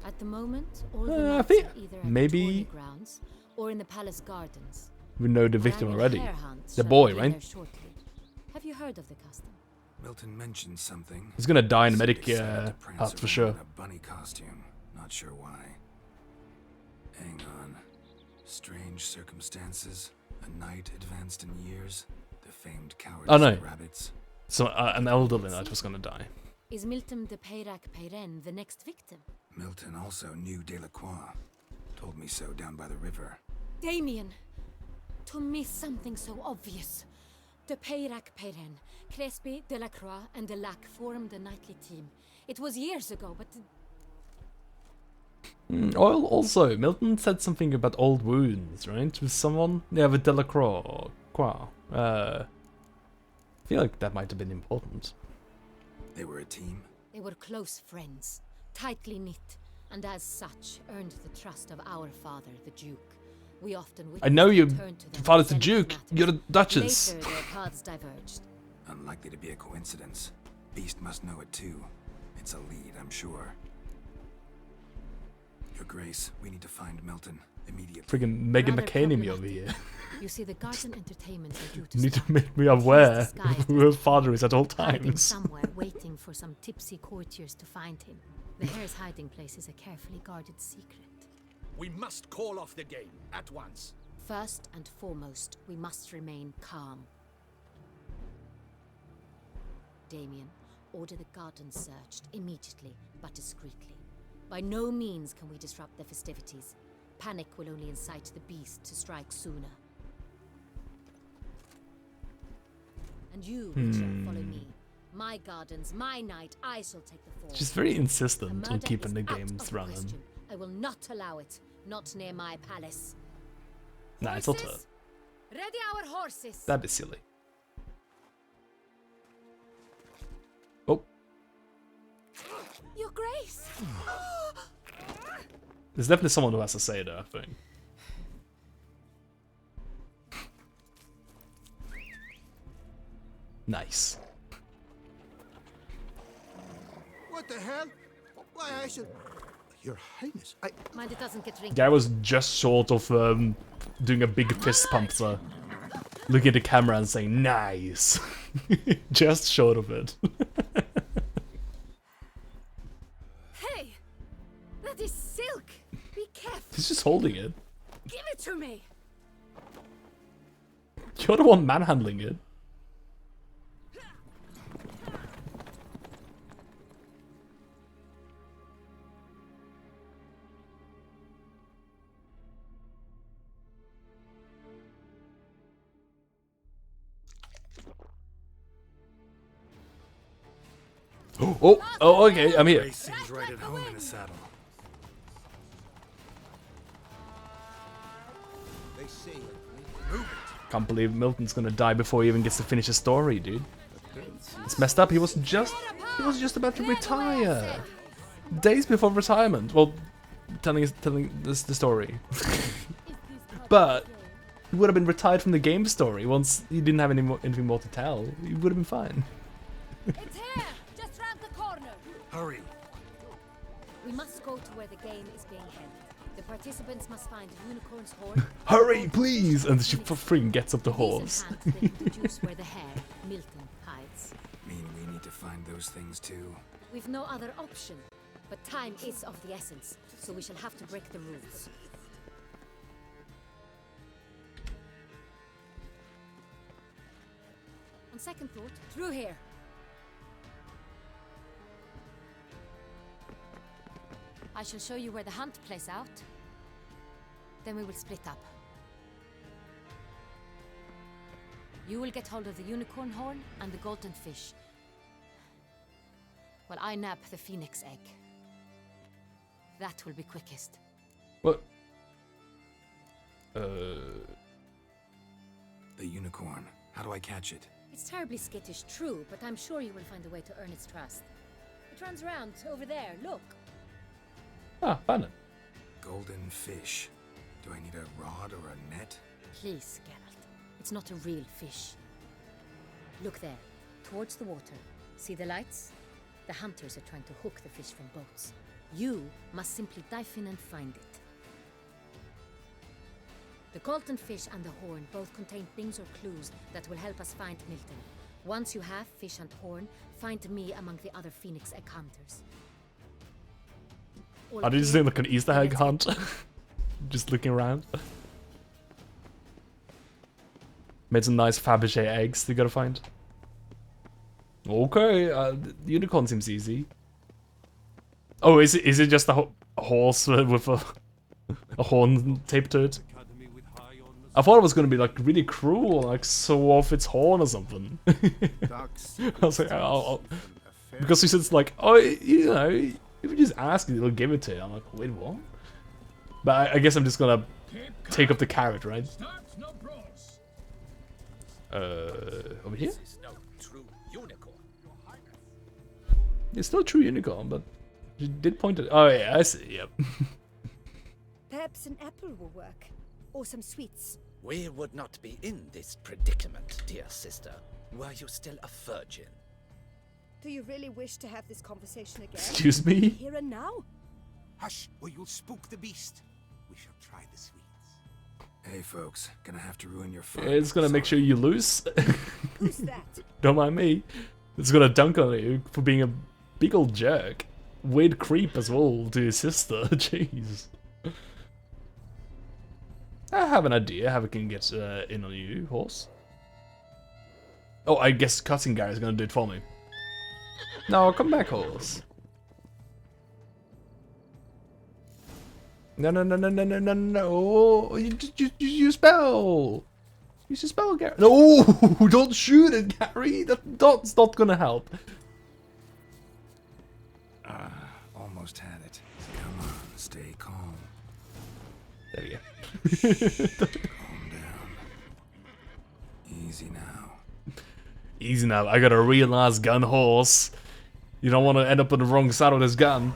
At the moment, all the I knights think are either at maybe- the tourney grounds or in the palace gardens. We know the An victim annual already. hare hunt The shall boy, begin right? there shortly. Have you heard of the custom? Milton mentioned something. He's gonna die in a Seemed medic excited to prance hut for around sure. in a bunny costume. Not sure why. Hang on. Strange circumstances. A knight advanced in years. The famed cowardice Oh, no. of rabbits. So an elderly knight was gonna die. Is Milton de Peyrac-Peyren the next victim? Milton also knew Delacroix. Told me so down by the river. Damien! To miss something so obvious. De Peyrac-Peyren, Crespi, Delacroix, and Delac formed a knightly team. It was years ago, but Also, Milton said something about old wounds, right? With someone? Yeah, with Delacroix. I feel like that might have been important. They were a team? they were close friends, tightly knit, and as such earned the trust of our father, the Duke. We often I know you, turn to them father's for the delicate Duke. matters. You're the Duchess. Later, their paths diverged. Unlikely to be a coincidence. Beast must know it too. It's a lead, I'm sure. Your Grace, we need to find Milton immediately. Friggin' Megan Rather McCain me over here. You see, the garden entertainments are due to You need to start. make me aware disguised who her father is at all Hiding times. somewhere, waiting for some tipsy courtiers to find him. The hare's hiding place is a carefully guarded secret. We must call off the game at once. First and foremost, we must remain calm. Damien, order the garden searched immediately, but discreetly. By no means can we disrupt the festivities. Panic will only incite the beast to strike sooner. And you, Witcher, follow me. My gardens, my night, I shall take the fall. She's very The insistent on murder keeping is the out games of the running. question. I will not allow it. Not near my palace. Nah, it's not her. Ready our horses. That'd be silly. Oh, Your Grace. there's definitely someone who has to say that, I think. Nice. What the hell? Why, I should... Your Highness, I... Mind it doesn't get drinking. Guy was just short of doing a big fist pump there. Looking at the camera and saying, nice. Just short of it. Hey! That is silk! Be careful! He's just holding it. Give it to me! You're the one manhandling it. Oh, okay, I'm here. Grace seems right at home in the saddle. They say... Can't believe Milton's gonna die before he even gets to finish his story, dude. It's messed up. He was just about to retire. Days before retirement. Well, telling this the story. But he would have been retired from the game story once he didn't have anything more to tell. He would have been fine. It's here! Just round the corner! Hurry. We must go to where the game is being held. The participants must find a unicorn's horn. Hurry, please! And she freaking gets up the horse. Where the hare, Milton, hides. Mean we need to find those things too. We've no other option. But time is of the essence, so we shall have to break the rules. On second thought, through here. I shall show you where the hunt plays out. Then we will split up. You will get hold of the unicorn horn and the golden fish. While I nab the phoenix egg. That will be quickest. What? The unicorn. How do I catch it? It's terribly skittish, true, but I'm sure you will find a way to earn its trust. It runs around over there, look. Ah, found it. Golden fish. Do I need a rod or a net? Please, Geralt. It's not a real fish. Look there, towards the water. See the lights? The hunters are trying to hook the fish from boats. You must simply dive in and find it. The golden fish and the horn both contain things or clues that will help us find Milton. Once you have fish and horn, find me among the other phoenix egg hunters. Are they just doing like an Easter egg hunt? Just looking around. Made some nice Fabergé eggs they gotta find. Okay, the unicorn seems easy. Oh, is it just a horse with a horn taped to it? I thought it was gonna be like really cruel, like sew off its horn or something. I was like, oh, because she says like, oh, you know, if you just ask it, it'll give it to you. I'm like, wait, what? But I guess I'm just gonna take up the carrot, right? Over here? It's not a true unicorn, but you did point it. Oh yeah, I see. Yep. Perhaps an apple will work, or some sweets. We would not be in this predicament, dear sister, were you still a virgin. Do you really wish to have this conversation again? Excuse me? Here and now? Hush, or you'll spook the beast. We shall try the sweets. Hey folks, gonna have to ruin your fun. It's gonna make sure you lose. Who's that? Don't mind me. It's gonna dunk on you for being a big old jerk. Weird creep as well to his sister. Jeez. I have an idea how we can get in on you, horse. Oh, I guess Cutting Guy is gonna do it for me. No, come back, horse. No, no, no, no, no, no, no, no. You spell. Use your spell, Gary. No, don't shoot it, Gary. That's not gonna help. Almost had it. Come on, stay calm. There we go. Calm down. Easy now. Easy now. I got a real nice gun horse. You don't want to end up on the wrong side of this gun.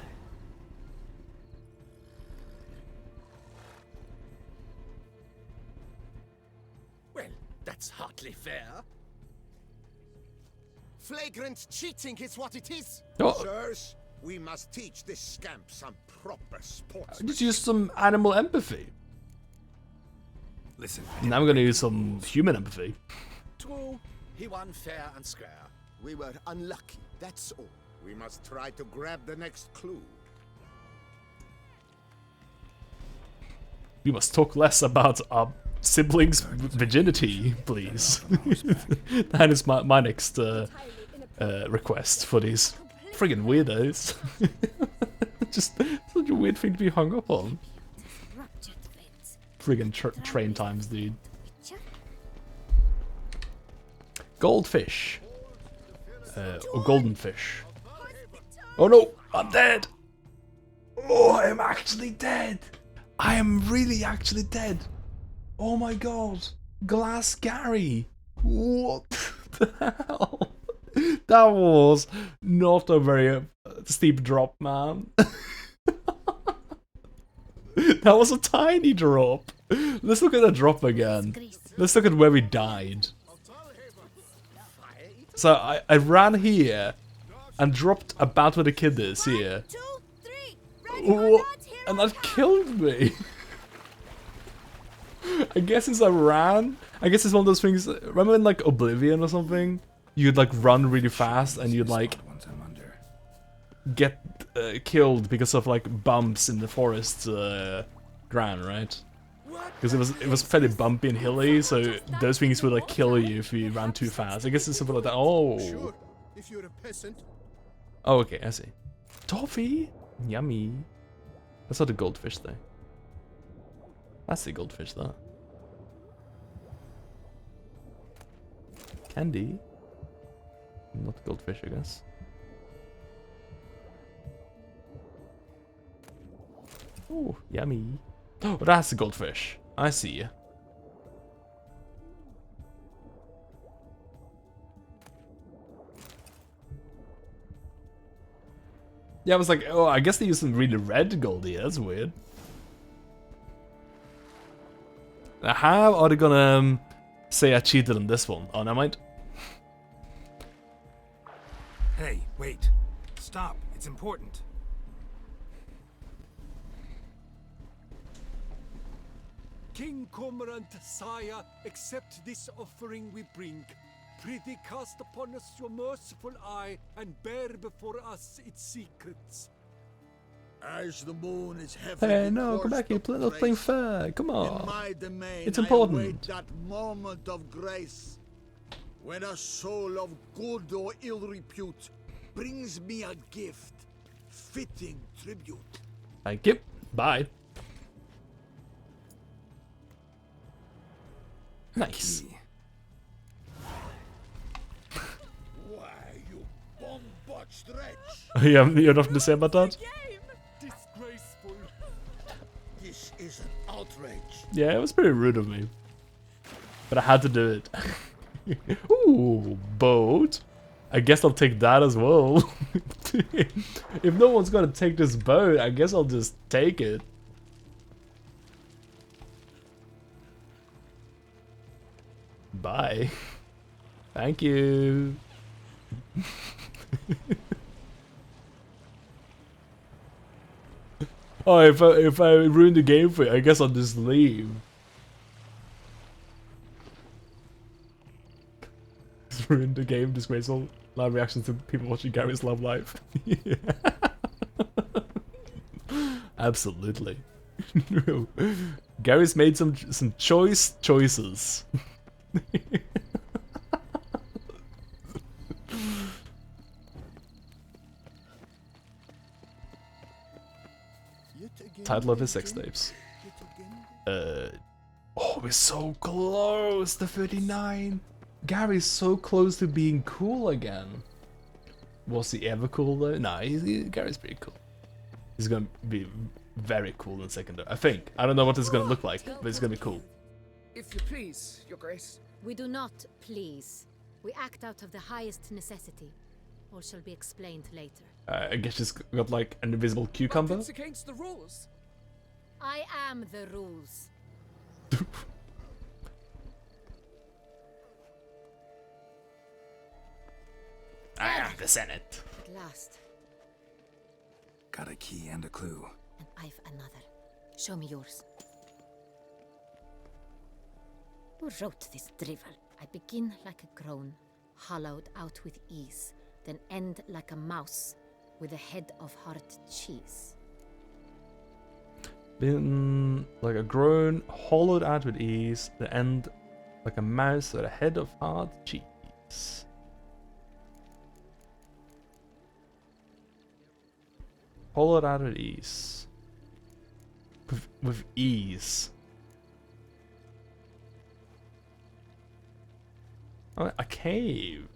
Well, that's hardly fair. Flagrant cheating is what it is. Oh. Sirs, we must teach this scamp some proper sports. Just use some animal empathy. Listen. Now I'm gonna use some human empathy. True, he won fair and square. We were unlucky, that's all. We must try to grab the next clue. We must talk less about our siblings' virginity, please. That is my next request for these friggin' weirdos. Just such a weird thing to be hung up on. Friggin' train times, dude. Goldfish. Or golden fish. Oh no, I'm dead! Oh, I'm actually dead! I am really actually dead! Oh my god! Glass Gary! What the hell? That was not a very steep drop, man. That was a tiny drop. Let's look at the drop again. Let's look at where we died. So I ran here and dropped about where the kid is here. And that killed me. I guess since I ran, I guess it's one of those things. Remember in like Oblivion or something? You'd like run really fast and you'd like get killed because of like bumps in the forest ground, right? Because it was fairly bumpy and hilly, so those things would like kill you if you ran too fast. I guess it's something like that. Oh. Sure, if you're a peasant. Oh, okay, I see. Toffee, yummy. That's not a goldfish though. That's the goldfish though. Candy. Not goldfish, I guess. Oh, yummy. Oh, that's a goldfish. I see you. Yeah, I was like, oh, I guess they used some really red gold here. That's weird. Now, how are they gonna say I cheated on this one? Oh, never mind. Hey, wait. Stop. It's important. King Cormorant, sire, accept this offering we bring. Prithee cast upon us your merciful eye, and bear before us its secrets. As the moon is heavy. Hey, no, come back here. Let's play fair. Come on. In my domain, It's I important. await that moment of grace, when a soul of good or ill repute brings me a gift, fitting tribute. Thank you. Bye. Nice. Why, you bomb-botched wretch! Yeah, you have nothing to say about that? Disgraceful. This is an outrage. Yeah, it was pretty rude of me. But I had to do it. Ooh, boat. I guess I'll take that as well. If no one's gonna take this boat, I guess I'll just take it. Bye. Thank you. Oh, if I ruin the game for you, I guess I'll just leave. Ruin the game, disgraceful. Live reactions to people watching Gary's Love Life. Yeah. Absolutely. Gary's made some choices. Title of his sex tapes. Oh, we're so close to 39. Gary's so close to being cool again. Was he ever cool though? Nah, Gary's pretty cool. He's gonna be very cool in secondary, I think. I don't know what it's gonna look like, but it's gonna be cool. If you please, Your Grace. We do not please. We act out of the highest necessity. All shall be explained later. I guess she's got like an invisible cucumber. It's against the rules. I am the rules. I am the Senate. At last. Got a key and a clue. And I've another. Show me yours. Who wrote this drivel? I begin like a groan, hollowed out with ease, then end like a mouse with a head of hard cheese. Been like a groan, hollowed out with ease, the end like a mouse with a head of hard cheese. Hollowed out with ease. With ease. Oh, a cave.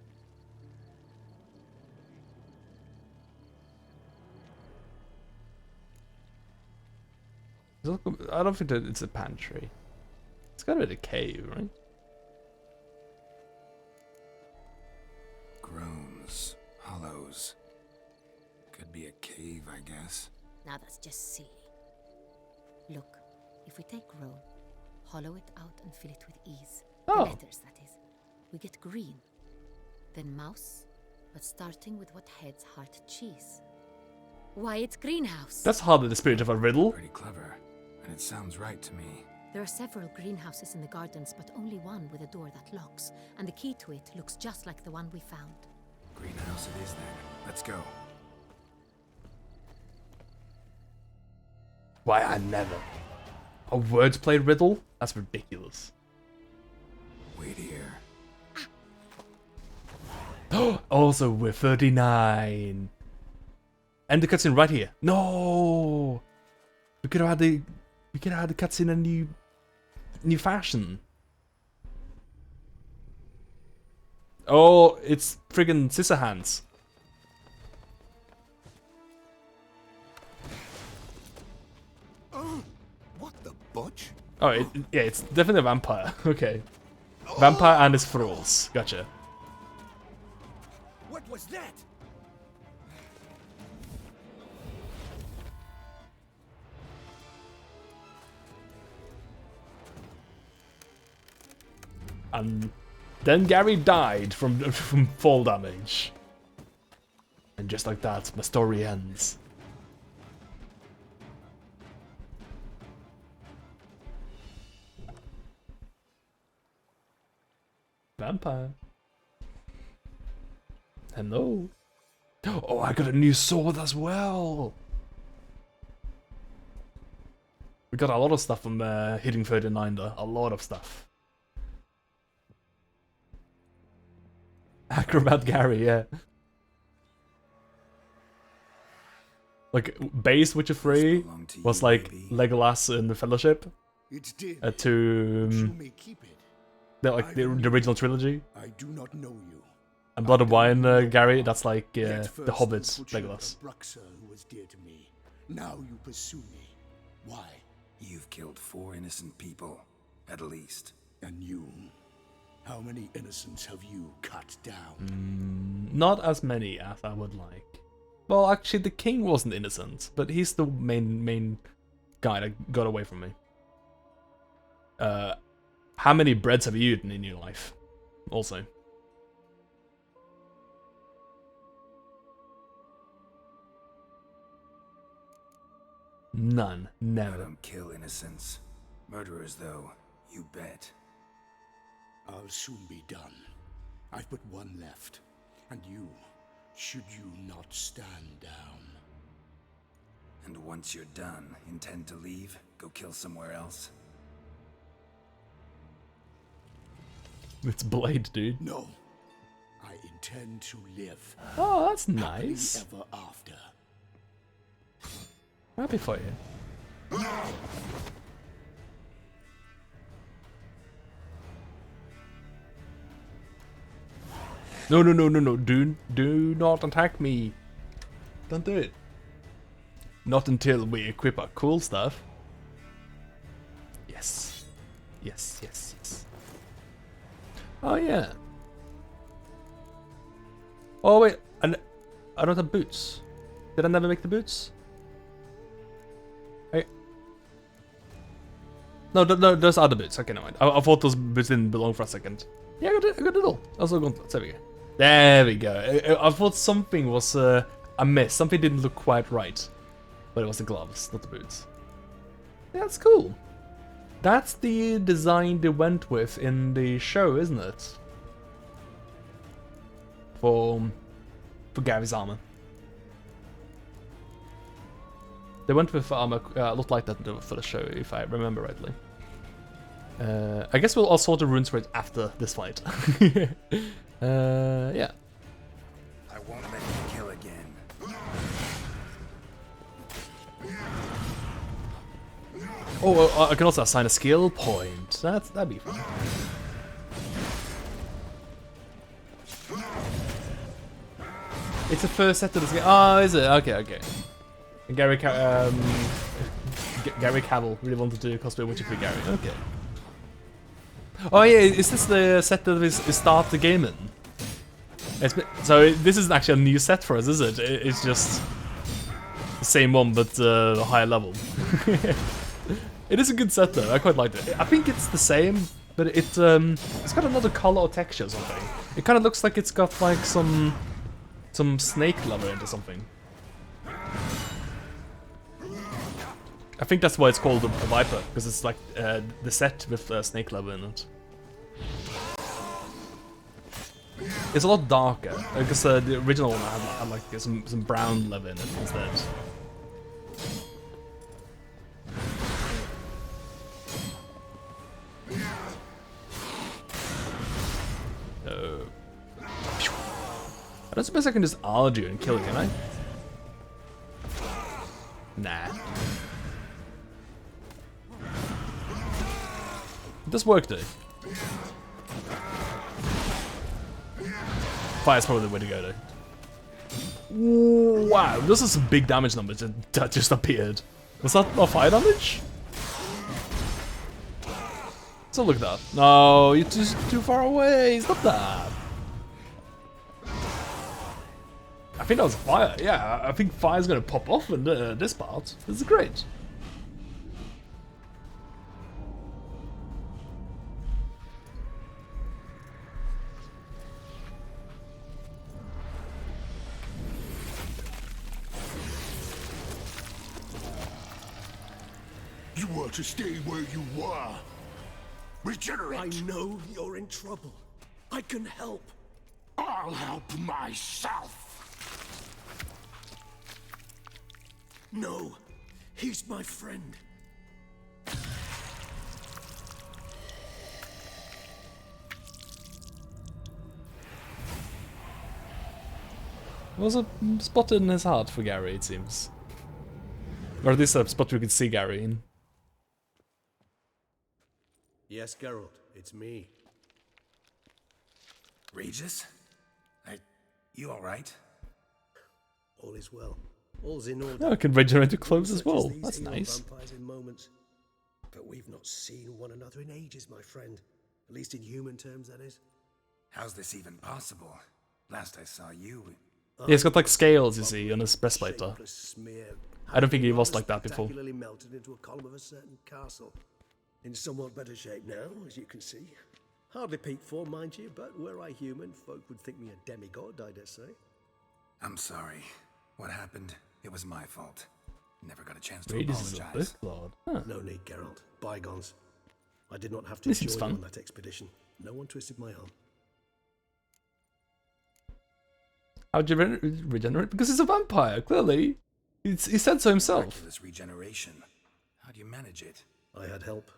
I don't think that it's a pantry. It's gotta be a cave, right? Groans, hollows. Could be a cave, I guess. Now that's just silly. Look, if we take groan, hollow it out and fill it with ease. Oh. The letters, that is. We get green. Then mouse, but starting with what heads hard cheese. Why, it's greenhouse. That's hardly the spirit of a riddle. Pretty clever, and it sounds right to me. There are several greenhouses in the gardens, but only one with a door that locks, and the key to it looks just like the one we found. Greenhouse it is then. Let's go. Why, I never. A wordplay riddle? That's ridiculous. Wait here. Also, we're 39. And the cutscene right here. No! We could have had the cutscene in a new fashion. Oh, it's friggin' Scissorhands. What the butch? Oh, yeah, it's definitely a vampire. Okay. Vampire and his thralls. Gotcha. What was that? And then Gary died from fall damage. And just like that, my story ends. Vampire. Hello. Oh, I got a new sword as well. We got a lot of stuff from hitting 39 though. A lot of stuff. Acrobat Gary, yeah. Like, base Witcher 3 was like Legolas in the Fellowship. It's dead. To You may keep it. the original trilogy. I do not know you. And Blood and Wine, Gary, that's like Yet the first Hobbits, you butchered Legolas. a Bruxer who was dear to me. Now you pursue me. Why? You've killed 4 innocent people, at least. And you? How many innocents have you cut down? Not as many as I would like. Well, actually, the king wasn't innocent, but he's the main guy that got away from me. How many breads have you eaten in your life? Also. None. I Never. don't kill innocents. Murderers, though, you bet. I'll soon be done. I've but one left. And you, should you not stand down. And once you're done, intend to leave? Go kill somewhere else? It's Blade, dude. No. I intend to live. Oh, that's happily nice. Ever after. Happy for you. No, no, no, no, no. Do not attack me. Don't do it. Not until we equip our cool stuff. Yes. Yes, yes, yes. Oh, yeah. Oh, wait. I don't have boots. Did I never make the boots? No, there's other boots. Okay, no mind. I thought those boots didn't belong for a second. Yeah, I got it all. Also gauntlets. There we go. There we go. I thought something was amiss. Something didn't look quite right. But it was the gloves, not the boots. Yeah, that's cool. That's the design they went with in the show, isn't it? For Gary's armor. They went with armor a lot like that for the show, if I remember rightly. I guess we'll all sort the runes for it after this fight. Yeah. I won't let you kill again. Oh, I can also assign a skill point. That'd be fun. It's the first set of this game. Oh, is it? Okay, okay. And Gary Cavill really wanted to cosplay Witcher 3 Gary. Okay. Oh yeah, is this the set that we start the game in? So this isn't actually a new set for us, is it? It's just the same one, but higher level. It is a good set though. I quite liked it. I think it's the same, but it's got another color or texture or something. It kind of looks like it's got like some snake leather into something. I think that's why it's called a Viper, because it's like the set with snake leather in it. It's a lot darker, because the original one had like some brown leather in it instead. I don't suppose I can just argue and kill it, can I? Nah. It does work though. Fire's probably the way to go though. Wow, this is some big damage numbers that just appeared. Was that not fire damage? So look at that. No, you're just too far away. Stop that. I think that was fire. Yeah, I think fire's gonna pop off in this part. This is great. You were to stay where you were. Regenerate. I know you're in trouble. I can help. I'll help myself. No, he's my friend. There was a spot in his heart for Gary, it seems. Or at least a spot we could see Gary in. Yes, Geralt, it's me. Regis? You alright? All is well. All's in order. Oh, I can regenerate the clothes as well. These That's evil nice. vampires in moments. But we've not seen one another in ages, my friend. At least in human terms, that is. How's this even possible? Last I saw you... Yeah, he's got like scales, you see, on his breastplate there. I don't think he was like that before. Spectacularly melted into a column of a certain castle. In somewhat better shape now, as you can see. Hardly peak form, mind you, but were I human, folk would think me a demigod, I dare say. I'm sorry. What happened? It was my fault. Never got a chance to Regis is a apologize. Lord. Huh. No need, Geralt. Bygones. I did not have to This seems join you fun. on that expedition. No one twisted my arm. How'd you regenerate? Because he's a vampire, clearly. He said so himself. Miraculous regeneration. How do you manage it? I had help.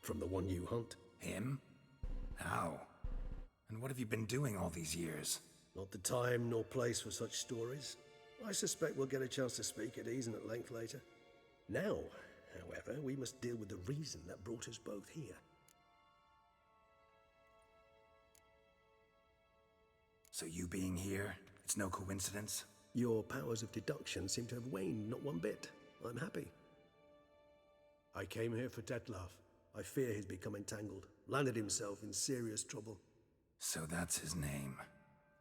From the one you hunt. Him? How? And what have you been doing all these years? Not the time nor place for such stories. I suspect we'll get a chance to speak at ease and at length later. Now, however, we must deal with the reason that brought us both here. So you being here, it's no coincidence? Your powers of deduction seem to have waned not one bit. I'm happy. I came here for Detlef. I fear he's become entangled, landed himself in serious trouble. So that's his name.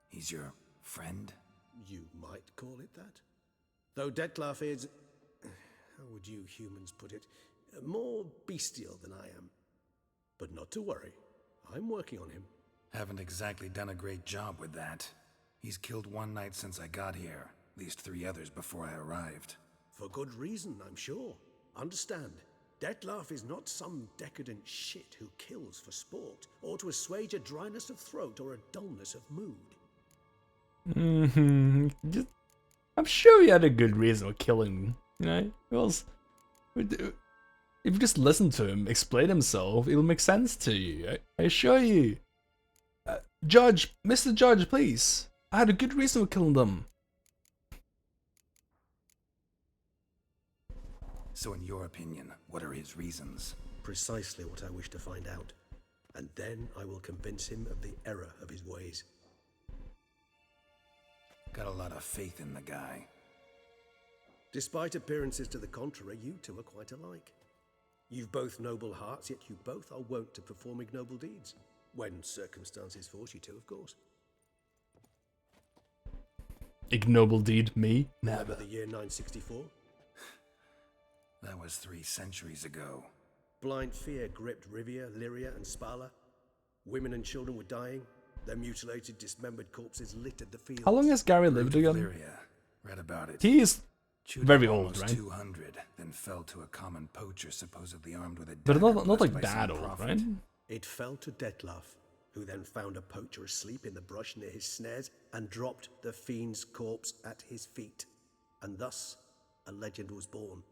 He's your friend? You might call it that. Though Detlef is, how would you humans put it, more bestial than I am. But not to worry, I'm working on him. Haven't exactly done a great job with that. He's killed one knight since I got here, at least 3 others before I arrived. For good reason, I'm sure. Understand, Detlef is not some decadent shit who kills for sport, or to assuage a dryness of throat or a dullness of mood. I'm sure he had a good reason for killing me. You know, it was. If you just listen to him explain himself, it'll make sense to you. I assure you. Judge, Mr. Judge, please. I had a good reason for killing them. So in your opinion, what are his reasons? Precisely what I wish to find out. And then I will convince him of the error of his ways. Got a lot of faith in the guy. Despite appearances to the contrary, you two are quite alike. You've both noble hearts, yet you both are wont to perform ignoble deeds. When circumstances force you to, of course. Ignoble deed, me? Remember Never. the year 964? That was 3 centuries ago. Blind fear gripped Rivia, Lyria, and Spala. Women and children were dying. Their mutilated, dismembered corpses littered the fields. How long has Gary lived again? Lyria. Read about it. He is Chewed very up old, almost right? 200, then fell to a common poacher supposedly armed with a But dagger not blessed like by that some old, prophet. right? It fell to Detlef, who then found a poacher asleep in the brush near his snares and dropped the fiend's corpse at his feet. And thus, a legend was born.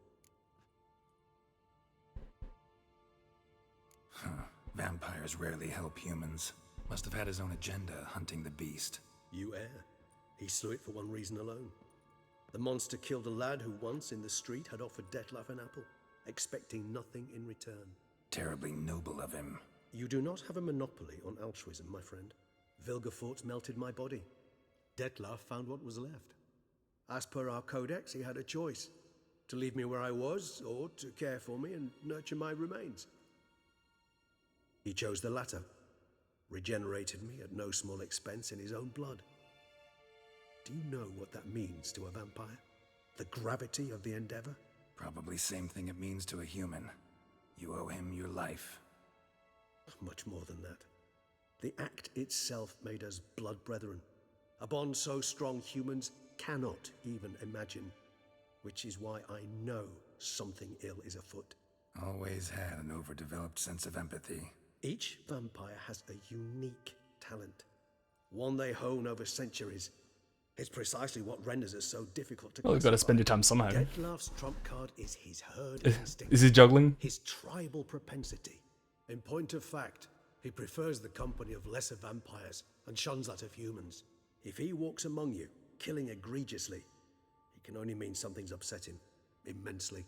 Vampires rarely help humans. Must have had his own agenda, hunting the beast. You err. He slew it for one reason alone. The monster killed a lad who once in the street had offered Detlef an apple, expecting nothing in return. Terribly noble of him. You do not have a monopoly on altruism, my friend. Vilgefortz melted my body. Detlef found what was left. As per our codex, he had a choice. To leave me where I was, or to care for me and nurture my remains. He chose the latter. Regenerated me at no small expense in his own blood. Do you know what that means to a vampire? The gravity of the endeavor? Probably same thing it means to a human. You owe him your life. Much more than that. The act itself made us blood brethren. A bond so strong humans cannot even imagine. Which is why I know something ill is afoot. Always had an overdeveloped sense of empathy. Each vampire has a unique talent. One they hone over centuries. It's precisely what renders us so difficult to Well, you've got to spend your time somehow. Detlef's trump card is his herd instinct. Is he juggling? His tribal propensity. In point of fact, he prefers the company of lesser vampires and shuns that of humans. If he walks among you, killing egregiously, it can only mean something's upset him, immensely.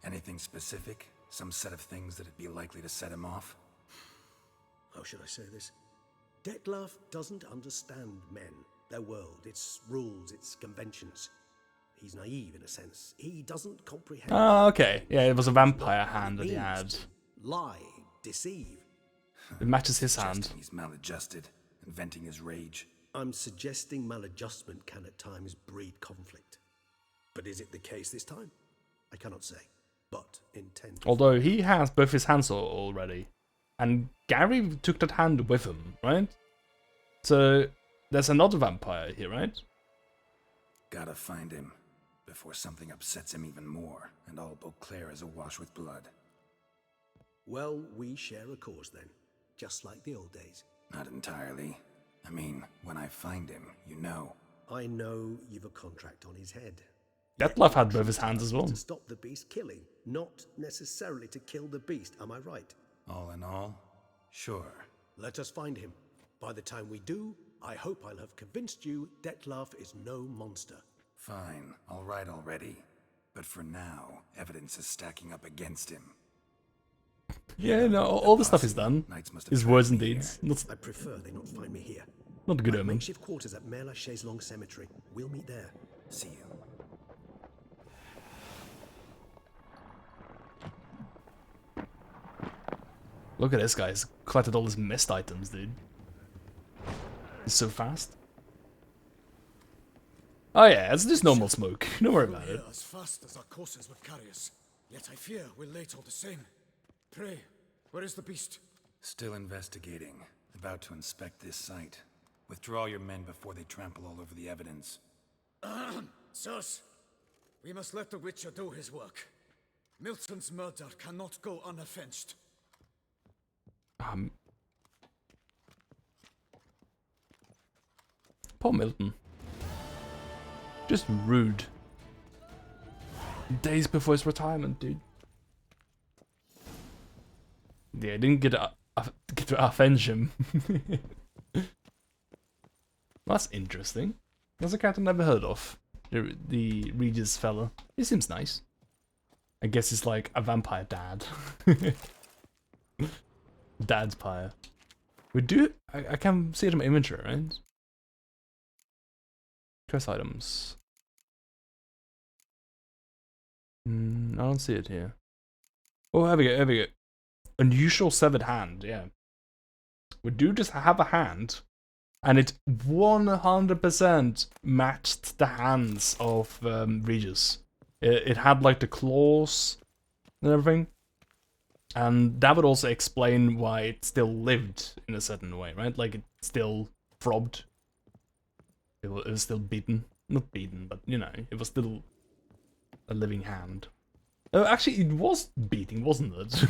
Anything specific? Some set of things that'd be likely to set him off? How should I say this? Detlef doesn't understand men, their world, its rules, its conventions. He's naive in a sense. He doesn't comprehend. Oh, okay. Yeah, it was a vampire hand that he had. Lie, deceive. It matches his hand. He's maladjusted, and venting his rage. I'm suggesting maladjustment can at times breed conflict. But is it the case this time? I cannot say. But intend. Although he has both his hands already. And Gary took that hand with him, right? So there's another vampire here, right? Gotta find him before something upsets him even more, and all Beauclair is awash with blood. Well, we share a cause then, just like the old days. Not entirely. I mean, when I find him, you know. I know you've a contract on his head. Detlef had both his hands as well. To stop the beast killing, not necessarily to kill the beast, am I right? All in all, sure. Let us find him. By the time we do, I hope I'll have convinced you Detlef is no monster. Fine, all right already. But for now, evidence is stacking up against him. Yeah, no, all the stuff is done. His words and deeds. I prefer they not find me here. Not a good My omen. makeshift quarters at Mère Lachaise Long Cemetery. We'll meet there. See you. Look at this guy. He's collected all his missed items, dude. He's so fast. Oh yeah, it's just normal smoke. Don't worry about it. As fast as our courses would carry us. Yet I fear we're late all the same. Pray, where is the beast? Still investigating. About to inspect this site. Withdraw your men before they trample all over the evidence. Sirs, we must let the Witcher do his work. Milton's murder cannot go unavenged. Poor Milton. Just rude. Days before his retirement, dude. Yeah, I didn't get to avenge him. That's interesting. That's a cat I've never heard of. The Regis fella. He seems nice. I guess he's like a vampire dad. Dad's pyre. We do. I can see it in my inventory, right? Quest items. I don't see it here. Oh, here we go. Here we go. Unusual severed hand. Yeah. We do just have a hand, and it 100% matched the hands of Regis. It had like the claws and everything. And that would also explain why it still lived in a certain way, right? Like it still throbbed. It was still beaten. Not beaten, but you know, it was still a living hand. Actually, it was beating, wasn't it?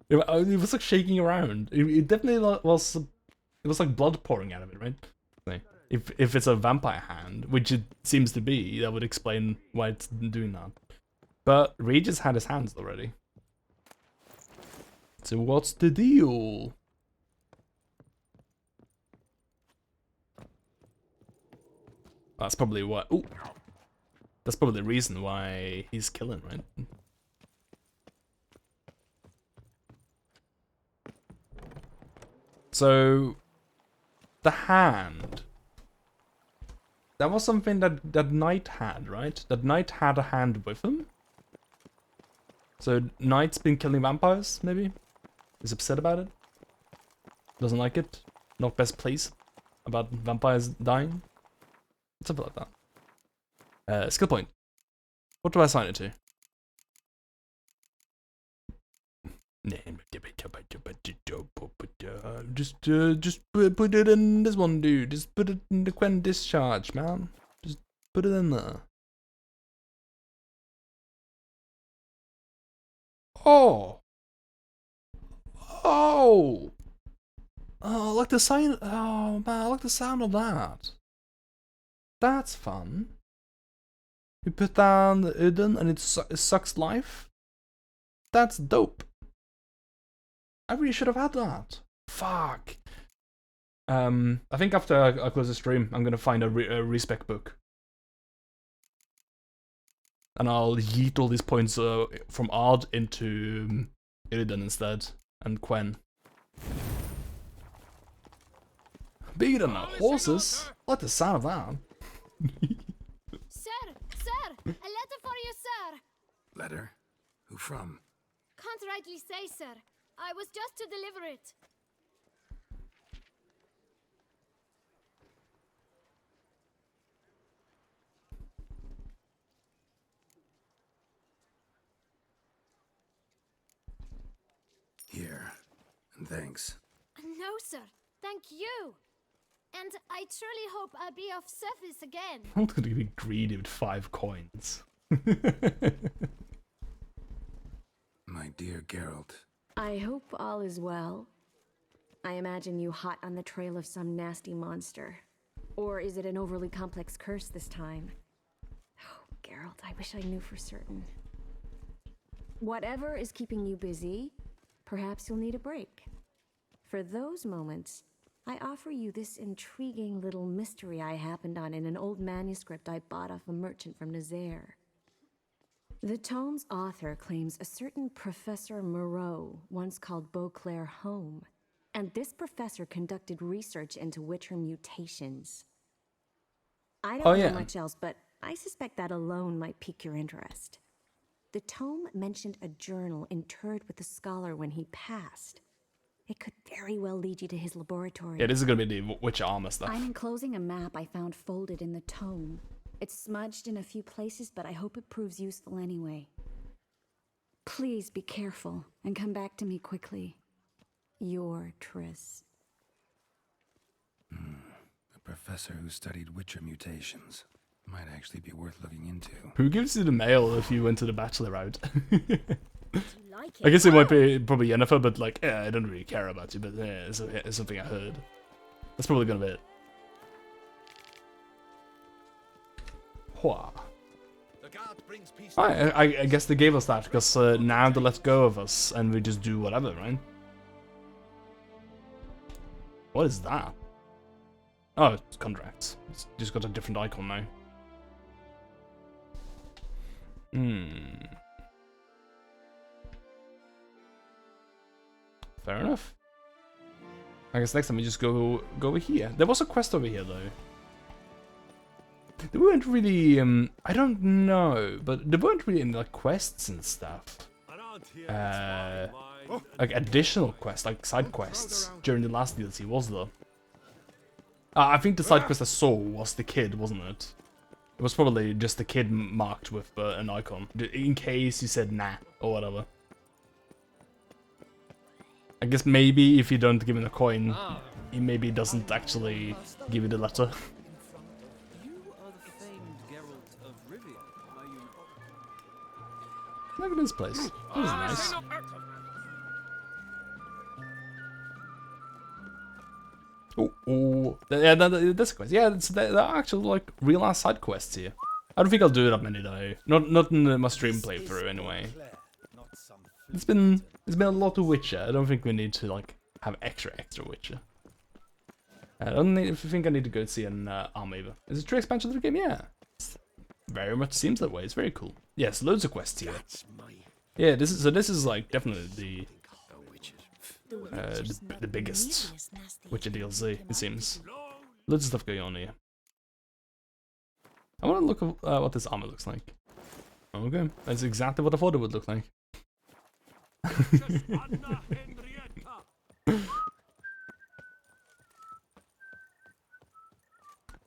It was like shaking around. It definitely was. It was like blood pouring out of it, right? Like, if it's a vampire hand, which it seems to be, that would explain why it's doing that. But Regis had his hands already. So what's the deal? That's probably what. Ooh, that's probably the reason why he's killing, right? So the hand. That was something that Knight had, right? That Knight had a hand with him. So Knight's been killing vampires, maybe? Is upset about it? Doesn't like it? Not best pleased about vampires dying? Something like that. Skill point. What do I assign it to? Just put it in this one, dude. Just put it in the Quen discharge, man. Just put it in there. Oh! Oh! Oh, I like the sound. Oh man, I like the sound of that. That's fun. You put down the Uden and it sucks life. That's dope. I really should have had that. Fuck. I think after I close the stream, I'm gonna find a respec book. And I'll yeet all these points from Ard into Illidan instead, and Quen. Bigger than horses? I like the sound of that. Sir! Sir! A letter for you, sir! Letter? Who from? Can't rightly say, sir. I was just to deliver it. Here. And thanks. No, sir. Thank you. And I truly hope I'll be of service again. I'm not gonna be greedy with 5 coins. My dear Geralt. I hope all is well. I imagine you hot on the trail of some nasty monster. Or is it an overly complex curse this time? Oh, Geralt, I wish I knew for certain. Whatever is keeping you busy, perhaps you'll need a break. For those moments, I offer you this intriguing little mystery I happened on in an old manuscript I bought off a merchant from Nazaire. The tome's author claims a certain Professor Moreau once called Beauclair home, and this professor conducted research into Witcher mutations. I don't know much else, but I suspect that alone might pique your interest. The tome mentioned a journal interred with the scholar when he passed. It could very well lead you to his laboratory. Yeah, this is gonna be the Witcher armor stuff. I'm enclosing a map I found folded in the tome. It's smudged in a few places, but I hope it proves useful anyway. Please be careful and come back to me quickly. Your Triss. A professor who studied Witcher mutations. Might actually be worth looking into. Who gives you the mail if you went to the bachelor route? I guess it might be probably Yennefer, but like, yeah, I don't really care about you, but yeah, it's something I heard. That's probably gonna be it. Hua. I guess they gave us that because now they let go of us and we just do whatever, right? What is that? Oh, it's contracts. It's just got a different icon now. Fair enough. I guess next time we just go over here. There was a quest over here though. They weren't really I don't know, but there weren't really any like quests and stuff. Like additional quests, like side quests during the last DLC, was there? I think the side quest I saw was the kid, wasn't it? It was probably just the kid marked with an icon, in case you said nah or whatever. I guess maybe if you don't give him a coin, he maybe doesn't actually give you the letter. Look at this place. This is nice. Oh, yeah, that's a quest. Yeah, there are actually like real ass side quests here. I don't think I'll do that many though. Not in my stream playthrough anyway. It's been a lot of Witcher. I don't think we need to like have extra Witcher. I don't think I need to go see an arm either. Is it a true expansion of the game? Yeah. Very much seems that way. It's very cool. Yes, loads of quests here. Yeah, this is like definitely the biggest Witcher DLC. It seems. Loads of stuff going on here. I want to look at what this armor looks like. Okay, that's exactly what I thought it would look like.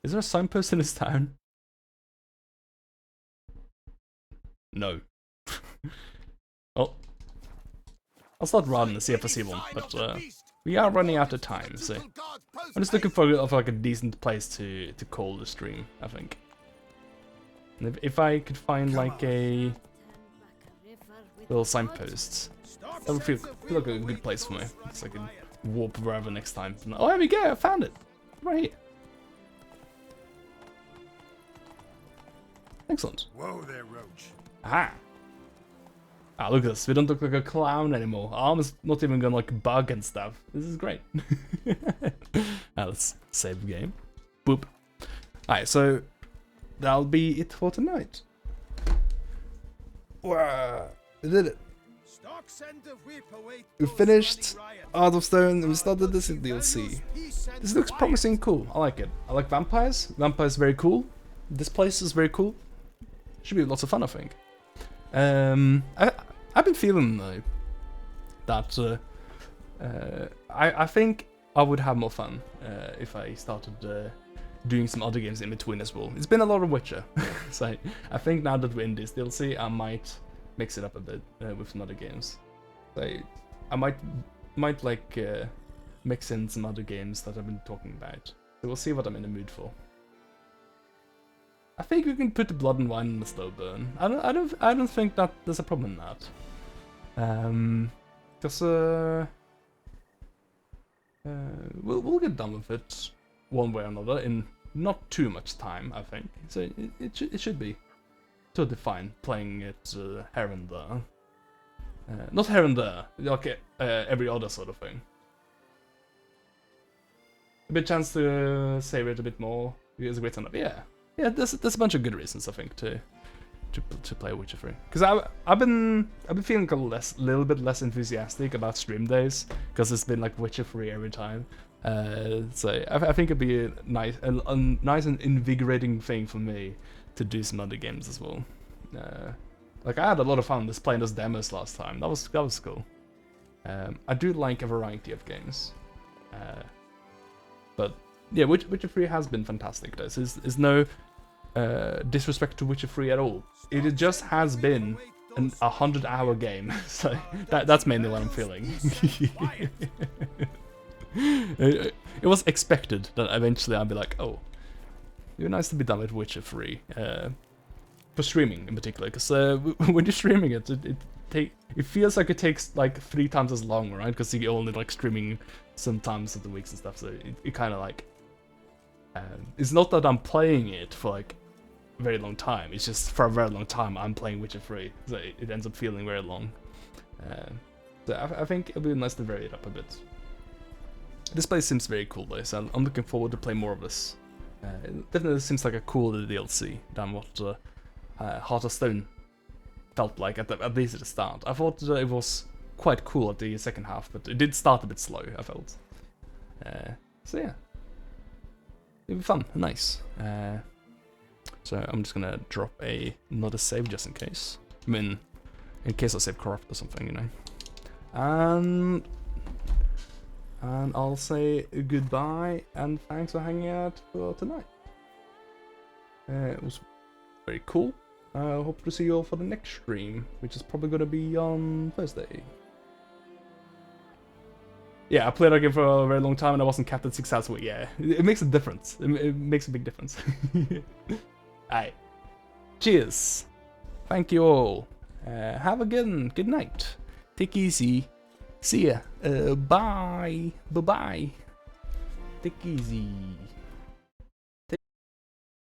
Is there a signpost in this town? No. Well, I'll start running to see if I see one, but we are running out of time, so I'm just looking for like a decent place to call the stream, I think. And if I could find like a little signpost, that would feel like a good place for me. So I can warp wherever next time. Oh, there we go! I found it right here. Excellent. Whoa there, Roach. Aha! Ah, look at this. We don't look like a clown anymore. Our arm is not even gonna like bug and stuff. This is great. Let's save the game. Boop. Alright, so that'll be it for tonight. Wow, we did it. We finished Art of Stone and we started this in DLC. This looks promising and cool. I like it. I like vampires. Vampires very cool. This place is very cool. Should be lots of fun, I think. I've been feeling though that I think I would have more fun if I started doing some other games in between as well. It's been a lot of Witcher, so I think now that we're in this DLC, I might mix it up a bit with some other games. So I might like mix in some other games that I've been talking about. So we'll see what I'm in the mood for. I think we can put the blood and wine in the slow burn. I don't think that there's a problem in that. Because we'll get done with it one way or another in not too much time, I think. So it should be totally fine playing it here and there. Not here and there, like every other sort of thing. A bit chance to save it a bit more. It's a great enough. Yeah, there's a bunch of good reasons I think to to play Witcher 3, because I've been feeling little bit less enthusiastic about stream days, because it's been like Witcher 3 every time. So I think it'd be a nice and invigorating thing for me to do some other games as well. Like I had a lot of fun just playing those demos last time. That was cool. I do like a variety of games, but yeah, Witcher 3 has been fantastic. There's no disrespect to Witcher 3 at all. It just has been a 100-hour game, so that's mainly what I'm feeling. It was expected that eventually I'd be like, oh, it'd be nice to be done with Witcher 3. For streaming in particular, because when you're streaming it feels like it takes like 3 times as long, right? Because you're only like streaming sometimes of the weeks and stuff, so it kind of like it's not that I'm playing it for like a very long time, it's just for a very long time I'm playing Witcher 3, so it ends up feeling very long. So I think it'll be nice to vary it up a bit. This place seems very cool though, so I'm looking forward to play more of this. It definitely seems like a cooler DLC than what Heart of Stone felt like at least at the start. I thought it was quite cool at the second half, but it did start a bit slow, I felt. So yeah, it'll be fun, nice. So I'm just gonna drop another save just in case. I mean, in case I save corrupt or something, you know. And I'll say goodbye and thanks for hanging out for tonight. It was very cool. I hope to see you all for the next stream, which is probably gonna be on Thursday. Yeah, I played that game for a very long time and I wasn't capped at 6 hours a week. Yeah, it makes a difference. It makes a big difference. Alright. Cheers. Thank you all. Have a good night. Take it easy. See ya. Bye. Bye-bye. Take it easy.